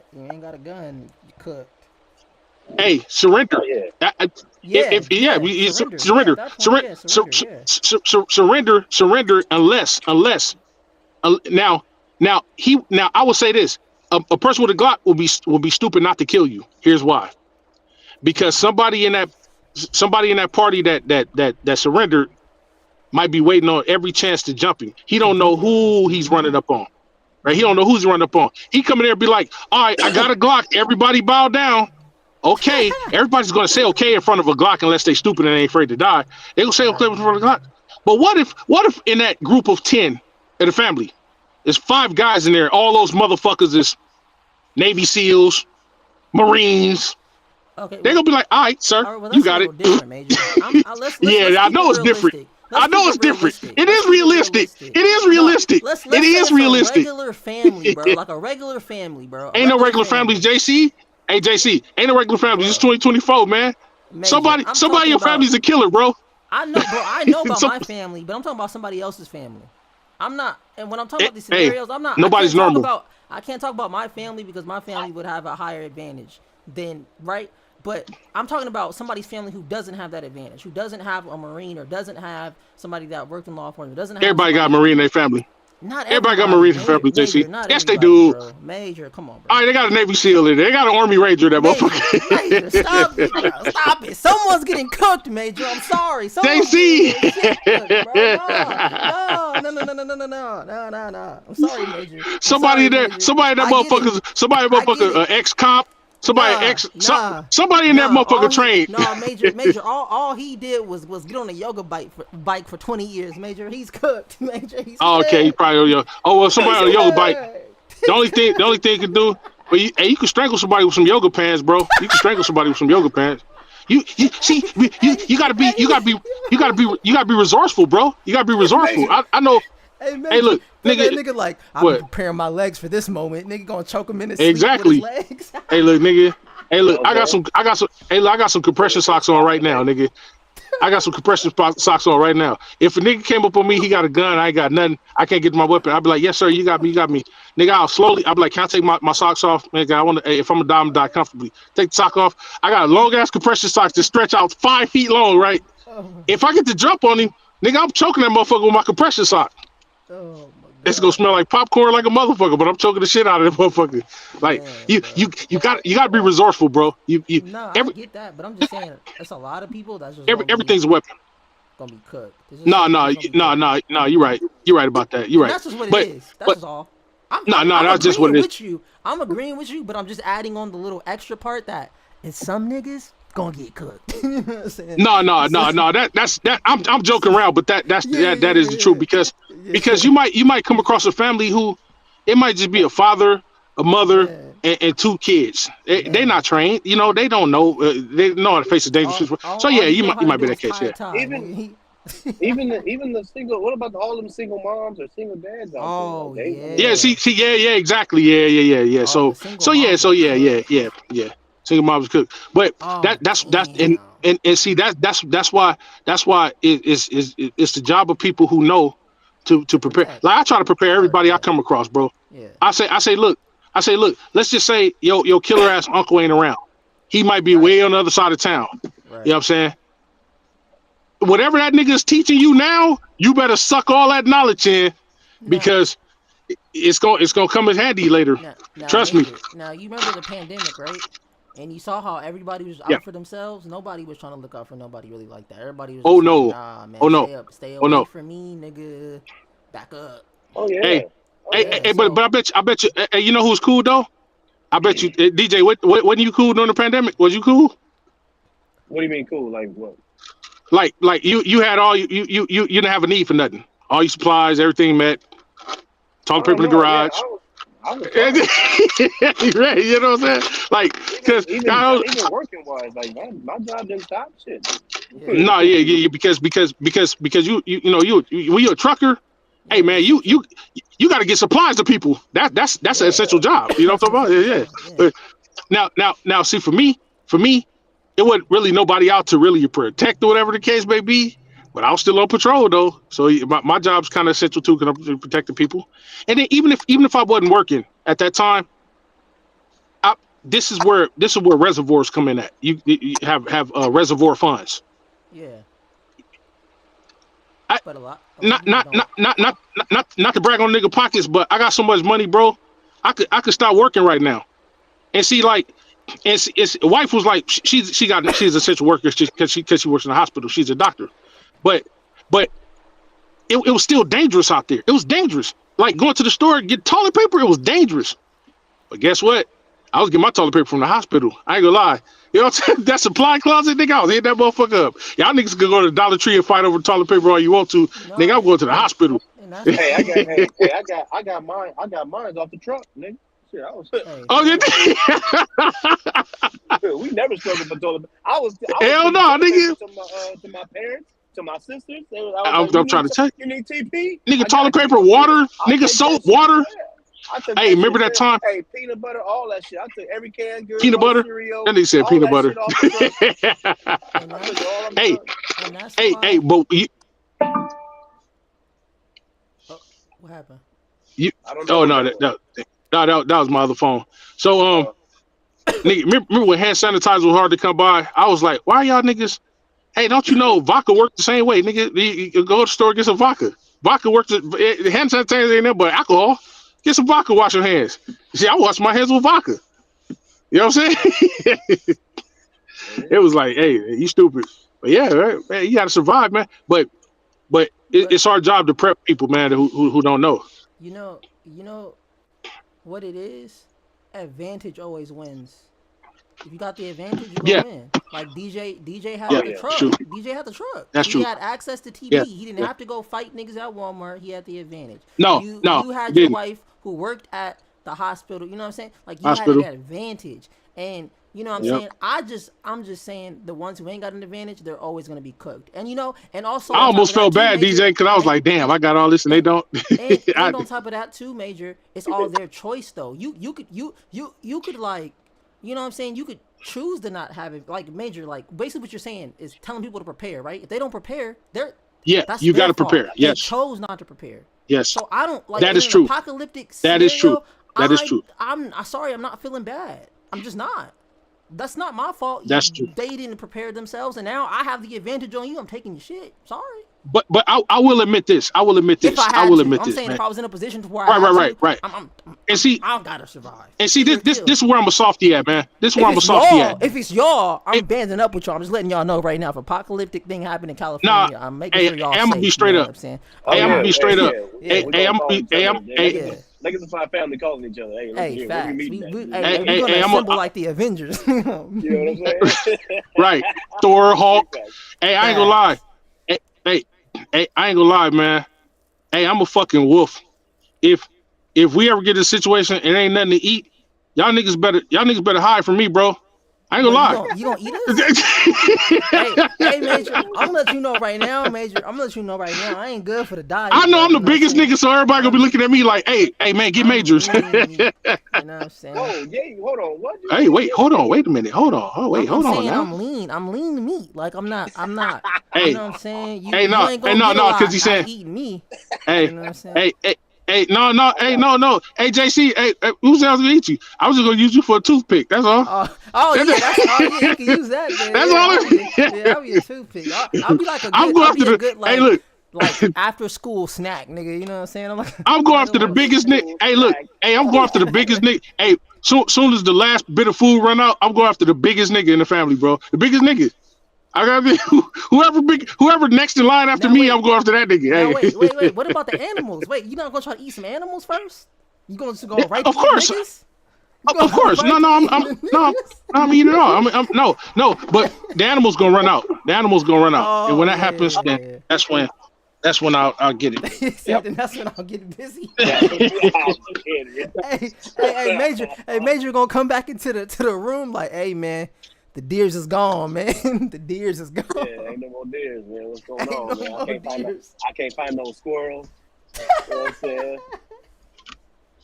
D: gun, you cooked.
F: Hey, surrender.
E: Oh, yeah.
D: Yeah,
F: Surrender.
D: Yeah, at that point, yeah, surrender.
F: Surrender. Unless now I will say this: a person with a Glock will be stupid not to kill you. Here's why: because somebody in that party that surrendered might be waiting on every chance to jump him. He don't know who he's running up on. Right? He don't know who's running up on. He come in there and be like, all right, I got a Glock. Everybody bow down. Okay. Everybody's going to say okay in front of a Glock unless they stupid and ain't afraid to die. They going to say okay in front of a Glock. But what if in that group of 10 in the family, there's 5 guys in there, all those motherfuckers is Navy SEALs, Marines.
D: Okay,
F: They're going to be like, all right, sir,
D: all right, well,
F: you
D: that's
F: got
D: a
F: it.
D: little different, Major. Let's
F: I know it's different. I know it's different. It is realistic. It is realistic. It is realistic.
D: Regular family, bro. Like a regular family, bro.
F: Ain't no regular families, JC. Hey, JC, ain't no regular families. It's 2024, man.
D: Major,
F: Somebody in your family's a killer, bro.
D: I know, bro. I know about my family, but I'm talking about somebody else's family. I'm not, and when I'm talking about these scenarios, I'm not.
F: Nobody's normal.
D: I can't talk about my family because my family would have a higher advantage than, right? But I'm talking about somebody's family who doesn't have that advantage, who doesn't have a Marine or doesn't have somebody that worked in law enforcement, doesn't have.
F: Everybody got a Marine in their family.
D: Not
F: everybody got Marine in their family, JC. Yes, they do.
D: Bro. Major, come on, bro.
F: All right, they got a Navy SEAL in there. They got an Army Ranger. That motherfucker.
D: Major, stop it, bro. Stop it. Someone's getting cooked, Major. I'm sorry.
F: JC.
D: No. I'm sorry, Major.
F: Somebody in that motherfucker, ex-cop. Somebody in that motherfucker trained.
D: Major. All he did was get on a yoga bike for 20 years. Major, he's cooked. Major, he's cooked.
F: Okay, he probably on well, somebody on a yoga bike. The only thing you can do, but you can strangle somebody with some yoga pants, bro. You can strangle somebody with some yoga pants. You gotta be resourceful, bro. You gotta be resourceful. I know. Hey, look,
D: nigga, like I've been preparing my legs for this moment. Nigga gonna choke him in his sleep with his legs.
F: Hey, look, nigga. Hey, look, I got some compression socks on right now, nigga. I got some compression socks on right now. If a nigga came up on me, he got a gun, I ain't got nothing, I can't get my weapon. I'd be like, yes, sir, you got me. Nigga, I'd be like, can I take my socks off? Nigga, if I'm gonna die comfortably. Take the sock off. I got long ass compression socks that stretch out 5 feet long, right? If I get to jump on him, nigga, I'm choking that motherfucker with my compression sock.
D: Oh,
F: it's gonna smell like popcorn like a motherfucker, but I'm choking the shit out of that motherfucker. Like you gotta be resourceful, bro.
D: I get that, but I'm just saying it's a lot of people that's just
F: everything's a weapon.
D: Gonna be cooked.
F: No, you're right. You're right about that. You're right.
D: That's just what it is. That's all.
F: That's just what it is.
D: I'm agreeing with you, but I'm just adding on the little extra part that is some niggas gonna get cooked.
F: No. That's I'm joking around, but that is the truth because you might come across a family who it might just be a father, a mother, and 2 kids. They not trained, you know. They don't know. They know how to face a dangerous situation. So yeah, you might be that case. Yeah.
E: Even the single. What about all them single moms or single dads?
F: Yeah. Exactly. Yeah. So yeah. Single moms cook, but that's see that's why it's the job of people who know to prepare. Like I try to prepare everybody I come across, bro.
D: Yeah.
F: I say look, let's just say your killer ass uncle ain't around. He might be way on the other side of town. Right. You know what I'm saying? Whatever that nigga is teaching you now, you better suck all that knowledge in because it's gonna come in handy later. Trust me.
D: Now you remember the pandemic, right? And you saw how everybody was
F: Yeah.
D: out for themselves. Nobody was trying to look out for nobody really like that. Everybody was
F: Oh
D: just like,
F: no.
D: nah, man,
F: Oh no.
D: stay
F: Oh
D: away
F: no.
D: from me, nigga. Back up.
E: Oh yeah.
F: Hey,
E: Oh
F: hey,
E: yeah.
F: hey,
D: So
F: but I bet you, you know who's cool though? I bet you, DJ. Wasn't you cool during the pandemic? Was you cool?
E: What do you mean cool? Like what?
F: Like you had all you didn't have a need for nothing. All your supplies, everything met. Toilet
E: Oh
F: paper in the
E: no, yeah,
F: garage.
E: I was fine.
F: Right, you know what I'm saying? Like,
E: Even
F: cause
E: even even working wise, like my job didn't stop shit.
D: yeah,
F: no, yeah, because you know when you're a trucker, hey
D: yeah,
F: man,
D: it's essential.
F: you got to get supplies to people. That's an
D: Yeah,
F: essential job. You know
D: that's
F: what
D: an
F: I'm talking
D: essential
F: about? Yeah,
D: job. Yeah,
F: yeah. Now, see for me, it wasn't really nobody out to really protect or whatever the case may be. But I was still on patrol though, so my job's kind of essential too, because I'm protecting people. And then even if I wasn't working at that time, this is where reservoirs come in at. You have reservoir funds.
D: yeah.
F: I
D: But a lot of
F: not
D: people
F: not
D: don't.
F: not not not not to brag on nigga pockets, but I got so much money, bro. I could stop working right now. And see, like, it's wife was like she's an essential worker because she works in the hospital. She's a doctor, but but it was still dangerous out there. It was dangerous. Like going to the store and get toilet paper, it was dangerous. But guess what? I was getting my toilet paper from the hospital. I ain't gonna lie. You know what I'm saying? That supply closet, nigga, I was hitting that motherfucker up. Y'all niggas could go to the Dollar Tree and fight over toilet paper all you want to.
D: No,
F: Nigga, I'm going to the
D: hey,
F: hospital.
D: and that's the
E: Hey,
D: thing.
E: I got mine. I got mine off the truck, nigga. Shit, I was.
D: Hey,
F: Oh,
D: hey,
E: We never struggled for toilet. I was
F: hell
E: sending
F: no,
E: toilet paper
F: nigga.
E: to my parents, to my sisters. I was
F: I'm
E: like,
F: trying to tell
E: you need TP?
F: you. Nigga,
E: I
F: toilet
E: got you.
F: paper, water,
E: I'll
F: nigga,
E: take
F: soap,
E: that shit.
F: water.
E: Yeah. I took
F: Hey,
E: that
F: remember
E: shit,
F: that
E: man.
F: time?
E: Hey, peanut butter, all that shit. I took every canned good,
F: Peanut
E: my
F: butter?
E: cereal,
F: That nigga said
E: all
F: peanut
E: that
F: butter.
E: shit off the truck.
D: and
E: I took
D: that's
E: it all off the
F: hey,
E: truck.
D: and that's
F: hey,
D: why.
F: but
D: Oh, what happened?
F: you
E: I don't know
F: oh
E: what
F: no,
E: that was.
F: that was my other phone. So
E: Uh,
F: nigga, remember when hand sanitizer was hard to come by? I was like, why y'all niggas? Hey, don't you know vodka works the same way, nigga? You go to the store, get some vodka. Vodka works. Hand sanitizer ain't there but alcohol. Get some vodka, wash your hands. See, I wash my hands with vodka. You know what I'm saying? It was like, hey, you stupid. But yeah, right, man, you gotta survive, man. But
D: But
F: it's our job to prep people, man, who don't know.
D: you know what it is. Advantage always wins. If you got the advantage, you're gonna
F: Yeah,
D: win. Like DJ
F: yeah,
E: oh
D: had the
E: yeah.
F: it's true.
D: truck. DJ had the truck.
F: That's
D: He
F: true.
D: had access to
F: Yeah,
D: TP. He didn't
F: yeah.
D: have to go fight niggas at Walmart. He had the advantage.
F: No, no,
D: You
F: it
D: had your
F: didn't.
D: wife who worked at the hospital. You know what I'm saying? Like you had
F: Hospital.
D: that advantage. And you know what I'm
F: Yep.
D: saying? I'm just saying the ones who ain't got an advantage, they're always gonna be cooked. And and also
F: I
D: on top
F: almost
D: of that
F: felt
D: too,
F: bad,
D: Major,
F: DJ, because I was
D: and
F: like, damn, I got all this and they
D: and
F: don't. I,
D: on top of that too, Major, it's all their choice though. You could like, you know what I'm saying? You could choose to not have it. Like Major, like basically what you're saying is telling people to prepare, right? If they don't prepare,
F: yeah,
D: that's
F: you got
D: their
F: to
D: fault.
F: prepare.
D: They
F: Yes,
D: chose not to prepare.
F: yes,
D: So I don't like
F: that
D: in
F: is
D: an
F: true.
D: apocalyptic
F: That is true.
D: scenario.
F: That is true.
D: I'm sorry, I'm not feeling bad. I'm just not. That's not my fault.
F: That's true.
D: They didn't prepare themselves, and now I have the advantage on you. I'm taking your shit. Sorry.
F: But I will admit this. I will admit
D: If I
F: this. I
D: had
F: will
D: to,
F: admit
D: I'm
F: this,
D: saying
F: man.
D: if I was in a position to where I
F: Right,
D: had
F: right, right,
D: to,
F: right. And see,
D: I gotta survive.
F: this
D: Either kill.
F: this is where I'm a softie at, man. This is where
D: If
F: I'm a
D: it's
F: softie at.
D: y'all, I'm
F: It,
D: banding up with y'all. I'm just letting y'all know right now. If apocalyptic thing happened in
F: nah,
D: California, I'm making
F: hey,
D: sure y'all
F: I'm
D: safe.
F: gonna be
D: You
F: straight
D: know
F: up.
D: what I'm saying?
E: Oh
F: Hey, I'm
E: yeah,
F: gonna be straight up.
D: Yeah.
E: We
F: Hey,
E: gonna
F: I'm
E: call each other.
D: Yeah.
E: Niggas will find family calling each other. Hey, listen
D: Hey,
E: here, where we
D: facts.
E: meeting at? You know
D: Hey,
E: what
D: we're gonna
F: I'm
D: assemble like the Avengers.
E: what I'm saying?
F: right. Thor,
E: Big
F: Hulk.
E: facts.
F: Hey, I ain't gonna lie.
D: Facts.
F: Hey, hey, hey, I ain't gonna lie, man. Hey, I'm a fucking wolf. If we ever get in a situation and ain't nothing to eat, y'all niggas better hide from me, bro. I ain't gonna
D: But
F: lie.
D: you gonna eat us? Hey, Major, I'm gonna let you know right now, Major. I'm gonna let you know right now. I ain't good for the
F: I
D: diet,
F: know
D: but
F: I'm the
D: you know what I'm
F: biggest
D: saying.
F: nigga, so everybody gonna be
D: I'm
F: looking at me like, hey man, get
D: I'm
F: majors.
D: lean meat. You know what I'm saying?
E: Whoa, yeah, hold on. What you
F: Hey,
E: say?
F: wait, hold on, wait a minute, hold on,
D: I'm
F: hold on
D: saying
F: now.
D: I'm lean. I'm lean meat. Like I'm not. You
F: Hey,
D: know what I'm saying?
F: hey,
D: You
F: no,
D: ain't
F: hey,
D: gonna
F: no,
D: get a
F: no, because
D: lot
F: he
D: out of
F: said,
D: eating me. You
F: hey,
D: know what I'm saying?
F: hey, hey, no, no,
E: I
F: hey,
E: got
F: no, hey, JC, hey, who's else gonna eat you? I was just gonna use you for a toothpick. That's all.
D: Oh yeah,
F: That's,
D: yeah. You can use that then.
F: that's
D: Yeah,
F: all.
D: I'll be a toothpick. I'll be like a
F: I'm
D: good.
F: going
D: I'll
F: after
D: be a
F: the.
D: good
F: Hey, look.
D: like after school snack, nigga. You know what I'm saying? I'm like,
F: I'm going after the
D: like,
F: biggest nigga. Hey, look. Hey, I'm going after the biggest nigga. Hey, soon as the last bit of food run out, I'm going after the biggest nigga in the family, bro. The biggest nigga. I got whoever next in line after
D: Now
F: me,
D: wait,
F: I'm going after that nigga.
D: now
F: Hey.
D: wait. What about the animals? Wait, you not gonna try to eat some animals first? You gonna just go right to
F: Of
D: eat
F: course.
D: niggas? You
F: Of
D: gonna go
F: course.
D: right
F: No,
D: to
F: I'm
D: eating the
F: no,
D: niggas?
F: I'm eating it all. No, but the animal's gonna run out. The animal's gonna run out. And
D: Oh
F: when that
D: yeah,
F: happens, then
D: yeah.
F: that's when I'll get it.
D: He said, then that's when I'll get busy.
E: Yeah.
D: Hey, Major gonna come back into the room like, hey man, the deers is gone, man. The deers is gone.
E: Yeah, ain't no more deers, man. What's going
D: Ain't
E: on,
D: no
E: man?
D: more deers.
E: I can't find no squirrels. You know what I'm saying?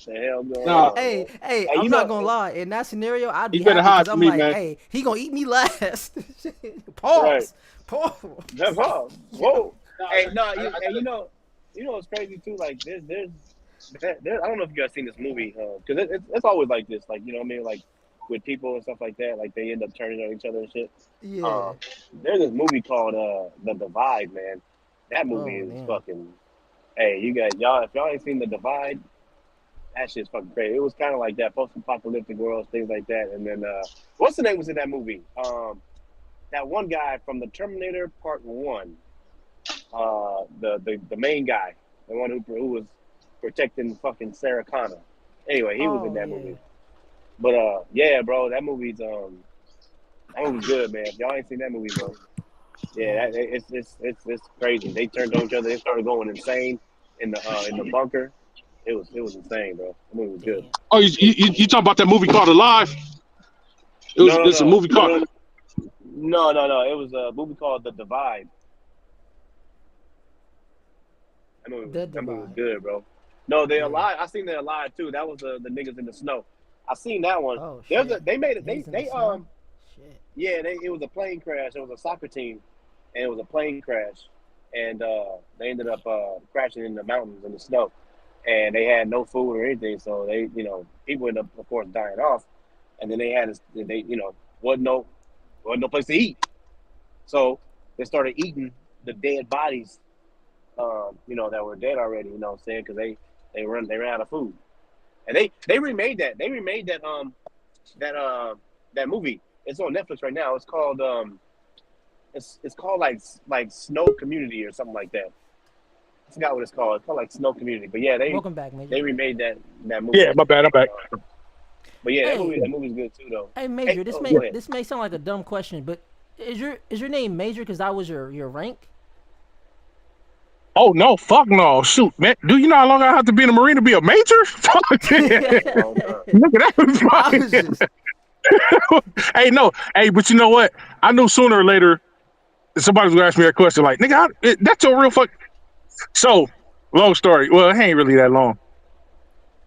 E: The hell going
F: Nah,
E: on?
D: Hey,
E: Man?
D: I'm
E: you
D: not
E: know,
D: gonna lie. In that scenario, I'd be
F: you better
D: happy
F: hide
D: because
F: from
D: I'm
F: me,
D: like,
F: man.
D: hey, he gonna eat me last.
E: Right.
D: Pause.
E: That's all. Whoa. Hey, no, you know what's crazy too? Like, there's I don't know if you guys seen this movie, because it's always like this, like, you know what I mean, like with people and stuff like that, like they end up turning on each other and shit.
D: Yeah.
E: There's this movie called The Divide, man. That movie
D: Oh
E: is
D: damn.
E: fucking. Hey, y'all, if y'all ain't seen The Divide, that shit's fucking crazy. It was kind of like that post-apocalyptic world, things like that. And then what's the name was in that movie? That one guy from the Terminator Part One, the main guy, the one who was protecting fucking Sarah Connor. Anyway, he was in
D: Oh
E: that
D: yeah.
E: movie. But yeah, bro, that movie's good, man. If y'all ain't seen that movie, bro, yeah, it's crazy. They turned on each other. They started going insane in the bunker. It was insane, bro. The movie was good.
D: Damn.
F: Oh, you talking about that movie called Alive?
E: No, no,
F: It's a
E: no,
F: movie called.
E: no. It was a movie called The Divide.
D: The
E: That movie was
D: Divide.
E: good, bro. No, they
D: Yeah.
E: alive. I seen they alive too. That was the niggas in the snow. I seen that one.
D: Oh
E: There's
D: shit.
E: they made it.
D: Niggas in the snow. Shit.
E: Yeah, it was a plane crash. It was a soccer team, and it was a plane crash, and they ended up crashing in the mountains in the snow, and they had no food or anything. So they, people ended up, of course, dying off, and then wasn't no place to eat. So they started eating the dead bodies, that were dead already. You know what I'm saying? Because they ran out of food, and they remade that. They remade that that movie. It's on Netflix right now. It's called it's called like Snow Community or something like that. I forgot what it's called. It's called like Snow Community. But yeah,
D: Welcome back, Major.
E: they remade that movie.
F: Yeah, my bad. I'm back.
E: But yeah,
D: Hey,
E: that movie's good too though.
D: hey, Major.
E: Go ahead.
D: This may sound like a dumb question, but is your name Major because that was your rank?
F: Oh no, fuck no, shoot, man. Do you know how long I have to be in the Marine to be a major? Fuck yeah.
E: Oh, no.
F: Look at that.
D: I was just
F: Hey, no, hey, but you know what? I knew sooner or later somebody's gonna ask me that question. Like, nigga, that's your real fuck. So, long story. Well, it ain't really that long.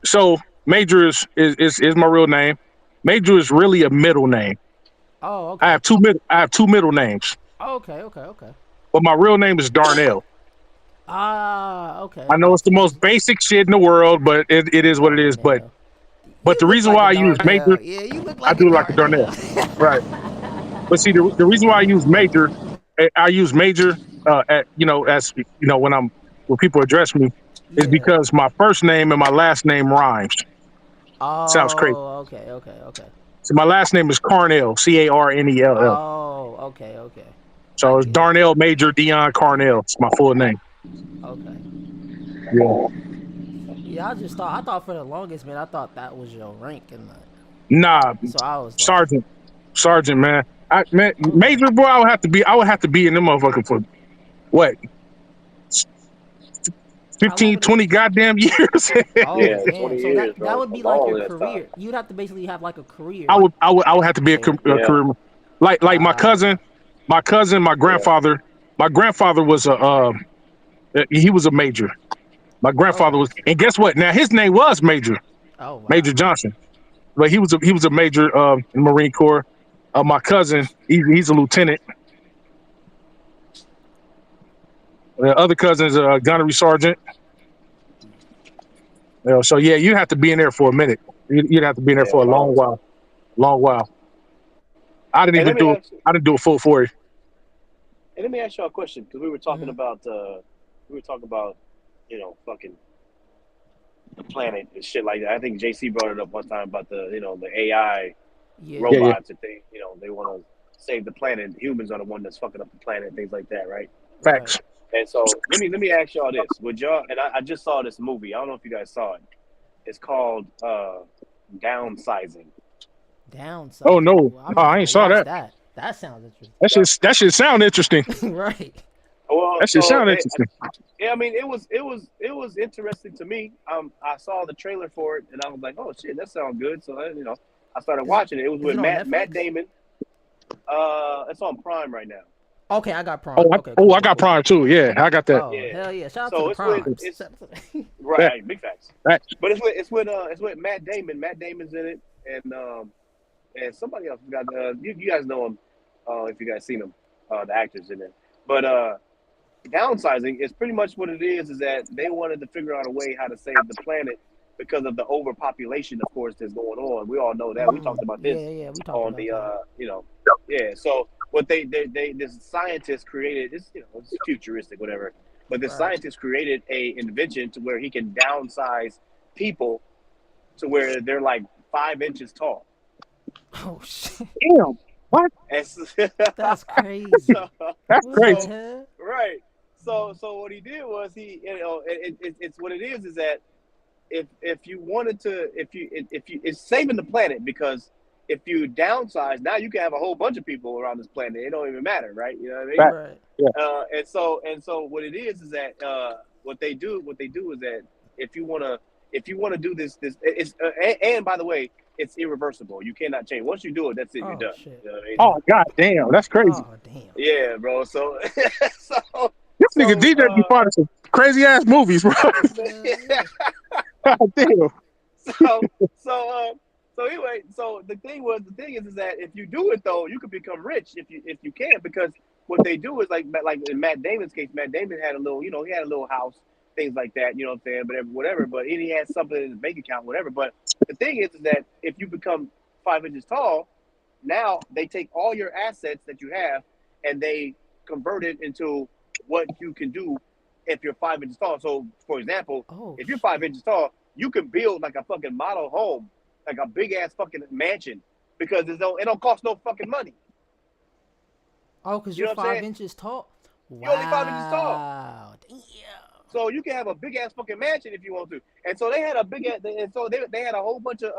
F: So, Major is my real name. Major is really a middle name.
D: Oh,
F: I
D: okay.
F: have two middle names,
D: Okay.
F: but my real name is Darnell.
D: Ah, okay.
F: I know it's the most basic shit in the world, but it is what it is.
D: Darnell.
F: But
D: You
F: the
D: look
F: reason
D: like
F: why
D: a
F: I use Major,
D: Darnell. Yeah, you look
F: I
D: like a
F: do like a Darnell,
D: Darnell.
F: right? But see, the reason why I use Major, I use Major, when people address me, is
D: Yeah.
F: because my first name and my last name rhymes. Sounds crazy.
D: Oh, okay.
F: So my last name is Carnell, Carnell.
D: Oh, okay. I
F: So it's
D: get it.
F: Darnell Major Dion Carnell. It's my full name.
D: Okay.
F: Yeah.
D: Yeah, I thought for the longest, man, I thought that was your rank and that.
F: Nah,
D: So I was like,
F: Sergeant, man.
D: okay.
F: Major boy, I would have to be in them motherfucker for what?
D: How long
F: 15,
D: would it?
F: 20 goddamn years.
D: Oh,
E: Yeah,
D: damn.
E: 20
D: So
E: years,
D: that
E: bro.
D: would
E: A
D: be like your
E: long ass time.
D: career. You'd have to basically have like a career.
F: I would have to be a
E: Yeah,
F: career. Like my
D: Ah,
F: cousin, my
E: yeah.
F: grandfather. My grandfather was he was a major. My grandfather
D: okay.
F: was, and guess what? Now his name was
D: Oh, wow.
F: Major Johnson, but he was a major in the Marine Corps. My cousin, he's a lieutenant. The other cousin's a gunnery sergeant. So yeah, you have to be in there for a minute. You'd have to be in there
E: Yeah,
F: for a
E: long time.
F: long while. I didn't
E: Hey,
F: even do. I didn't do a full 40.
E: let me ask y'all a question because we were talking
D: Mm-hmm.
E: about we were talking about, fucking the planet and shit like that. I think JC brought it up one time about the AI
D: Yeah.
F: Yeah, yeah.
E: robots and they want to save the planet. Humans are the one that's fucking up the planet and things like that, right?
D: Right.
F: Facts.
E: And so let me ask y'all this: would y'all? And I just saw this movie. I don't know if you guys saw it. It's called Downsizing.
D: Downside.
F: Oh no,
D: Ooh, I'm
F: no,
D: gonna
F: I
D: have
F: ain't
D: to
F: saw
D: watch
F: that.
D: that. That sounds interesting.
F: That should sound interesting.
D: Right.
E: Well,
F: That should
E: so
F: sound interesting.
E: yeah, I mean, it was interesting to me. I saw the trailer for it, and I was like, oh shit, that sounds good. So I started watching it. It was
D: Is
E: with
D: it on
E: Matt
D: Netflix?
E: Damon. It's on Prime right now.
D: Okay, I got Prime.
F: Oh,
D: Okay, cool,
F: I
D: cool,
F: got
D: cool.
F: Prime too. Yeah, I got that.
D: Oh,
E: Yeah.
D: hell yeah. Shout out to
E: So
D: the
E: it's with
D: Primes.
E: it's
D: Shout out to-
F: Yeah.
E: right, big facts.
F: Facts.
E: But it's with Matt Damon. Matt Damon's in it, and somebody else got you guys know him if you guys seen him, the actors in it. But downsizing is pretty much what it is that they wanted to figure out a way how to save the planet because of the overpopulation, of course, that's going on. We all know that. We talked about this
D: yeah, we talked
E: on
D: about
E: the
D: that.
E: yeah. So what they this scientist created, it's futuristic, whatever. But the
D: Right.
E: scientist created a invention to where he can downsize people to where they're like 5 inches tall.
D: Oh shit.
F: Damn. What?
E: And
D: That's crazy.
E: so,
F: That's
D: What
F: crazy.
D: the hell?
E: right. So what he did was it's what it is that if you wanted to if you it's saving the planet because if you downsize now you can have a whole bunch of people around this planet. It don't even matter, right? You know what I mean?
F: Fact.
D: Right.
F: Yeah.
E: And so what it is that what they do is that if you wanna do this it's and by the way it's irreversible. You cannot change. Once you do it, that's it. You're
D: Oh
E: done.
D: shit.
E: You know what I mean?
F: Oh god damn, that's crazy.
D: Oh damn.
E: Yeah, bro. So so
F: This nigga
E: so
F: DJ be part of some crazy ass movies, bro.
E: yeah.
F: God damn.
E: so so anyway, so the thing is that if you do it though, you could become rich if you can because what they do is like in Matt Damon's case, Matt Damon had a little he had a little house, things like that, you know what I'm saying, but whatever. But he had something in his bank account, whatever. But the thing is that if you become 5 inches tall, now they take all your assets that you have and they convert it into what you can do if you're 5 inches tall. So for example,
D: Oh,
E: if you're
D: shit.
E: 5 inches tall, you can build like a fucking model home, like a big ass fucking mansion, because it don't cost no fucking money.
D: Oh, because
E: You know
D: you're
E: what I'm
D: 5
E: saying?
D: inches tall?
E: You're only 5 inches tall.
D: Wow. Damn.
E: So you can have a big ass fucking mansion if you want to. And so they had a big ass, and so they had a whole bunch of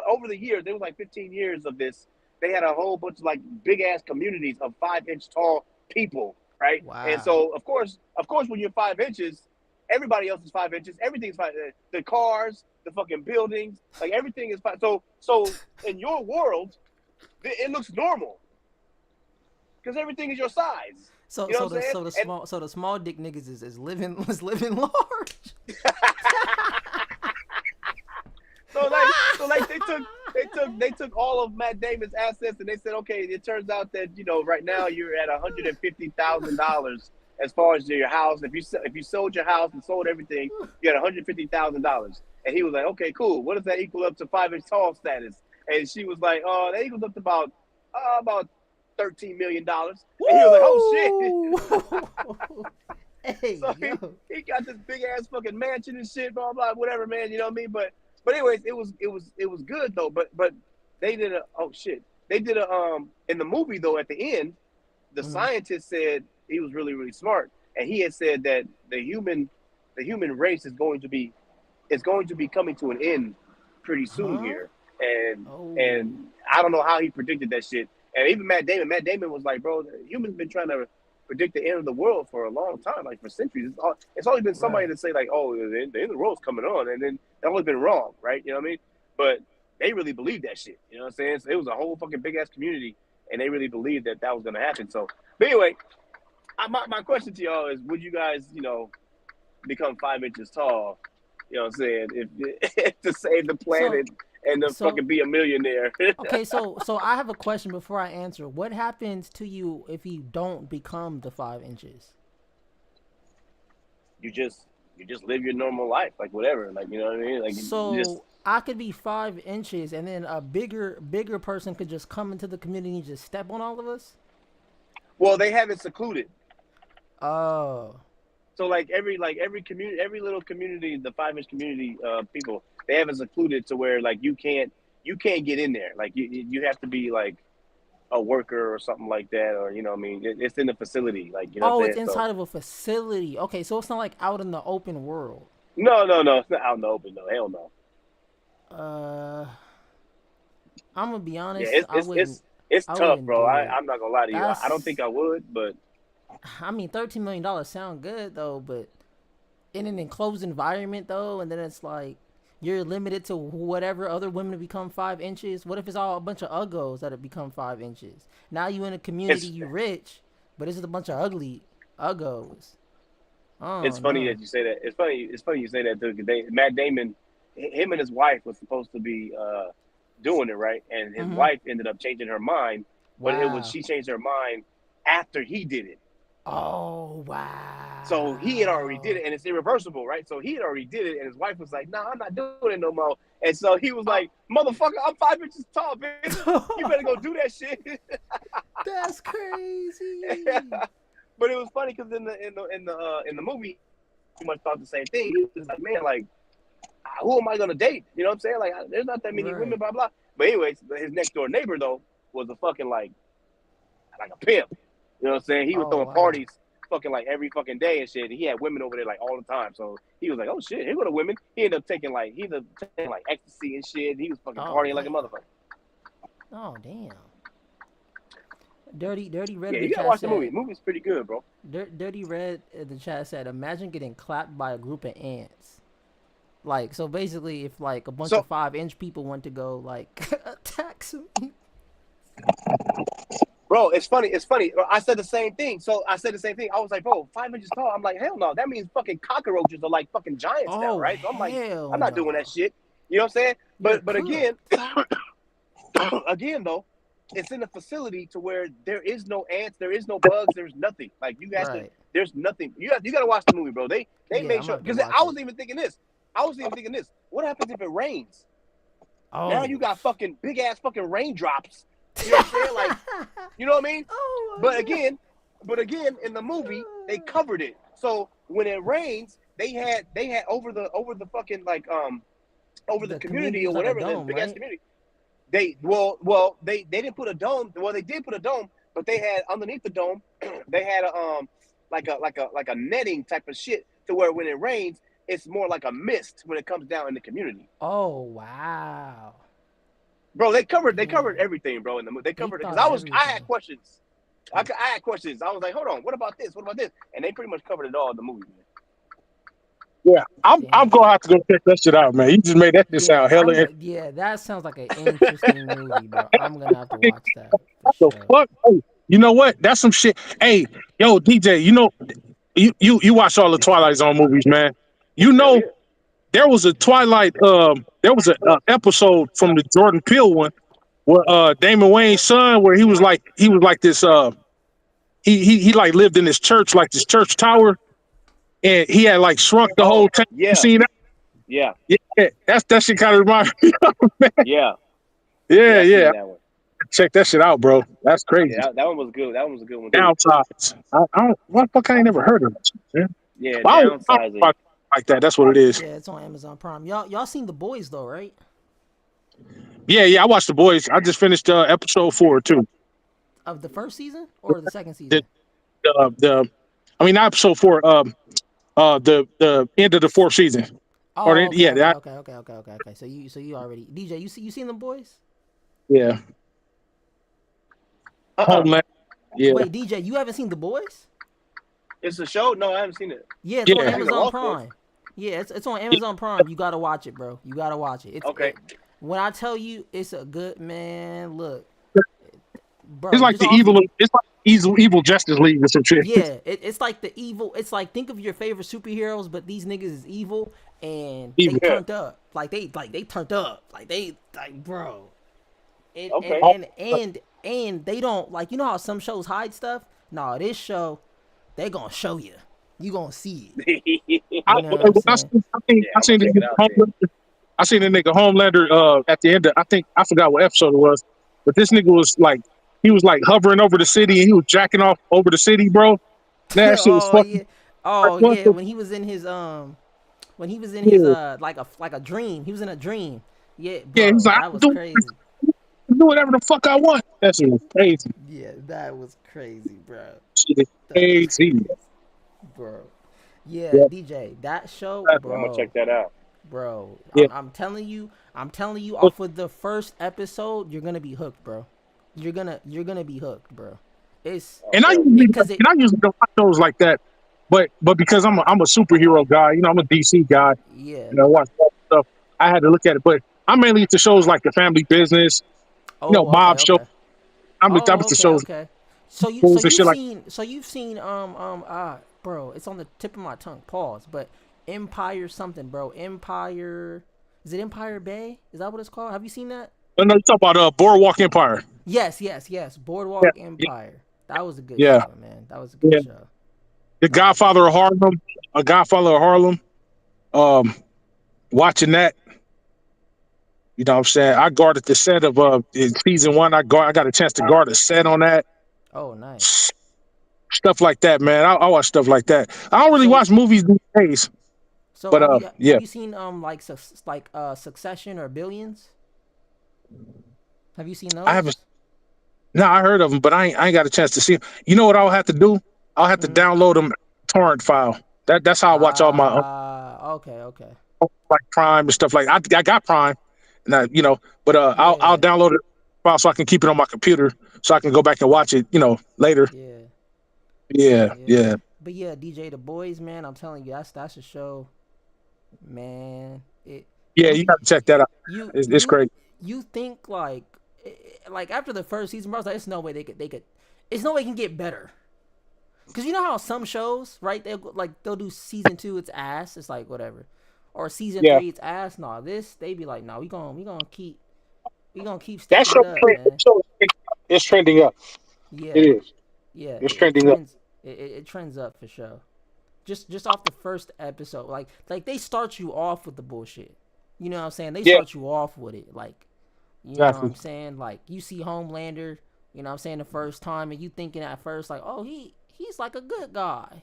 E: over the years. There was like 15 years of this. They had a whole bunch of like big ass communities of 5 inch tall people, right?
D: Wow.
E: And so of course, when you're 5 inches, everybody else is 5 inches. Everything's 5. The cars, the fucking buildings, like everything is 5. So in your world, it looks normal because everything is your size.
D: So
E: You know
D: so
E: what
D: the
E: I'm
D: so the
E: saying?
D: small so the small dick niggas is living large.
E: So like they took all of Matt Damon's assets and they said, okay, it turns out that right now you're at $150,000 as far as your house. If you sold your house and sold everything, you had $150,000. And he was like, okay, cool. What does that equal up to 5 inch tall status? And she was like, oh, that equals up to about $13 million. And he was like, oh shit.
D: Hey,
E: So
D: yo.
E: he got this big ass fucking mansion and shit, blah blah, whatever, man. You know what I mean? But anyways, it was good though. But they did in the movie though. At the end, the scientist said he was really really smart, and he had said that the human race is going to be coming to an end pretty soon here. And I don't know how he predicted that shit. And even Matt Damon was like, bro, humans been trying to predict the end of the world for a long time, like for centuries. It's always been somebody to say like, oh, the end of the world's coming on, and then that always been wrong, right? You know what I mean? But they really believed that shit. You know what I'm saying? So it was a whole fucking big ass community, and they really believed that was gonna happen. So, but anyway, my question to y'all is, would you guys, become 5 inches tall? You know what I'm saying? If to save the planet and to fucking be a millionaire.
D: Okay, so I have a question before I answer. What happens to you if you don't become the 5 inches?
E: You just live your normal life, like whatever, like you know what I mean. Like
D: So I could be 5 inches, and then a bigger person could just come into the community and just step on all of us.
E: Well, they have it secluded.
D: Oh.
E: So like every community, every little community, the 5-inch community people, they have it secluded to where like you can't get in there. Like you have to be like a worker or something like that, or you know what I mean, it's in the facility, like you know
D: Oh,
E: what I'm
D: it's
E: saying. So
D: inside of a facility. Okay, so it's not like out in the open world.
E: no, it's not out in the open. No, hell no.
D: Uh, I'm gonna be
E: Yeah,
D: honest.
E: it's
D: I
E: tough,
D: wouldn't
E: bro.
D: do it.
E: I'm not gonna lie to you. I don't think
D: That's.
E: I would, but
D: I mean, $13 million sound good though, but in an enclosed environment though, and then it's like you're limited to whatever other women become 5 inches. What if it's all a bunch of uggos that have become 5 inches? Now you in a community,
E: it's
D: you rich, but it's just a bunch of ugly uggos. Oh
E: it's funny
D: no.
E: that you say that. It's funny you say that too. 'Cause Matt Damon, him and his wife was supposed to be doing it right, and his
D: Mhm.
E: wife ended up changing her mind, but it was
D: Wow.
E: she changed her mind after he did it.
D: Oh
E: So he had already did
D: wow.
E: it, and it's irreversible, right? So he had already did it, and his wife was like, "No, I'm not doing it no more." And so he was
D: Oh.
E: like, "Motherfucker, I'm 5 inches tall, bitch. You better go do that shit."
D: That's crazy.
E: But it was funny because in the movie, he much thought the same thing. He was like, "Man, like, who am I gonna date?" You know what I'm saying? Like, there's not that many women,
D: Right.
E: blah blah. But anyways, his next door neighbor though was a fucking like a pimp. You know what I'm saying? He was
D: Oh
E: throwing
D: wow.
E: parties fucking like every fucking day and shit. And he had women over there like all the time. So he was like, "Oh shit, here go the women." He ended up taking like ecstasy and shit. He was fucking
D: Oh
E: partying like a
D: damn.
E: motherfucker.
D: Oh damn. Dirty Red
E: Yeah,
D: in the
E: you gotta
D: chat
E: watch the movie.
D: said.
E: The movie's pretty good, bro.
D: Dirty Red in the chat said, imagine getting clapped by a group of ants. Like, so basically, if like a bunch
E: So
D: of 5 inch people went to go like attack some.
E: bro, it's funny. It's funny. I said the same thing. So I said the same thing. I was like, bro, 5 inches tall. I'm like, hell no. That means fucking cockroaches are like fucking giants now,
D: Oh
E: right? So I'm like,
D: hell
E: I'm not doing that
D: no!
E: shit. You know what I'm saying?
D: You're
E: But again,
D: cooked.
E: again though, it's in a facility to where there is no ants, there is no bugs, there's nothing. Like you have to,
D: Right.
E: there's nothing. You got to watch the movie, bro. They
D: Yeah,
E: made
D: I'm
E: sure
D: about to
E: because
D: watch
E: I
D: it.
E: was even thinking this. I was even thinking this. What happens if it rains? Now you
D: Oh.
E: got fucking big ass fucking raindrops. You know what I'm saying? Like, you know what I mean?
D: Oh
E: But
D: my god.
E: again, in the movie they covered it. So when it rains, they had over the fucking like over the
D: The community
E: community
D: was
E: or
D: like a
E: whatever, the
D: dome,
E: big ass
D: right?
E: community. They didn't put a dome. Well, they did put a dome, but they had underneath the dome, they had a like a netting type of shit to where when it rains, it's more like a mist when it comes down in the community.
D: Oh wow.
E: Bro, they covered
D: Damn.
E: everything, bro. In the movie, they
D: They
E: covered it
D: thought
E: because
D: of
E: I had
D: everything.
E: questions. I had questions. I was like, hold on, what about this? What about this? And they pretty much covered it all in the movie, man.
F: Yeah, I'm
D: Damn.
F: gonna have to go check that shit out, man. You just made that shit
D: Yeah,
F: sound hella
D: yeah, that sounds like an interesting movie, bro. I'm gonna have to
F: interesting.
D: watch that for
F: What the
D: sure.
F: fuck? Hey, you know what? That's some shit. Hey, yo, DJ, you know, you watch all the Twilight Zone movies, man. You
E: Hell
F: know,
E: yeah.
F: there was a Twilight. There was a episode from the Jordan Peele one where Damon Wayne's son, where he was like this. He like lived in this church, like this church tower, and he had like shrunk the whole
E: Oh
F: town. You
E: yeah,
F: seen that?
E: yeah,
F: Yeah, that shit kind of reminds me.
E: yeah, yeah.
F: Yeah,
E: I
F: yeah.
E: seen that one.
F: Check that shit out, bro. That's crazy.
E: Yeah, that one was good. That one was a good one too.
F: Downsides. I don't. What fuck? I ain't never heard of it. Man.
E: Yeah,
F: Well, I don't
E: downsizing.
F: like that. That's what it is.
D: Yeah, it's on Amazon Prime. Y'all seen The Boys though, right?
F: Yeah. I watched The Boys. I just finished episode 4 too.
D: Of the first season or the second
F: The
D: season?
F: I mean not episode 4. The end of the 4th season. Or
D: Oh, okay,
F: yeah,
D: okay,
F: that
D: okay, okay, okay, okay, okay. So you already DJ. You seen The Boys?
F: yeah.
E: Uh-uh.
F: Homeland. Yeah,
D: Wait, DJ, you haven't seen The Boys?
E: It's a show. No, I haven't seen it.
D: Yeah, it's on
E: I
F: yeah.
E: seen the
D: Amazon
E: Lost Boys.
D: Prime. Yeah, it's on Amazon Prime. You gotta watch it, bro. You gotta watch it.
E: Okay.
D: When I tell you it's a good man, look,
F: It's
D: bro,
F: like
D: just
F: the
D: off.
F: evil. It's like evil Justice League or some shit.
D: Yeah, it's like the evil. It's like think of your favorite superheroes, but these niggas is evil and they
F: Evil.
E: Yeah.
D: turned up. They turned up. They bro. And and,
E: Okay.
D: and and and they don't like how some shows hide stuff. No, this show they gonna show you. You gonna see it.
F: I,
D: You know what I'm saying?
E: Yeah, I'm gonna check it out. Then.
F: I seen the nigga Homelander at the end of I forgot what episode it was, but this nigga was like he was like hovering over the city and he was jacking off over the city, bro. That shit was
D: Oh
F: fucking
D: yeah. Oh
F: What's
D: yeah,
F: the
D: when he was in his
F: yeah?
D: like a dream. He was in a dream. Yeah,
F: Yeah, he's
D: bro,
F: like, I
D: that
F: can
D: was crazy.
F: do whatever the fuck I want. That's crazy.
D: Yeah, that was crazy, bro.
F: Shit is
D: That was
F: crazy.
D: crazy, bro. Yeah,
F: Yeah,
D: DJ, that show,
F: that's-
E: I'm gonna
D: bro,
E: check that out.
D: bro.
F: yeah.
D: I'm telling you, off of the first episode, you're gonna be hooked, bro. You're gonna be hooked, bro. It's
F: And I
E: Okay.
F: usually
D: because it,
F: don't watch shows like that, but because I'm a superhero guy, I'm a DC guy,
D: yeah.
F: I watch all that stuff. I had to look at it, but I'm mainly into shows like The Family Business,
D: Oh,
F: Mob
D: okay,
F: Show.
D: okay.
F: I'm
D: Oh,
F: into
D: okay,
F: shows,
D: okay.
F: and shit like.
D: So you've seen bro, it's on the tip of my tongue. Pause. But Empire something, bro. Empire. Is it Empire Bay? Is that what it's called? Have you seen that?
F: Oh, no, you talk about Boardwalk Empire.
D: Yes, yes, yes.
F: Yeah,
D: Boardwalk Empire. That was a good
F: yeah,
D: show, man. That was a good
F: yeah.
D: show.
F: The
D: That was a good
F: Godfather of
D: show.
F: Harlem, a Godfather of Harlem. Um, Watching that, what I'm saying. I guarded the set of in season one. I got a chance to guard a set on that.
D: Oh, nice.
F: Stuff like that, man. I watch stuff like that. I don't really
D: So
F: watch movies these days,
D: so
F: but
D: have
F: yeah.
D: you seen Succession or Billions? Have you seen
F: I haven't.
D: those?
F: No, I heard of them, but I ain't got a chance to see them. You know what I'll have to do? I'll have to
D: Mm-hmm.
F: download them torrent file. That's how I watch all my
D: Okay, okay.
F: like Prime and stuff like. I got Prime, and but I'll
D: Yeah,
F: download it file so I can keep it on my computer so I can go back and watch it. Later.
D: yeah.
F: Yeah,
D: Yeah.
F: yeah,
D: But yeah, DJ The Boys, man, I'm telling you, that's a show, man. It
F: yeah.
D: you
F: You got to check that out.
D: you
F: It's
D: you
F: great.
D: you think like after the first season, bro, I was like, there's no way it's no way it can get better. Cause you know how some shows, right? They'll do season 2, it's ass, it's like whatever, or season
F: Yeah,
D: 3, it's ass. Nah, this they be like, nah, we gonna keep
F: that
D: stepping
F: show,
D: it up,
F: that
D: man.
F: show is trending up. It
D: Yeah,
F: is.
D: yeah,
F: It's
D: it
F: trending up.
D: trends, it trends up for sure. Just off the first episode, like they start you off with the bullshit. You know what I'm saying? They
F: Yeah,
D: start you off with it, like, you know what
F: exactly.
D: I'm saying? Like you see Homelander, you know what I'm saying, the first time, and you thinking at first like, oh, he's like a good guy.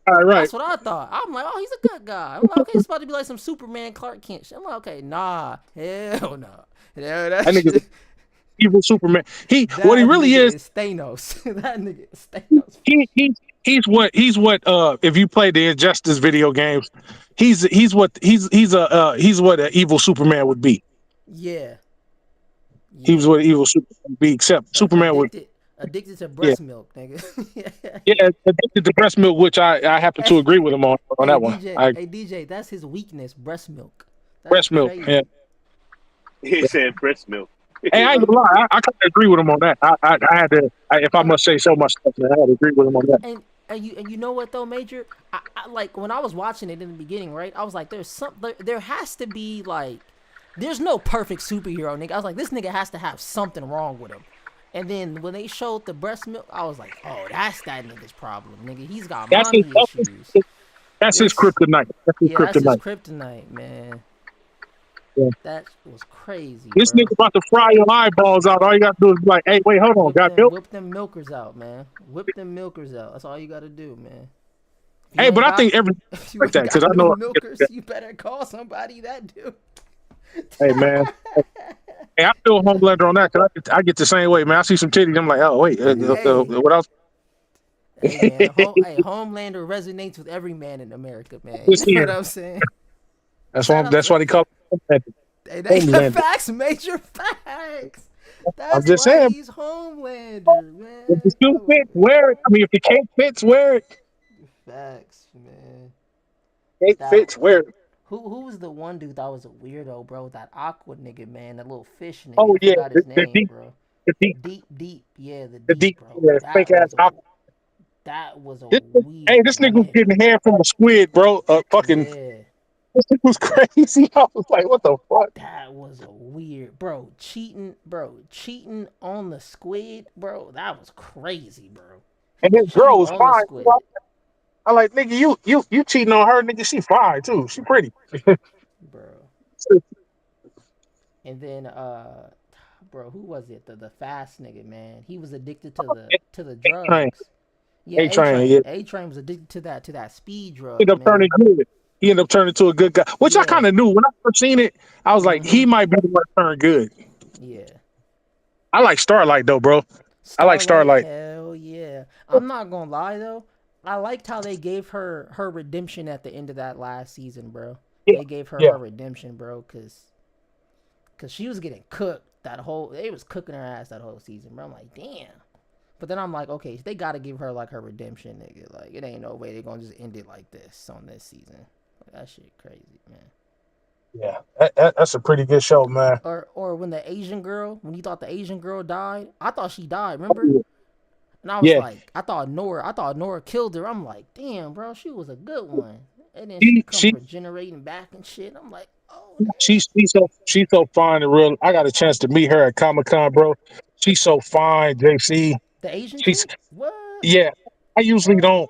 F: All right.
D: That's what I thought. I'm like, oh, he's a good guy. I'm like, okay, it's about to be like some Superman Clark Kent shit. I'm like, okay, nah, hell no, hell that
F: That nigga's
D: shit.
F: evil Superman. What he
D: That
F: really
D: nigga
F: is.
D: is Thanos. That nigga is Thanos.
F: He, he he's what if you play the Injustice video games, he's what an evil Superman would be.
D: Yeah,
F: He was
D: yeah.
F: what an evil Superman would be, except Superman would.
D: Addicted to
F: Yeah,
D: breast milk, nigga.
F: yeah, addicted to breast milk, which I happen to
D: That's
F: agree with him on
D: hey
F: that one.
D: DJ,
F: I
D: hey DJ, that's his weakness, breast milk. That's
F: breast milk. Yeah.
D: crazy.
E: He said breast milk.
F: Hey, I ain't gonna lie, I kind of agree with him on that. I had to, if I
D: And
F: must say so myself, I had to agree with him on that.
D: and you know what though, Major? I like when I was watching it in the beginning, right? I was like, there has to be like, there's no perfect superhero, nigga. I was like, this nigga has to have something wrong with him. And then when they showed the breast milk, I was like, oh, that's that nigga's problem, nigga. He's got
F: That's his,
D: mommy issues.
F: that's his
D: This,
F: kryptonite. That's his
D: yeah, that's his
F: kryptonite.
D: kryptonite, man.
F: Yeah.
D: That was crazy,
F: This
D: bro.
F: nigga about to fry your eyeballs out. All you gotta do is be like, hey, wait, hold on, got milk?
D: Whip them milkers out, man. Whip them milkers out. That's all you gotta do, man. If you
F: Hey, but
D: ain't
F: I
D: got,
F: think every
D: if you
F: like that
D: ain't
F: because
D: got
F: I
D: no
F: know.
D: milkers, you better call somebody that do.
F: Hey, man. Hey, I feel Homelander on that because I get the same way, man. I see some titties, I'm like, oh wait,
D: Hey,
F: what else?
D: hey, man. Homelander resonates with every man in America, man. You
F: This
D: know what
F: here.
D: I'm saying?
F: That's why.
D: Shout out
F: That's
D: to
F: why they call him Homelander.
D: they
F: Homelander.
D: facts, major facts.
F: I'm
D: That's
F: just
D: why
F: saying,
D: he's Homelander,
F: if the
D: man.
F: shoe
D: Come
F: fits,
D: on,
F: wear it. I mean, if the cape fits, wear it.
D: facts, man.
F: Cape
D: That
F: fits, wear it.
D: who was the one dude that was a weirdo, bro? That aqua nigga, man. That little fish
F: Oh
D: nigga. I
F: yeah,
D: forgot his
F: the
D: name,
F: deep,
D: bro.
F: the deep,
D: Deep. Yeah, the
F: the
D: deep,
F: deep,
D: bro.
F: yeah, fake ass.
D: That was a
F: Hey,
D: weird
F: this nigga was
D: nigga.
F: getting hair from a squid, bro. Fucking,
D: Yeah,
F: this shit was crazy. I was like, what the fuck?
D: that was a weird, cheating on the squid, bro. That was crazy, bro. He
F: And
D: was
F: his girl
D: cheating
F: was
D: on the
F: fine.
D: squid,
F: I like, nigga, you cheating on her, nigga. She fine too. She pretty.
D: bro. And then bro, who was it? The fast nigga, man. He was addicted to the drugs. Yeah,
F: A
D: A
F: Train.
D: Train.
F: Yeah,
D: A Train was addicted to that speed
F: he
D: drug,
F: ended up turning
D: man.
F: good. He ended up turning to a good guy, which I
D: Yeah.
F: kind of knew when I first seen it. I was like, he
D: Mhm.
F: might be the one to turn good.
D: Yeah.
F: I like Starlight though, bro. I like
D: Starlight,
F: Starlight.
D: hell yeah. I'm not gonna lie though. I liked how they gave her redemption at the end of that last season, bro.
F: Yeah,
D: They gave her
F: yeah.
D: her redemption, bro, cause she was getting cooked that whole. They was cooking her ass that whole season, bro. I'm like, damn. But then I'm like, okay, they gotta give her like her redemption, nigga. Like, it ain't no way they gonna just end it like this on this season. Like, that shit crazy, man.
F: Yeah, that's a pretty good show, man.
D: Or when the Asian girl, when you thought the Asian girl died, I thought she died. Remember? And I was
F: Yeah,
D: like, I thought Nora killed her. I'm like, damn, bro, she was a good one. And then she
F: she
D: come
F: she
D: regenerating back and shit. I'm like, oh
F: she's so fine and real. I got a chance to meet her at Comic-Con, bro. She's so fine, JC.
D: the Asian
F: She's
D: chick? What?
F: yeah. I usually don't.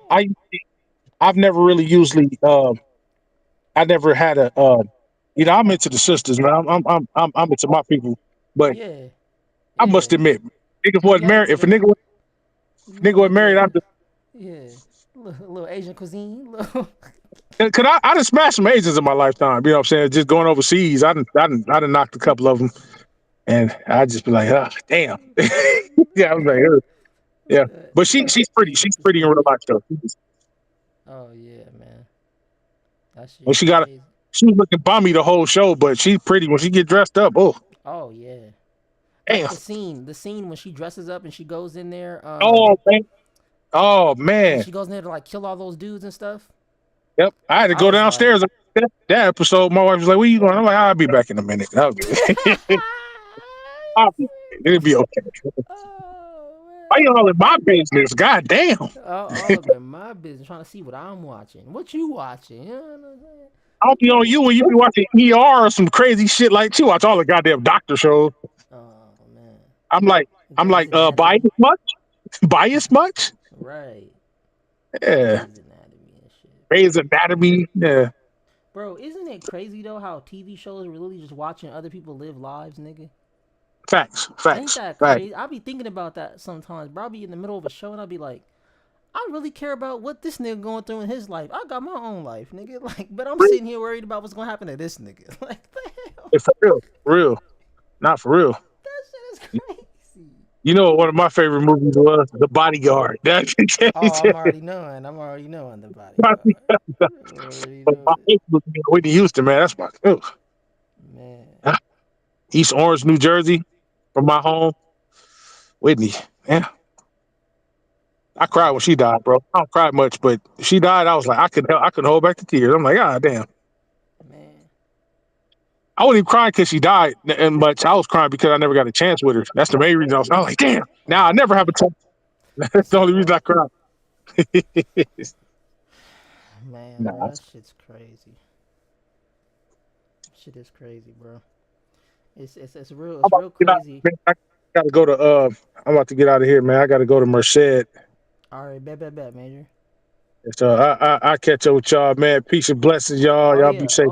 F: I've never really usually I never had a I'm into the sisters, man. I'm into my people, but
D: Yeah,
F: I must
D: yeah.
F: admit, niggas
D: You
F: wasn't
D: got
F: married. If a
D: into
F: nigga was married, I just
D: yeah, little Asian cuisine. Little
F: cause I done smashed some Asians in my lifetime. You know what I'm saying? Just going overseas, I done knocked a couple of them, and I just be like, oh, damn. Yeah, I was like, ugh. Yeah. But she's pretty.
D: Asian
F: She's pretty in real
D: cuisine.
F: life though.
D: Oh yeah, man. That
F: When
D: shit
F: she got
D: crazy.
F: she was looking bummy the whole show, but she's pretty when she get dressed up. Oh,
D: Oh yeah. Like
F: damn.
D: the scene when she dresses up and she goes in there,
F: Oh man. Oh
D: when
F: man.
D: she goes in there to like kill all those dudes and stuff.
F: Yep. I had to
D: I
F: go
D: was like,
F: downstairs. That episode, my wife was like, "Where you going?" I'm like, "I'll be back in a minute. I'll be, it'll be okay."
D: oh
F: Why
D: man.
F: you all in my business? God damn.
D: All up in my business, trying to see what I'm watching. What you watching? You know what I'm saying?
F: I'll be on you when you be watching ER or some crazy shit like you watch all the goddamn doctor shows.
D: Oh man.
F: I'm like,
D: Grey's
F: biased
D: Anatomy.
F: much? Biased much?
D: Right.
F: Yeah.
D: Grey's Anatomy and shit.
F: Grey's Anatomy. Yeah.
D: Bro, isn't it crazy though how TV shows are really just watching other people live lives, nigga?
F: Facts.
D: Ain't
F: Facts.
D: that
F: Facts.
D: crazy? I be thinking about that sometimes, bro. I be in the middle of a show and I be like, I really care about what this nigga going through in his life. I got my own life, nigga. Like, but I'm sitting here worried about what's gonna happen to this nigga. Like, the hell?
F: It's for real. For real. Not for real.
D: That shit is crazy.
F: You know what one of my favorite movies was? The Bodyguard.
D: Oh, I'm already knowing. I'm already knowing the bodyguard. I'm already
F: But my
D: knowing.
F: favorite was Whitney Houston, man. That's my
D: Man,
F: East Orange, New Jersey, from my home. Whitney. Yeah. I cried when
D: yeah,
F: she died, bro. I don't cry much, but she died. I was like, I could hold back the tears. I'm like, ah, damn.
D: man.
F: I wasn't even crying because she died, and much. I was crying because I never got a chance with her. That's the main reason. I was like, damn. Now I
D: Oh
F: never have a
D: man.
F: chance.
D: You
F: That's the
D: said
F: only reason I
D: what?
F: cry.
D: Man, bro,
F: Nah,
D: that shit's crazy. Shit is crazy, bro. It's real.
F: I'm
D: It's
F: about
D: real
F: to get out.
D: crazy.
F: Man. I gotta go to. I'm about to get out of here, man. I gotta go to Merced.
D: All right, bet, major.
F: So I catch up with y'all, man. Peace and blessings, y'all.
D: Oh
F: Y'all be
D: yeah,
F: safe.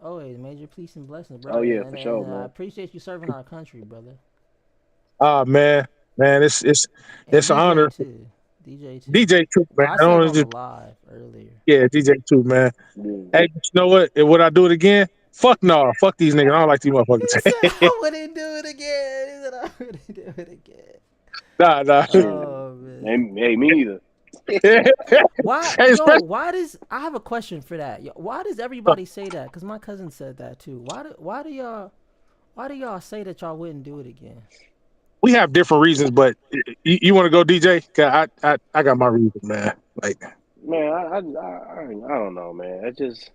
D: always, major peace and blessings,
E: Oh
D: bro.
E: yeah,
D: And
E: for sure,
D: I
E: man.
D: appreciate you serving our country, brother.
F: Ah, man,
D: And
F: it's an
D: DJ
F: honor.
D: too, DJ too.
F: DJ too, man.
D: Well, I
F: I don't
D: said it
F: wanna
D: on the
F: just
D: live earlier.
F: yeah, DJ too, man.
E: Yeah.
F: Hey, but you know what? And would I do it again? Fuck no. Fuck these niggas. I don't like these
D: He said
F: motherfuckers.
D: I wouldn't do it again. He said I wouldn't do it again.
F: Nah.
D: Oh
E: Hey,
D: man.
E: hey, me either.
F: Hey,
D: Why,
F: especially
D: why does I have a question for that? Why does everybody say that? Because my cousin said that too. Why do y'all say that y'all wouldn't do it again?
F: we have different reasons, but you want to go, DJ? 'Cause I got my reasons, man. Like
E: Man, I don't know, man. It just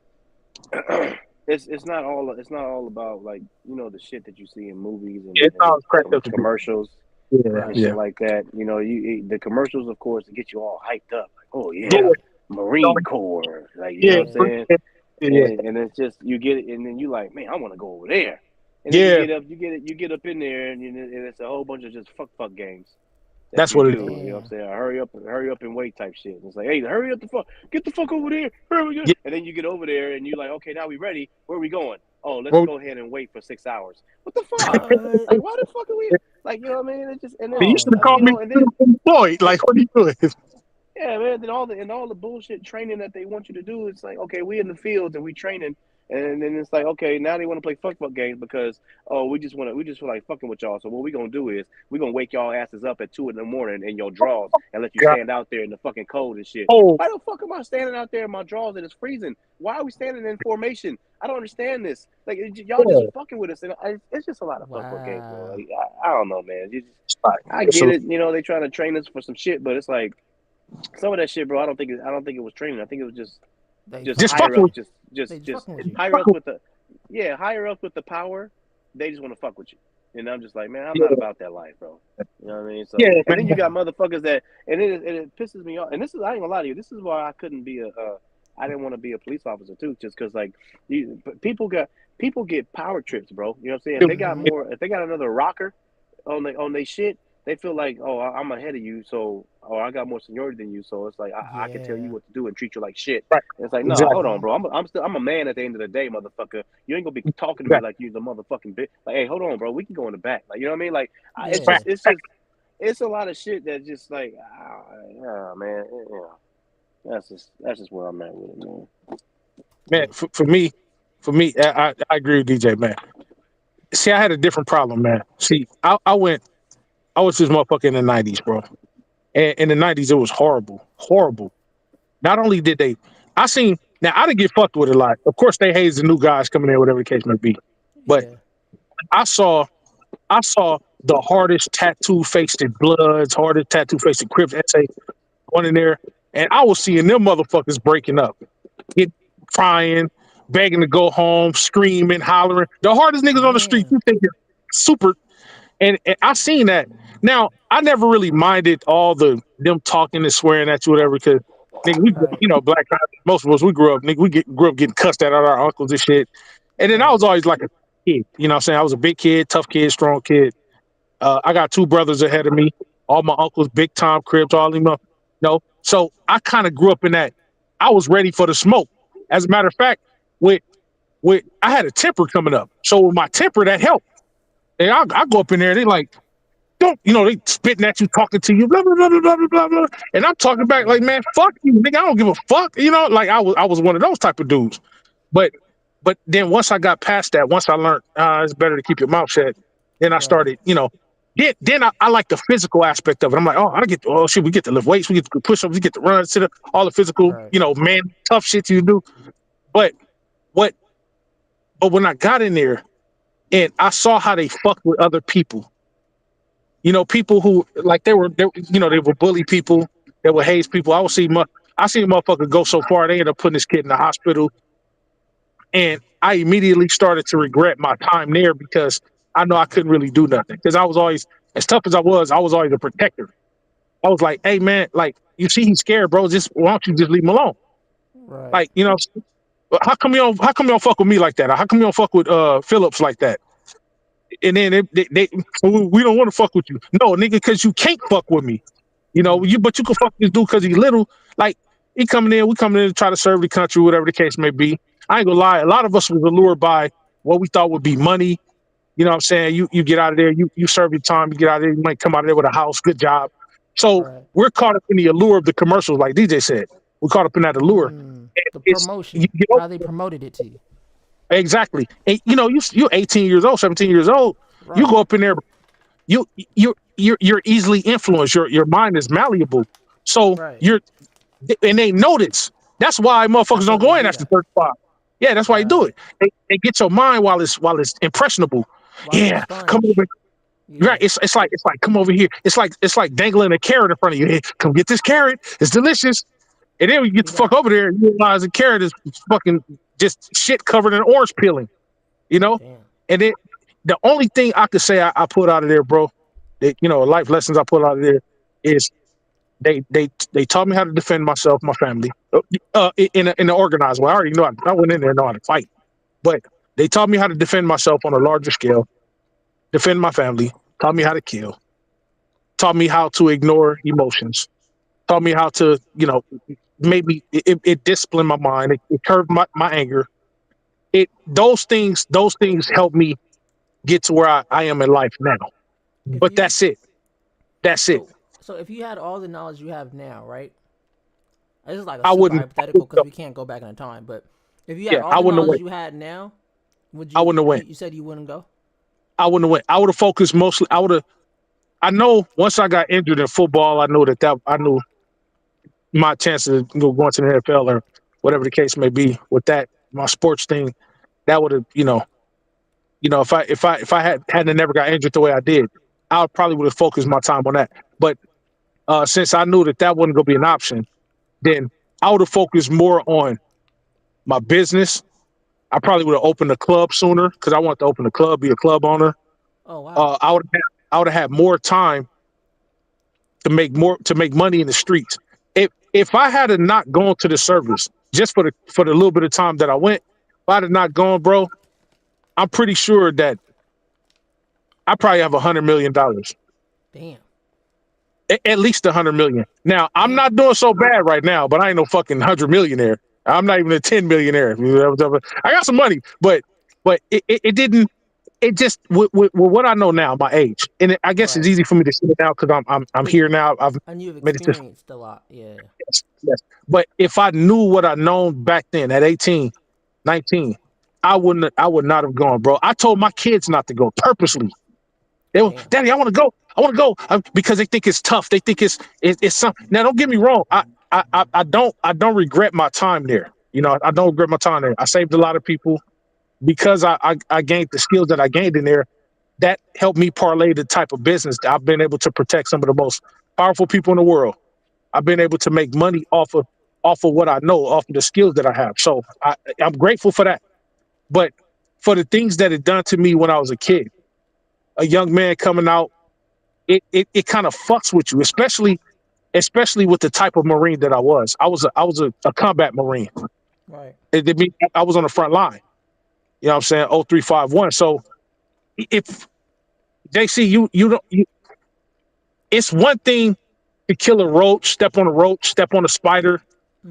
E: it's not all about like the shit that you see in movies
F: it
E: and
F: sounds cracked up to be.
E: commercials and
F: Yeah.
E: shit like that. The commercials, of course, to get you all hyped up. Like, oh yeah,
F: Go
D: Right.
E: Marine Corps, like
F: Yeah,
D: Yeah.
E: what I'm saying.
F: yeah,
E: And it's just you get it, and then you like, man, I want to go over there. And then
F: yeah.
E: you get up in there, and it's a whole bunch of just fuck games that
F: That's
E: you
F: what it.
E: do. You know what I'm
D: Damn.
E: saying? Hurry up and wait type shit. And it's like, hey, hurry up get the fuck over there. Hurry up.
F: Yeah,
E: And then you get over there, and you're like, okay, now we ready. Where are we going? Oh, let's
F: well,
E: go ahead and wait for 6 hours. What the fuck?
D: What?
E: Like, why the fuck are we like? You know what I mean? It's just, and
F: you
E: then
D: Oh
F: should have called me
E: and then
D: no.
F: employed.
E: and
F: Like, what are you doing?
E: Yeah, man. Then all the bullshit training that they want you to do, it's like, okay, we in the fields and we training, and then it's like, okay, now they want to play fuck games because we just feel like fucking with y'all. So what we gonna do is we gonna wake y'all asses up at 2 in the morning in your drawers and let you
F: God.
E: stand out there in the fucking cold and shit.
F: Oh,
E: Why the fuck am I standing out there in my drawers and it's freezing? Why are we standing in formation? I don't understand this. Like y'all just
F: yeah.
E: fucking with us, and it's just a lot of fuck games, bro.
D: Wow.
E: Like, I don't know, man.
F: It's like,
E: I
F: it's
E: get
F: a,
E: it. You know, they trying to train us for some shit, but it's like some of that shit, bro. I don't think it was training. I think it was
D: They
E: just
F: just
D: fucking with
E: higher
F: fucking
D: you.
E: ups,
F: with,
D: They just
E: just
D: fucking with you.
E: higher ups with the higher ups with the power. They just want to fuck with you, and I'm just like, man, I'm
F: yeah,
E: not about that life, bro. You know what I mean? So,
F: yeah,
E: and then you
F: man.
E: got motherfuckers that, and it pisses me off. And this is I ain't gonna lie to you. This is why I couldn't be I didn't want to be a police officer too, just because like people get power trips, bro. You know what I'm saying? If they got
D: Mm-hmm.
E: more, if they got another rocker on they shit, they feel like, oh, I'm ahead of you, so or I got more seniority than you, so it's like I can tell you
D: Yeah.
E: what to do and treat you like shit.
F: Right,
E: And it's like, no, hold
F: exactly.
E: on,
D: Mm-hmm.
E: bro. I'm a man at the end of the day, motherfucker. You ain't gonna be talking to me
F: Exactly.
E: like you the motherfucking bitch. Like, hey, hold on, bro. We can go in the back. Like, you know what I mean? Like,
D: Yeah.
E: it's a lot of shit that just like, man, that's just where I'm at with it, man.
F: Man, for me, I agree with DJ, man. See, I had a different problem, man. See, I was this motherfucker in the '90s, bro. And in the '90s, it was horrible, horrible. Not only did they, I seen now I didn't get fucked with a lot. Of course, they haze the new guys coming in, whatever the case may be. But
D: Yeah.
F: I saw, I saw the hardest tattoo faced Bloods, hardest tattoo faced Crips, SA one in there, and I was seeing them motherfuckers breaking up, get crying, begging to go home, screaming, hollering. The hardest niggas on the street,
D: Damn.
F: you think are super. And I seen that. Now I never really minded all the them talking and swearing at you, whatever, because nigga,
D: Right.
F: black guys, most of us we grew up, nigga, grew up getting cussed at our uncles and shit. And then I was
D: Right.
F: always like a kid, you know what I'm saying? I was a big kid, tough kid, strong kid. I got two brothers ahead of me, all my uncles, big time cribs, all them up, you know. So I kind of grew up in that. I was ready for the smoke. As a matter of fact, with I had a temper coming up. So with my temper, that helped. And I go up in there, they like, don't, they spitting at you, talking to you, blah, blah, blah, blah, blah, blah, blah. And I'm talking back like,
D: Yeah.
F: man, fuck you, nigga. I don't give a fuck. Like I was one of those type of dudes. But then once I got past that, once I learned it's better to keep your mouth shut, then I
D: Right.
F: started, then I like the physical aspect of it. I'm like, oh shit, we get to lift weights, we get to push ups, we get to run, sit up, all the physical,
D: Right.
F: man, tough shit you do. But what but when I got in there and I saw how they fuck with other people, people who like they would bully people, they would haze people. I see a motherfucker go so far they end up putting this kid in the hospital, and I immediately started to regret my time there because I know I couldn't really do nothing because I was always as tough as I was always a protector. I was like, hey man, like you see he's scared, bro. Just why don't you just leave him alone?
D: Right.
F: Like how come you don't fuck with me like that? How come you don't fuck with Phillips like that? And then we don't want to fuck with you. No, nigga, because you can't fuck with me.
D: Mm.
F: But you can fuck this dude because he's little. Like we coming in to try to serve the country, whatever the case may be. I ain't gonna lie, a lot of us was allured by what we thought would be money. You know what I'm saying? You get out of there, you serve your time, you get out of there, you might come out of there with a house, good job. So
D: Right.
F: we're caught up in the allure of the commercials, like DJ said. We're caught up in that allure.
D: Mm.
F: And
D: The
F: it's
D: promotion.
F: you
D: How they promoted it to you.
F: exactly. And you're 18 years old, 17 years old. You
D: Right.
F: go up in there, you're easily influenced. Your mind is malleable. So
D: Right.
F: and they notice. That's why motherfuckers
D: That's
F: don't
D: why they
F: go in
D: do
F: after
D: that.
F: 35. Yeah, that's why you do
D: Right.
F: it. They get your mind while it's impressionable.
D: While it's a
F: Yeah, come over.
D: sponge.
F: Right.
D: Yeah.
F: It's like come over here. It's like dangling a carrot in front of you. Hey, come get this carrot. It's delicious. And then when you get
D: You
F: the fuck
D: got.
F: over there, you realize the carrot is fucking just shit covered in orange peeling. You know.
D: Damn.
F: And then the only thing I could say I put out of there, bro, that life lessons I put out of there is they taught me how to defend myself, my family, in an organized way. I already know I went in there knowing how to fight, but they taught me how to defend myself on a larger scale, defend my family, taught me how to kill, taught me how to ignore emotions, taught me how to, maybe it disciplined my mind, it curbed my anger. Those things helped me get to where I am in life now.
D: If
F: But
D: you
F: that's it. That's it.
D: so if you had all the knowledge you have now, right? This is like a
F: I
D: super
F: wouldn't.
D: hypothetical because we can't go back in time. But if you had
F: Yeah,
D: all
F: I
D: the
F: wouldn't have
D: knowledge
F: went.
D: you had now, would
F: I
D: you?
F: wouldn't have went.
D: You said you wouldn't go.
F: I wouldn't have went. I would have focused mostly. I would have. I know once I got injured in football, I knew that I knew my chances of going to the NFL or whatever the case may be with that my sports thing. That would have, if I hadn't never got injured the way I did, I probably would have focused my time on that. But since I knew that wasn't going to be an option, then I would have focused more on my business. I probably would have opened a club sooner because I wanted to open a club, be a club owner.
D: Oh wow.
F: I would have had more time to make money in the streets. If I had not gone to the service just for the little bit of time that I went, if I had not gone, bro, I'm pretty sure that I probably have $100 million,
D: Damn.
F: at least 100 million. Now I'm
D: Damn.
F: not doing so bad right now, but I ain't no fucking 100 millionaire. I'm not even a 10 millionaire. I got some money, but it didn't. It just with what I know now, my age, and I guess it's
D: Right.
F: easy for me to see it now because I'm
D: Cause
F: here now. I've
D: and you've
F: made it to.
D: experienced a lot. Yeah.
F: Yes, yes. But if I knew what I known back then at 18, 19, I would not have gone, bro. I told my kids not to go purposely. They were,
D: Damn.
F: Daddy, I want to go. I want to go because they think it's tough. They think it's something. Now, don't get me wrong. I don't regret my time there. I don't regret my time there. I saved a lot of people because I gained the skills that I gained in there. That helped me parlay the type of business that I've been able to protect some of the most powerful people in the world. I've been able to make money off of what I know, off of the skills that I have. So I'm grateful for that. But for the things that it done to me when I was a kid, a young man coming out, it kind of fucks with you, especially with the type of Marine that I was. I was a combat Marine.
D: Right.
F: It mean I was on the front line. You know what I'm saying? 0351. So if JC, you don't it's one thing to kill a roach, step on a spider.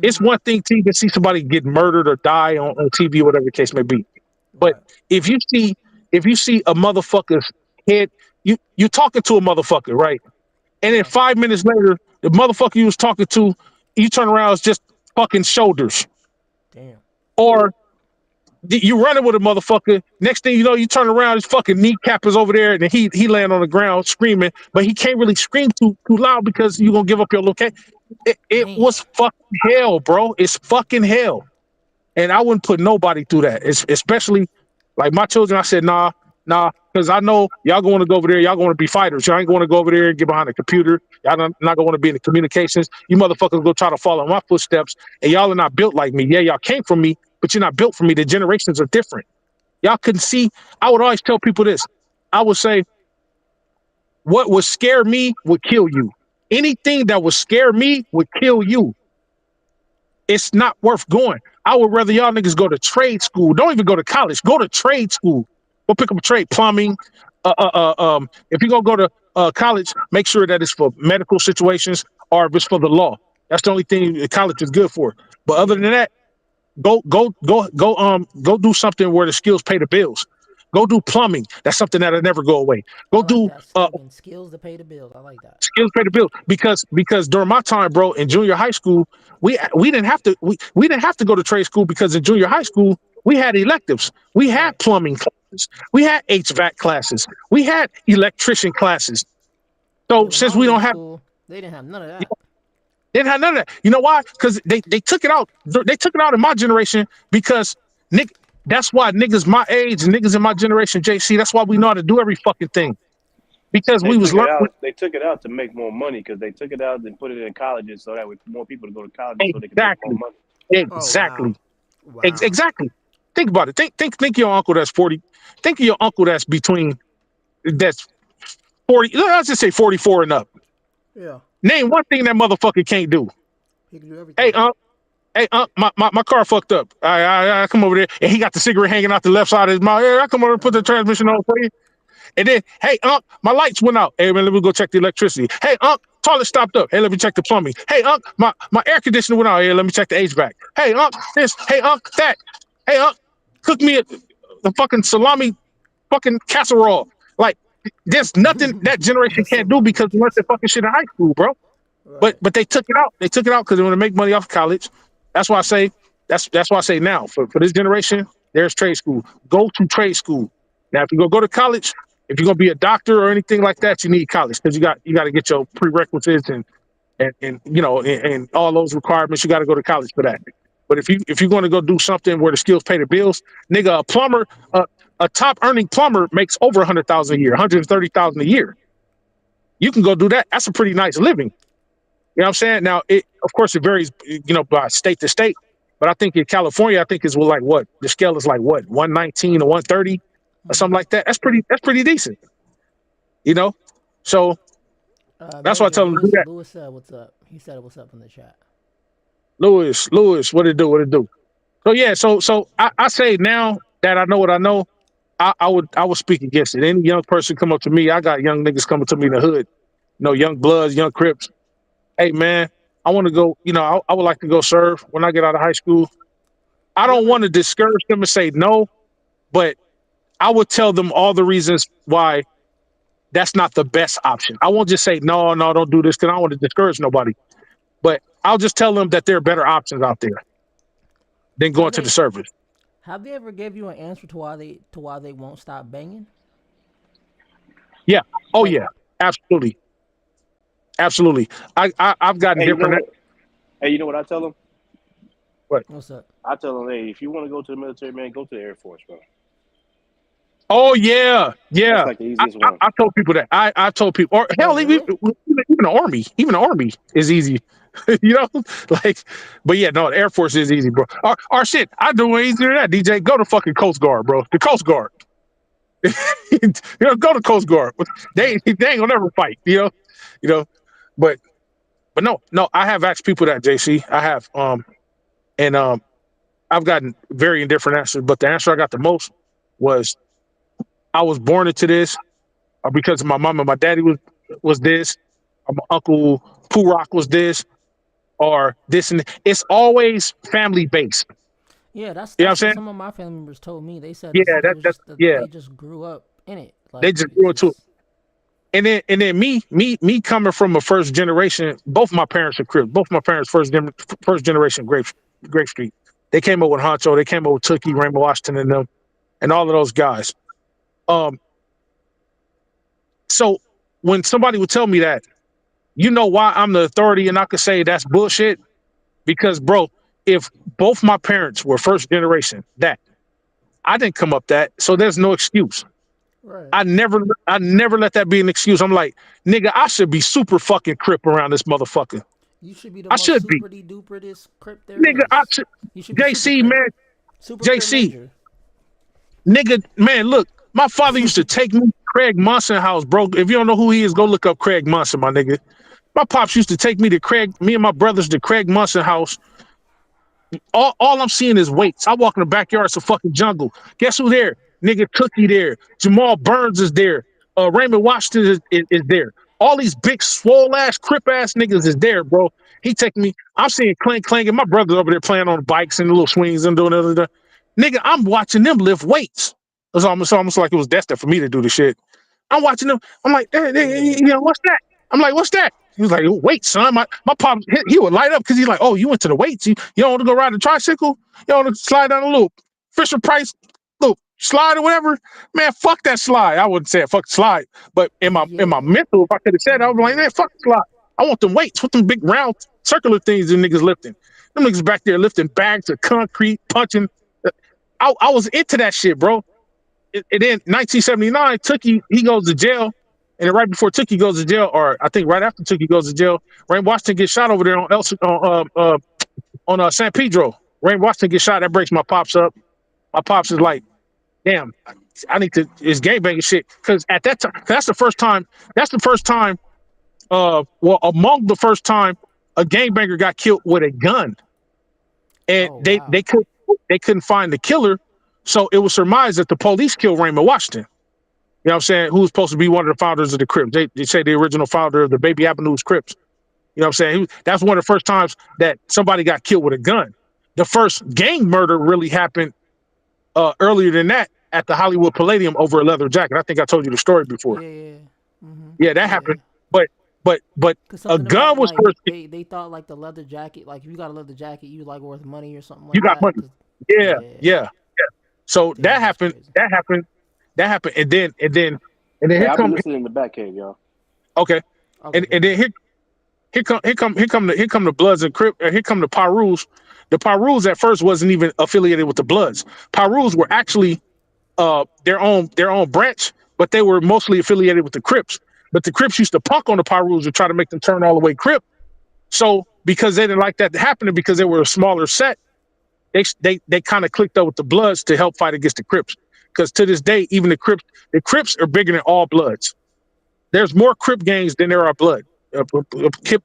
F: It's
D: Mm-hmm.
F: one thing to even see somebody get murdered or die on TV, whatever the case may be. But
D: Right.
F: if you see if you see a motherfucker's head, you talking to a motherfucker, right? And then
D: Yeah.
F: 5 minutes later, the motherfucker you was talking to, you turn around, it's just fucking shoulders.
D: Damn.
F: Or you running with a motherfucker. Next thing you know, you turn around, his fucking kneecap is over there, and he laying on the ground screaming, but he can't really scream too loud because you gonna give up your location. It
D: Damn.
F: was fucking hell, bro. It's fucking hell. And I wouldn't put nobody through that. Especially like my children. I said, nah, because I know y'all going to go over there. Y'all going to be fighters. Y'all ain't going to go over there and get behind a computer. Y'all not going to be in the communications. You motherfuckers go try to follow in my footsteps, and y'all are not built like me. Yeah, y'all came from me, but you're not built for me. The generations are different. Y'all couldn't see. I would always tell people this. I would say, what would scare me would kill you. Anything that would scare me would kill you. It's not worth going. I would rather y'all niggas go to trade school. Don't even go to college. Go to trade school. Go pick up a trade, plumbing. If you're gonna go to college, make sure that it's for medical situations or if it's for the law. That's the only thing college is good for. But other than
D: Yeah.
F: that, go do something where the skills pay the bills. Go do plumbing. That's something that'll never go away.
D: I
F: Go
D: like
F: do
D: that slogan. Skills to pay the bills. I like that.
F: skills pay the bill because during my time, bro, in junior high school, we didn't have to we didn't have to go to trade school because in junior high school we had electives. We had
D: Right.
F: plumbing classes. We had HVAC classes. We had electrician classes.
D: Yeah.
F: So
D: When I
F: since
D: was
F: we
D: in
F: don't have
D: school, they didn't have none of that.
F: they didn't have none of that. You know why? Because they took it out. They took it out in my generation because Nick. That's why niggas my age, niggas in my generation, JC. That's why we know how to do every fucking thing because
E: They
F: we was
E: took it
F: learning
E: out. They took it out to make more money because they took it out and put it in colleges so that way more people to go to colleges so they can make more
F: exactly,
E: money.
D: Oh wow.
F: exactly.
D: Wow.
F: Exactly. Think about it. Think your uncle that's 40. Think of your uncle that's 40. Let's just say 44 and up.
D: Yeah.
F: Name one thing that motherfucker can't do.
D: He can do
F: Hey,
D: everything.
F: my car fucked up. I come over there and he got the cigarette hanging out the left side of his mouth. Yeah, I come over and put the transmission on for you. And then, hey, my lights went out. Hey, man, let me go check the electricity. Hey, toilet stopped up. Hey, let me check the plumbing. Hey, my air conditioner went out. Hey, let me check the HVAC. Hey, this. Hey, that. Hey, cook me the fucking salami fucking casserole. Like, there's nothing that generation
D: The
F: can't do
D: salami
F: because we learned that
D: casserole.
F: fucking shit in high school, bro.
D: Right.
F: But they took it out. They took it out because they want to make money off college. That's why I say that's why I say now for this generation, there's trade school. Go to trade school. Now, if you go to college, if you're gonna be a doctor or anything like that, you need college because you got to get your prerequisites and you know and all those requirements. You got to go to college for that. But if you're going to go do something where the skills pay the bills, nigga, a plumber, a top earning plumber makes over 100,000 a year, 130,000 a year. You can go do that. That's a pretty nice living. You know what I'm saying? Now, of course it varies, by state to state. But I think in California, I think it's like what the scale is like what 119 or 130 or something
D: Mm-hmm.
F: like that. That's pretty decent. You know, so that's why I
D: Major
F: tell them to do that.
D: Lewis said what's up. He said what's up in the chat.
F: Lewis, what it do? What it do? So yeah, so I say now that I know what I know, I would speak against it. Any young person come up to me, I got young niggas coming to me in the hood, young Bloods, young Crips. Hey man, I want to go. I would like to go serve when I get out of high school. I
D: You
F: don't
D: ever?
F: want to discourage them and say no, but I would tell them all the reasons why that's not the best option. I won't just say no, no, don't do this because I don't want to discourage nobody. But I'll just tell them that there are better options out there than going
D: Have
F: to the
D: they?
F: service.
D: Have they ever give you an answer to why they won't stop banging?
F: Yeah. Oh
D: Like,
F: yeah. Absolutely. Absolutely. I've gotten
E: Hey, you know
F: different.
E: what? Hey, you know what I tell them?
F: What?
D: what's up?
E: I tell them, hey, if you want to go to the military, man, go to the Air Force, bro.
F: Oh yeah.
E: That's
F: Yeah.
E: like the
F: I,
E: easiest
F: I,
E: one.
F: I told people that. I told people, or
D: Oh,
F: hell, even
D: really?
F: the army, is easy. you know, like, but yeah, no, the Air Force is easy, bro. Or shit, I do way easier than that. DJ, go to fucking Coast Guard, bro. The Coast Guard. Go to Coast Guard. They ain't gonna never fight. You know. But no. I have asked people that, JC. I have and I've gotten very indifferent answers, but the answer I got the most was I was born into this, or because my mom and my daddy was this, or my uncle Poorak was this, or this, and it's always family based.
D: Yeah, that's
F: You know what I'm
D: that's what
F: saying?
D: some of my family members told me. They said
F: Yeah,
D: they was just
F: yeah.
D: they just grew up in it.
F: They
D: Like
F: just
D: it
F: grew into it.
D: just
F: And then me coming from a first generation, both my parents are Crips. Both my parents first generation Grape Street. They came up with Honcho. They came up with Tookie, Rainbow Washington, and them, and all of those guys. Um, so when somebody would tell me that, you know why I'm the authority, and I could say that's bullshit because, bro, if both my parents were first generation, that I didn't come up that, so there's no excuse.
D: right.
F: I never let that be an excuse. I'm like, nigga, I should be super fucking crip around this motherfucker.
D: You should be the
F: I
D: most
F: should be.
D: super duper this crip there
F: Nigga, I
D: is.
F: should.
D: You should be super
F: JC,
D: crip,
F: man.
D: super crip
F: JC,
D: major.
F: nigga, man, look, my father used to take me to Craig Munson house, bro. If you don't know who he is, go look up Craig Munson, my nigga. My pops used to take me and my brothers to Craig Munson house. All I'm seeing is weights. I walk in the backyard, it's a fucking jungle. Guess who there? Nigga Cookie there. Jamal Burns is there. Raymond Washington is there. All these big swole ass, crip ass niggas is there, bro. He taking me. I'm seeing clank clank, and my brother's over there playing on bikes and the little swings and doing it. Nigga, I'm watching them lift weights. It's almost like it was destined for me to do the shit. I'm watching them. I'm like,
D: Yeah.
F: what's that? I'm like, what's that? He was like, oh, wait, son. My pop, he would light up because he's like, oh, you went to the weights. You don't want to go ride a tricycle? You don't want to slide down a loop? Fisher Price loop, slide or whatever? Man, fuck that slide. I wouldn't say it, fuck the slide. But in my
D: Yeah.
F: mental, if I could have said it, I would be like,
D: Yeah.
F: man, fuck the slide. I want them weights. What them big round circular things them niggas lifting. Them niggas back there lifting bags of concrete, punching. I was into that shit, bro. And then 1979, Tookie, he goes to jail. And then right before Tookie goes to jail, or I think right after Tookie goes to jail, Rain Washington gets shot over there on San Pedro. Rain Washington gets shot. That breaks my pops up. My pops is like, damn, I need to. It's gangbanging shit. Because at that time, that's the first time. That's the first time. Well, among the first time a gangbanger got killed with a gun, and
D: Oh
F: they
D: wow.
F: they could they couldn't find the killer, so it was surmised that the police killed Raymond Washington. You know what I'm saying? Who was supposed to be one of the founders of the Crips. They say the original founder of the Baby Avenues Crips. You know what I'm saying? That's one of the first times that somebody got killed with a gun. The first gang murder really happened earlier than that at the Hollywood Palladium over a leather jacket. I think I told you the story before.
D: Yeah. Yeah. Mm-hmm.
F: Yeah, that
D: Yeah.
F: happened. But but
D: Cause
F: a
D: something
F: gun
D: about
F: was
D: like
F: first.
D: they thought like the leather jacket, like if you got a leather jacket, you like worth money or something
F: You
D: like
F: got
D: that.
F: money.
D: Cause
F: Yeah,
D: yeah,
F: yeah. So that
D: damn, that's
F: happened.
D: crazy.
F: That happened. That happened. And then
E: Hey,
F: here
E: I've been
F: come.
E: listening to Batcave, y'all.
F: Okay.
D: Okay,
F: And
D: bet.
F: then here come the Bloods and Crip. Here come the Pyrus. The Pyrus at first wasn't even affiliated with the Bloods. Pyrus were actually their own branch, but they were mostly affiliated with the Crips. But the Crips used to punk on the Pyrus and try to make them turn all the way Crip. So because they didn't like that happening, because they were a smaller set, they kind of clicked up with the Bloods to help fight against the Crips. Because to this day, even the Crips are bigger than all Bloods. There's more Crip gangs than there are Blood.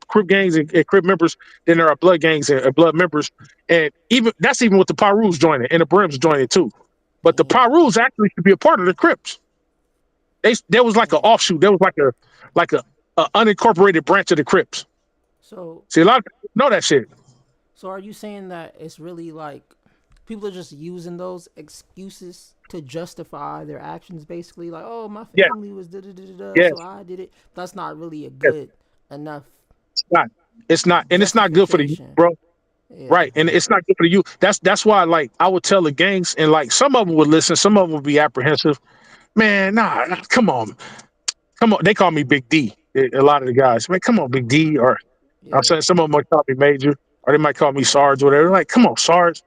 F: Crip gangs and Crip members than there are Blood gangs and Blood members. And even with the Pyrus joining and the Brims joining too. But the
D: Damn,
F: Pyrus actually should be a part of the Crips. There was like an
D: damn.
F: offshoot. There was like a unincorporated branch of the Crips.
D: So
F: See, a lot of people know that shit.
D: so are you saying that it's really like people are just using those excuses to justify their actions, basically? Like, oh, my
F: Yeah,
D: family was da da da da da,
F: yes,
D: so I did it. That's not really a
F: yes.
D: good enough
F: It's not. It's not, and it's not good for the youth,
D: justification.
F: bro.
D: Yeah,
F: Right, and it's not good for the youth. That's why, like, I would tell the gangs, and like some of them would listen, some of them would be apprehensive. Man, nah, come on. They call me Big D. A lot of the guys, man, come on, Big D, or I'm
D: yeah,
F: saying some of them might call me Major, or they might call me Sarge, or whatever. Like, come on, Sarge.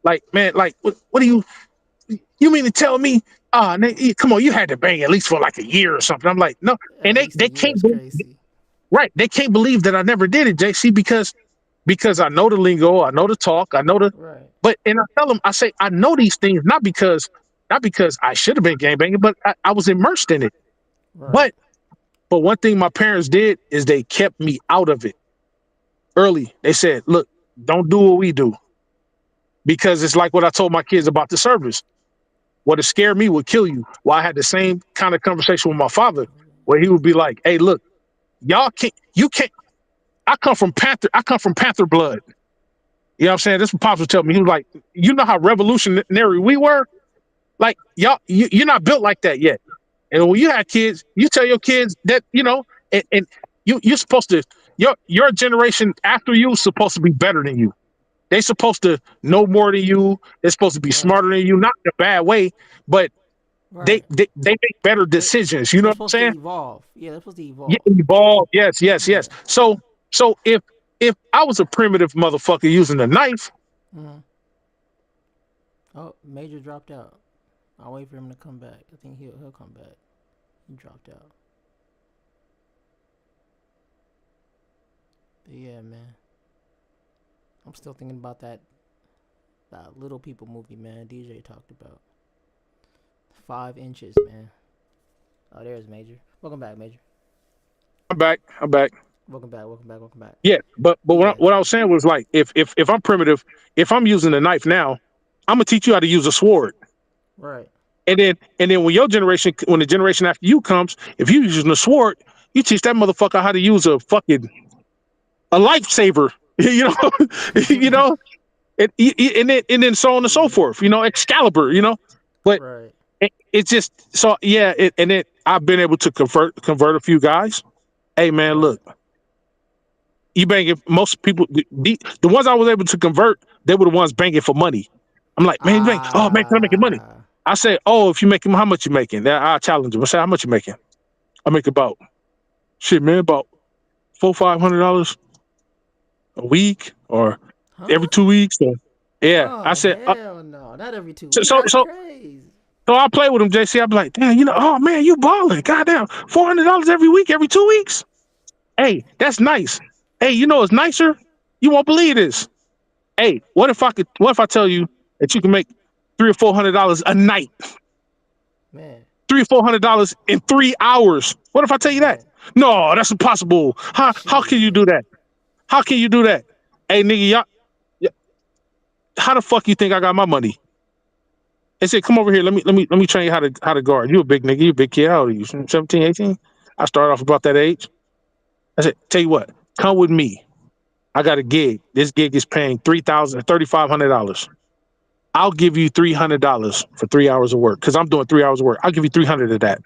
F: Like, man, like, what do you mean to tell me? Come on, you had to bang at least for like a year or something. I'm like, no, and
D: at
F: they
D: least a
F: they
D: year
F: can't
D: is
F: believe,
D: crazy.
F: right? They can't believe that I never did it, JC, because I know the lingo, I know the talk, I know the.
D: Right,
F: But and I tell them, I say I know these things not because I should have been gangbanging, but I was immersed in it.
D: right,
F: But one thing my parents did is they kept me out of it early. They said, look, don't do what we do, because it's like what I told my kids about the service. What scared me would kill you. Well, I had the same kind of conversation with my father, where he would be like, hey, look, you can't. I come from Panther blood. You know what I'm saying? This is what Pops would tell me. He was like, you know how revolutionary we were? Like, you're not built like that yet. And when you have kids, you tell your kids that, and you're supposed to, your generation after you is supposed to be better than you. They're supposed to know more than you. They're supposed to be
D: right,
F: smarter than you, not in a bad way, but they
D: right.
F: they, they make better
D: They
F: decisions. You know
D: they're
F: what I'm
D: supposed to
F: saying?
D: evolve. Yeah, they're supposed to
F: Yeah,
D: evolve.
F: evolve. Yes, yes, yes.
D: Yeah.
F: So if I was a primitive motherfucker using a knife,
D: Mm-hmm. Oh, Major dropped out. I'll wait for him to come back. I think he'll come back. He dropped out. But yeah, man. I'm still thinking about that Little People movie, man. DJ talked about 5 inches, man. Oh, there's Major. Welcome back, Major.
F: I'm back. I'm back.
D: Welcome back. Welcome back. Welcome back.
F: Yeah, but what
D: Yeah.
F: what I was saying was like if I'm primitive, if I'm using a knife now, I'm gonna teach you how to use a sword.
D: Right.
F: And then when the generation after you comes, if you using a sword, you teach that motherfucker how to use a lifesaver. You know, you know, and then so on and so
D: Yeah.
F: forth. Excalibur. But
D: Right.
F: it's just so yeah. I've been able to convert a few guys. Hey man,
D: Right.
F: look, you banging most people. The ones I was able to convert, they were the ones banging for money. I'm like, man, you bang. Oh man, can I making money?
D: Ah.
F: I say, oh, if you making, how much you making? Then I challenge them. I say, how much you making? I make about shit, man, about $400-500 a week or every
D: Huh?
F: 2 weeks. Or, yeah, I
D: Oh
F: said.
D: hell no! Not every two
F: So
D: weeks.
F: so
D: That's
F: so
D: crazy.
F: so I play with him, JC. I be like, damn, oh man, you balling. Goddamn, $400 every week, every 2 weeks. Hey, that's nice. Hey, it's nicer. You won't believe this. Hey, what if I tell you that you can make $300 or $400 a night,
D: Man.
F: $300 or $400 in 3 hours? What if I tell you that?
D: Man.
F: No, that's impossible. How can you do
D: Shit.
F: that? How can you do that? Hey, nigga, how the fuck you think I got my money? They said, come over here. Let me train you how to guard. You a big nigga. You a big kid. How old are you? 17, 18? I started off about that age. I said, tell you what, come with me. I got a gig. This gig is paying $3,500. I'll give you $300 for 3 hours of work because I'm doing 3 hours of work. I'll give you 300 of that.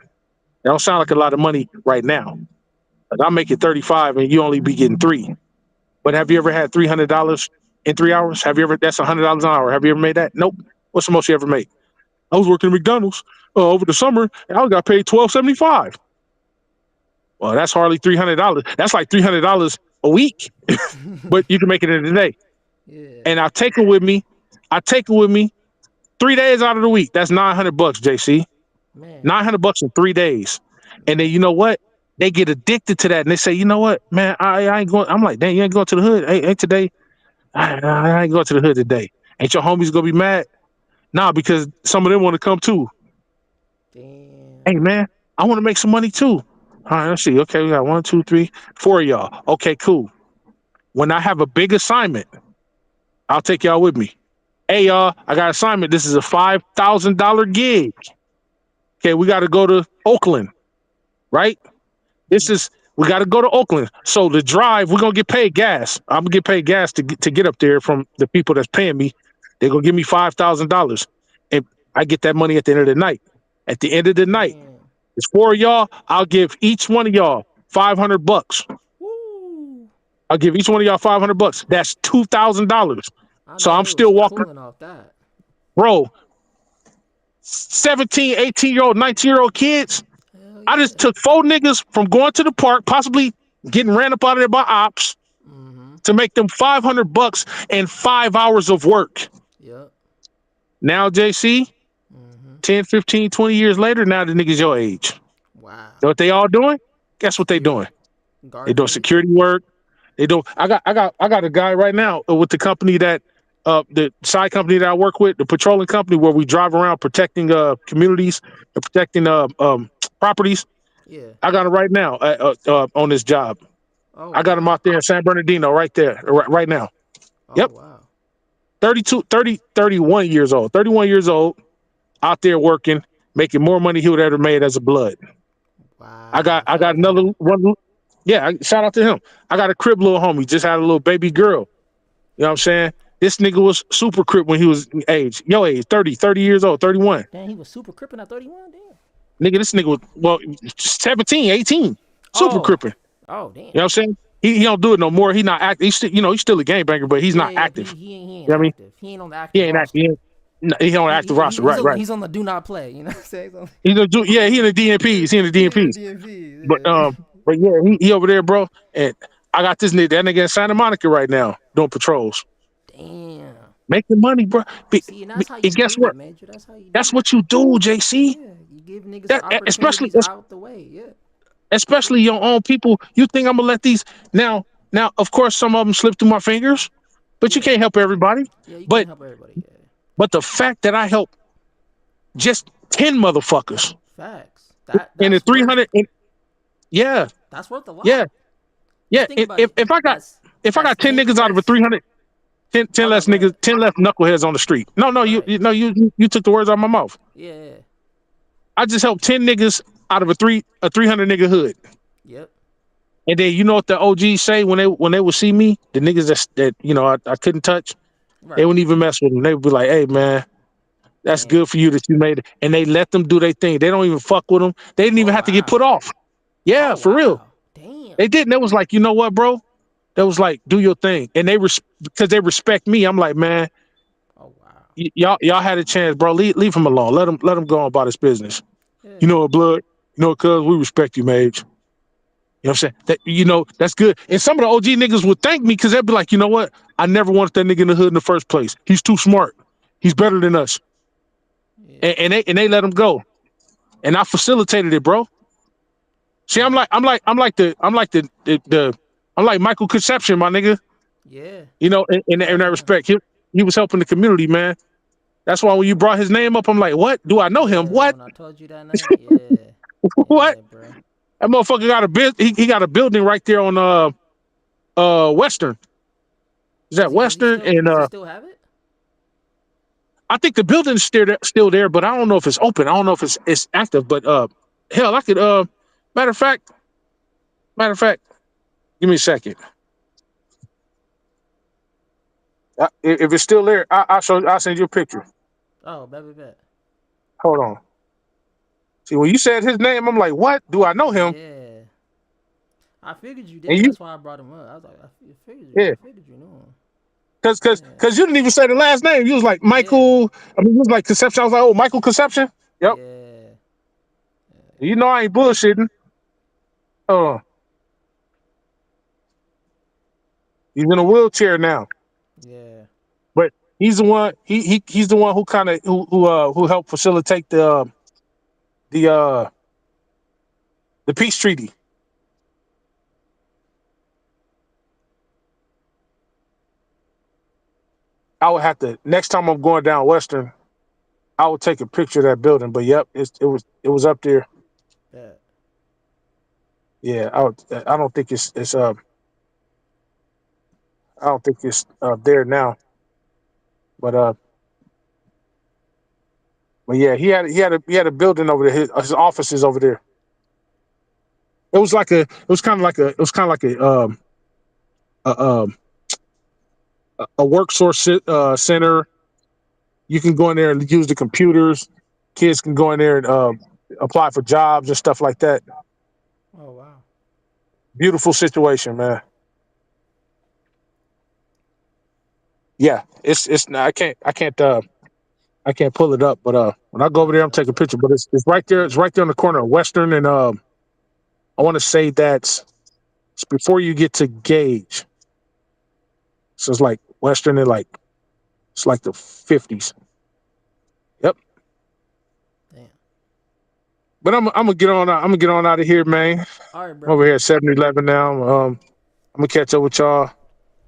F: That don't sound like a lot of money right now. Like I'm making 35 and you only be getting 3. But have you ever had $300 in 3 hours? Have you ever? That's $100 an hour. Have you ever made that? Nope. What's the most you ever made? I was working at McDonald's over the summer and I got paid $12.75. Well, that's hardly $300. That's like $300 a week, but you can make it in a day.
D: Yeah,
F: And I take it with me. I take it with me 3 days out of the week. That's $900, JC.
D: man.
F: 900 bucks in 3 days. And then you know what? They get addicted to that and they say, you know what, man, I ain't going. I'm like, dang, you ain't going to the hood. Ain't today. I ain't going to the hood today. Ain't your homies gonna be mad? Nah, because some of them want to come too.
D: Damn.
F: Hey man, I want to make some money too. All right, let's see. Okay, we got 1, 2, 3, 4 of y'all. Okay, cool. When I have a big assignment, I'll take y'all with me. Hey y'all, I got an assignment. This is a $5,000 gig. Okay, we got to go to Oakland, right? This is we got to go to Oakland. So the drive, we're gonna get paid gas. I'm gonna get paid gas to get up there from the people that's paying me. They're gonna give me $5,000, and I get that money at the end of the night. At the end of the night,
D: Damn.
F: it's 4 of y'all. I'll give each one of y'all $500.
D: Woo.
F: I'll give each one of y'all $500. That's $2,000.
D: I
F: So
D: know
F: I'm
D: they was
F: still walking,
D: cooling off that.
F: bro. 17, 18-year-old, 19-year-old kids.
D: Hell
F: I just
D: yeah.
F: took 4 niggas from going to the park, possibly getting ran up out of there by ops,
D: Mm-hmm.
F: to make them $500 and 5 hours of work.
D: Yep.
F: Now, JC,
D: Mm-hmm.
F: 10, 15, 20 years later, now the niggas your age.
D: Wow.
F: Know what they all doing? Guess what they doing?
D: Security.
F: They doing
D: Guarding niggas.
F: security work. They do. I got a guy right now with the company that the side company that I work with, the patrolling company where we drive around protecting communities and protecting properties.
D: Yeah.
F: I got him right now on this job.
D: Oh
F: I got him
D: wow.
F: out there in San Bernardino right there right now.
D: Oh
F: Yep.
D: wow.
F: 32, 30, 31 years old. 31 years old out there working, making more money he would ever made as a blood.
D: Wow.
F: I
D: Shout
F: got
D: out to
F: another
D: him.
F: one. Yeah, shout out to him. I got a crib little homie, just had a little baby girl. You know what I'm saying? This nigga was super crip when he was your age, 30 years old, 31.
D: Damn, he was super crippin' at 31. Damn.
F: Nigga, this nigga was, well, 17, 18. Super
D: Oh.
F: crippin'.
D: Oh damn.
F: You know what I'm saying? He don't do it no more. He not active. He's still, he's still a gangbanger, but he's
D: Yeah,
F: not
D: yeah.
F: active.
D: He ain't
F: You know what I mean?
D: active. He ain't on the
F: He
D: active
F: ain't active.
D: roster.
F: He on active roster. Right, right.
D: He's on the do not play. You know what I'm saying?
F: He's gonna do, yeah, he in the DNPs. He in the
D: He in the
F: DNPs. But
D: DMV. Yeah.
F: but yeah, he over there, bro. And I got this nigga, that nigga in Santa Monica right now doing patrols.
D: Damn.
F: Making money, bro.
D: See, and that's how
F: And
D: you
F: guess
D: do
F: what?
D: it, Major. That's how you
F: That's
D: do it.
F: what you do, JC.
D: Yeah, you give niggas
F: That
D: the
F: especially
D: opportunities out the way. Yeah.
F: especially your own people. You think I'm gonna let these now? Of course, some of them slip through my fingers, but you
D: Yeah.
F: can't help everybody.
D: Yeah, you can't
F: But
D: help everybody. Yeah.
F: but the fact that I help just 10 motherfuckers
D: Facts.
F: in the
D: That's worth
F: 300, yeah,
D: a
F: yeah,
D: lot.
F: yeah.
D: Just think about it.
F: If I got
D: That's
F: 10
D: 10
F: niggas out of a
D: less.
F: 300, 10
D: Oh no,
F: less
D: go
F: niggas,
D: ahead.
F: 10 less knuckleheads on the street. No,
D: Right.
F: you took the words out of my mouth.
D: Yeah. Yeah.
F: I just helped 10 niggas out of a 300 nigga hood.
D: Yep.
F: And then you know what the OGs say when they would see me, the niggas that I couldn't touch, they
D: Right.
F: wouldn't even mess with them. They would be like, "Hey man, that's
D: Damn.
F: good for you that you made it." And they let them do their thing. They don't even fuck with them. They didn't
D: Oh
F: even have to get put
D: wow.
F: off. Yeah,
D: Oh
F: for real.
D: wow. Damn.
F: They didn't. They was like, you know what, bro? They was like, do your thing, and because they respect me. I'm like, man,
D: Oh wow.
F: y'all had a chance, bro. Leave him alone. Let him go on about his business. You
D: Yeah.
F: know what, blood? You know what, cuz we respect you, Mage. You know what I'm saying? That's good. And some of the OG niggas would thank me because they'd be like, you know what? I never wanted that nigga in the hood in the first place. He's too smart. He's better than us.
D: Yeah.
F: And they let him go. And I facilitated it, bro. See,
D: Damn.
F: I'm like Michael Conception, my nigga.
D: Yeah.
F: In
D: Hell
F: that
D: yeah.
F: respect. He was helping the community, man. That's why when you brought his name up, I'm like, what? Do I know him?
D: Yeah.
F: What?
D: When I told you that name, yeah.
F: What?
D: Yeah, bro.
F: That motherfucker got he got a building right there on Western. Is that Western? And
D: Does he still have it?
F: I think the building is still there, but I don't know if it's open. I don't know if it's active. But hell, I could matter of fact, matter of fact, give me a second. If it's still there, I'll send you a picture.
D: Oh, bet.
F: Hold on. See, when you said his name, I'm like, what? Do I know him?
D: Yeah. I figured you
F: And
D: did.
F: you,
D: That's why I brought him up. I was like,
F: yeah,
D: I figured you knew him. Yeah,
F: cause you didn't even say the last name. You was like
D: yeah,
F: Michael. I mean, you was like Conception. I was like, oh, Michael Conception. Yep.
D: yeah,
F: You know I ain't bullshitting. Oh, he's in a wheelchair now,
D: yeah.
F: but he's the one. He's the one who kind of who helped facilitate the uh the peace treaty. I would have to next time I'm going down Western. I would take a picture of that building. But yep, it was up there.
D: That.
F: Yeah, I don't think I don't think it's there now. But but yeah, he had a building over there. His office is over there. It was kind of like a work source center. You can go in there and use the computers. Kids can go in there and apply for jobs and stuff like that.
D: Oh wow.
F: Beautiful situation, man. Yeah, it's I can't pull it up, but when I go over
D: Nah,
F: there,
D: I
F: I'm
D: got
F: taking a
D: you.
F: picture. But it's right there. It's
D: Yeah.
F: right there on the corner of Western and I want to say that's it's before you get to Gage. So it's like Western and like it's like the 50s. Yep.
D: Damn.
F: But I'm gonna get on. I'm gonna get on out of here, man. I'm
D: All right,
F: over
D: bro.
F: here at 7-Eleven now. I'm gonna catch up with y'all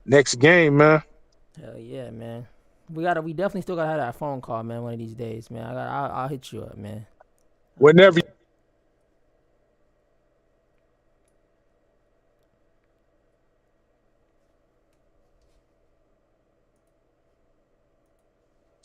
F: next game, man.
D: Hell yeah, man. We definitely still gotta have that phone call, man. One of these days, man. I'll hit you up, man.
F: Whenever
D: Bet.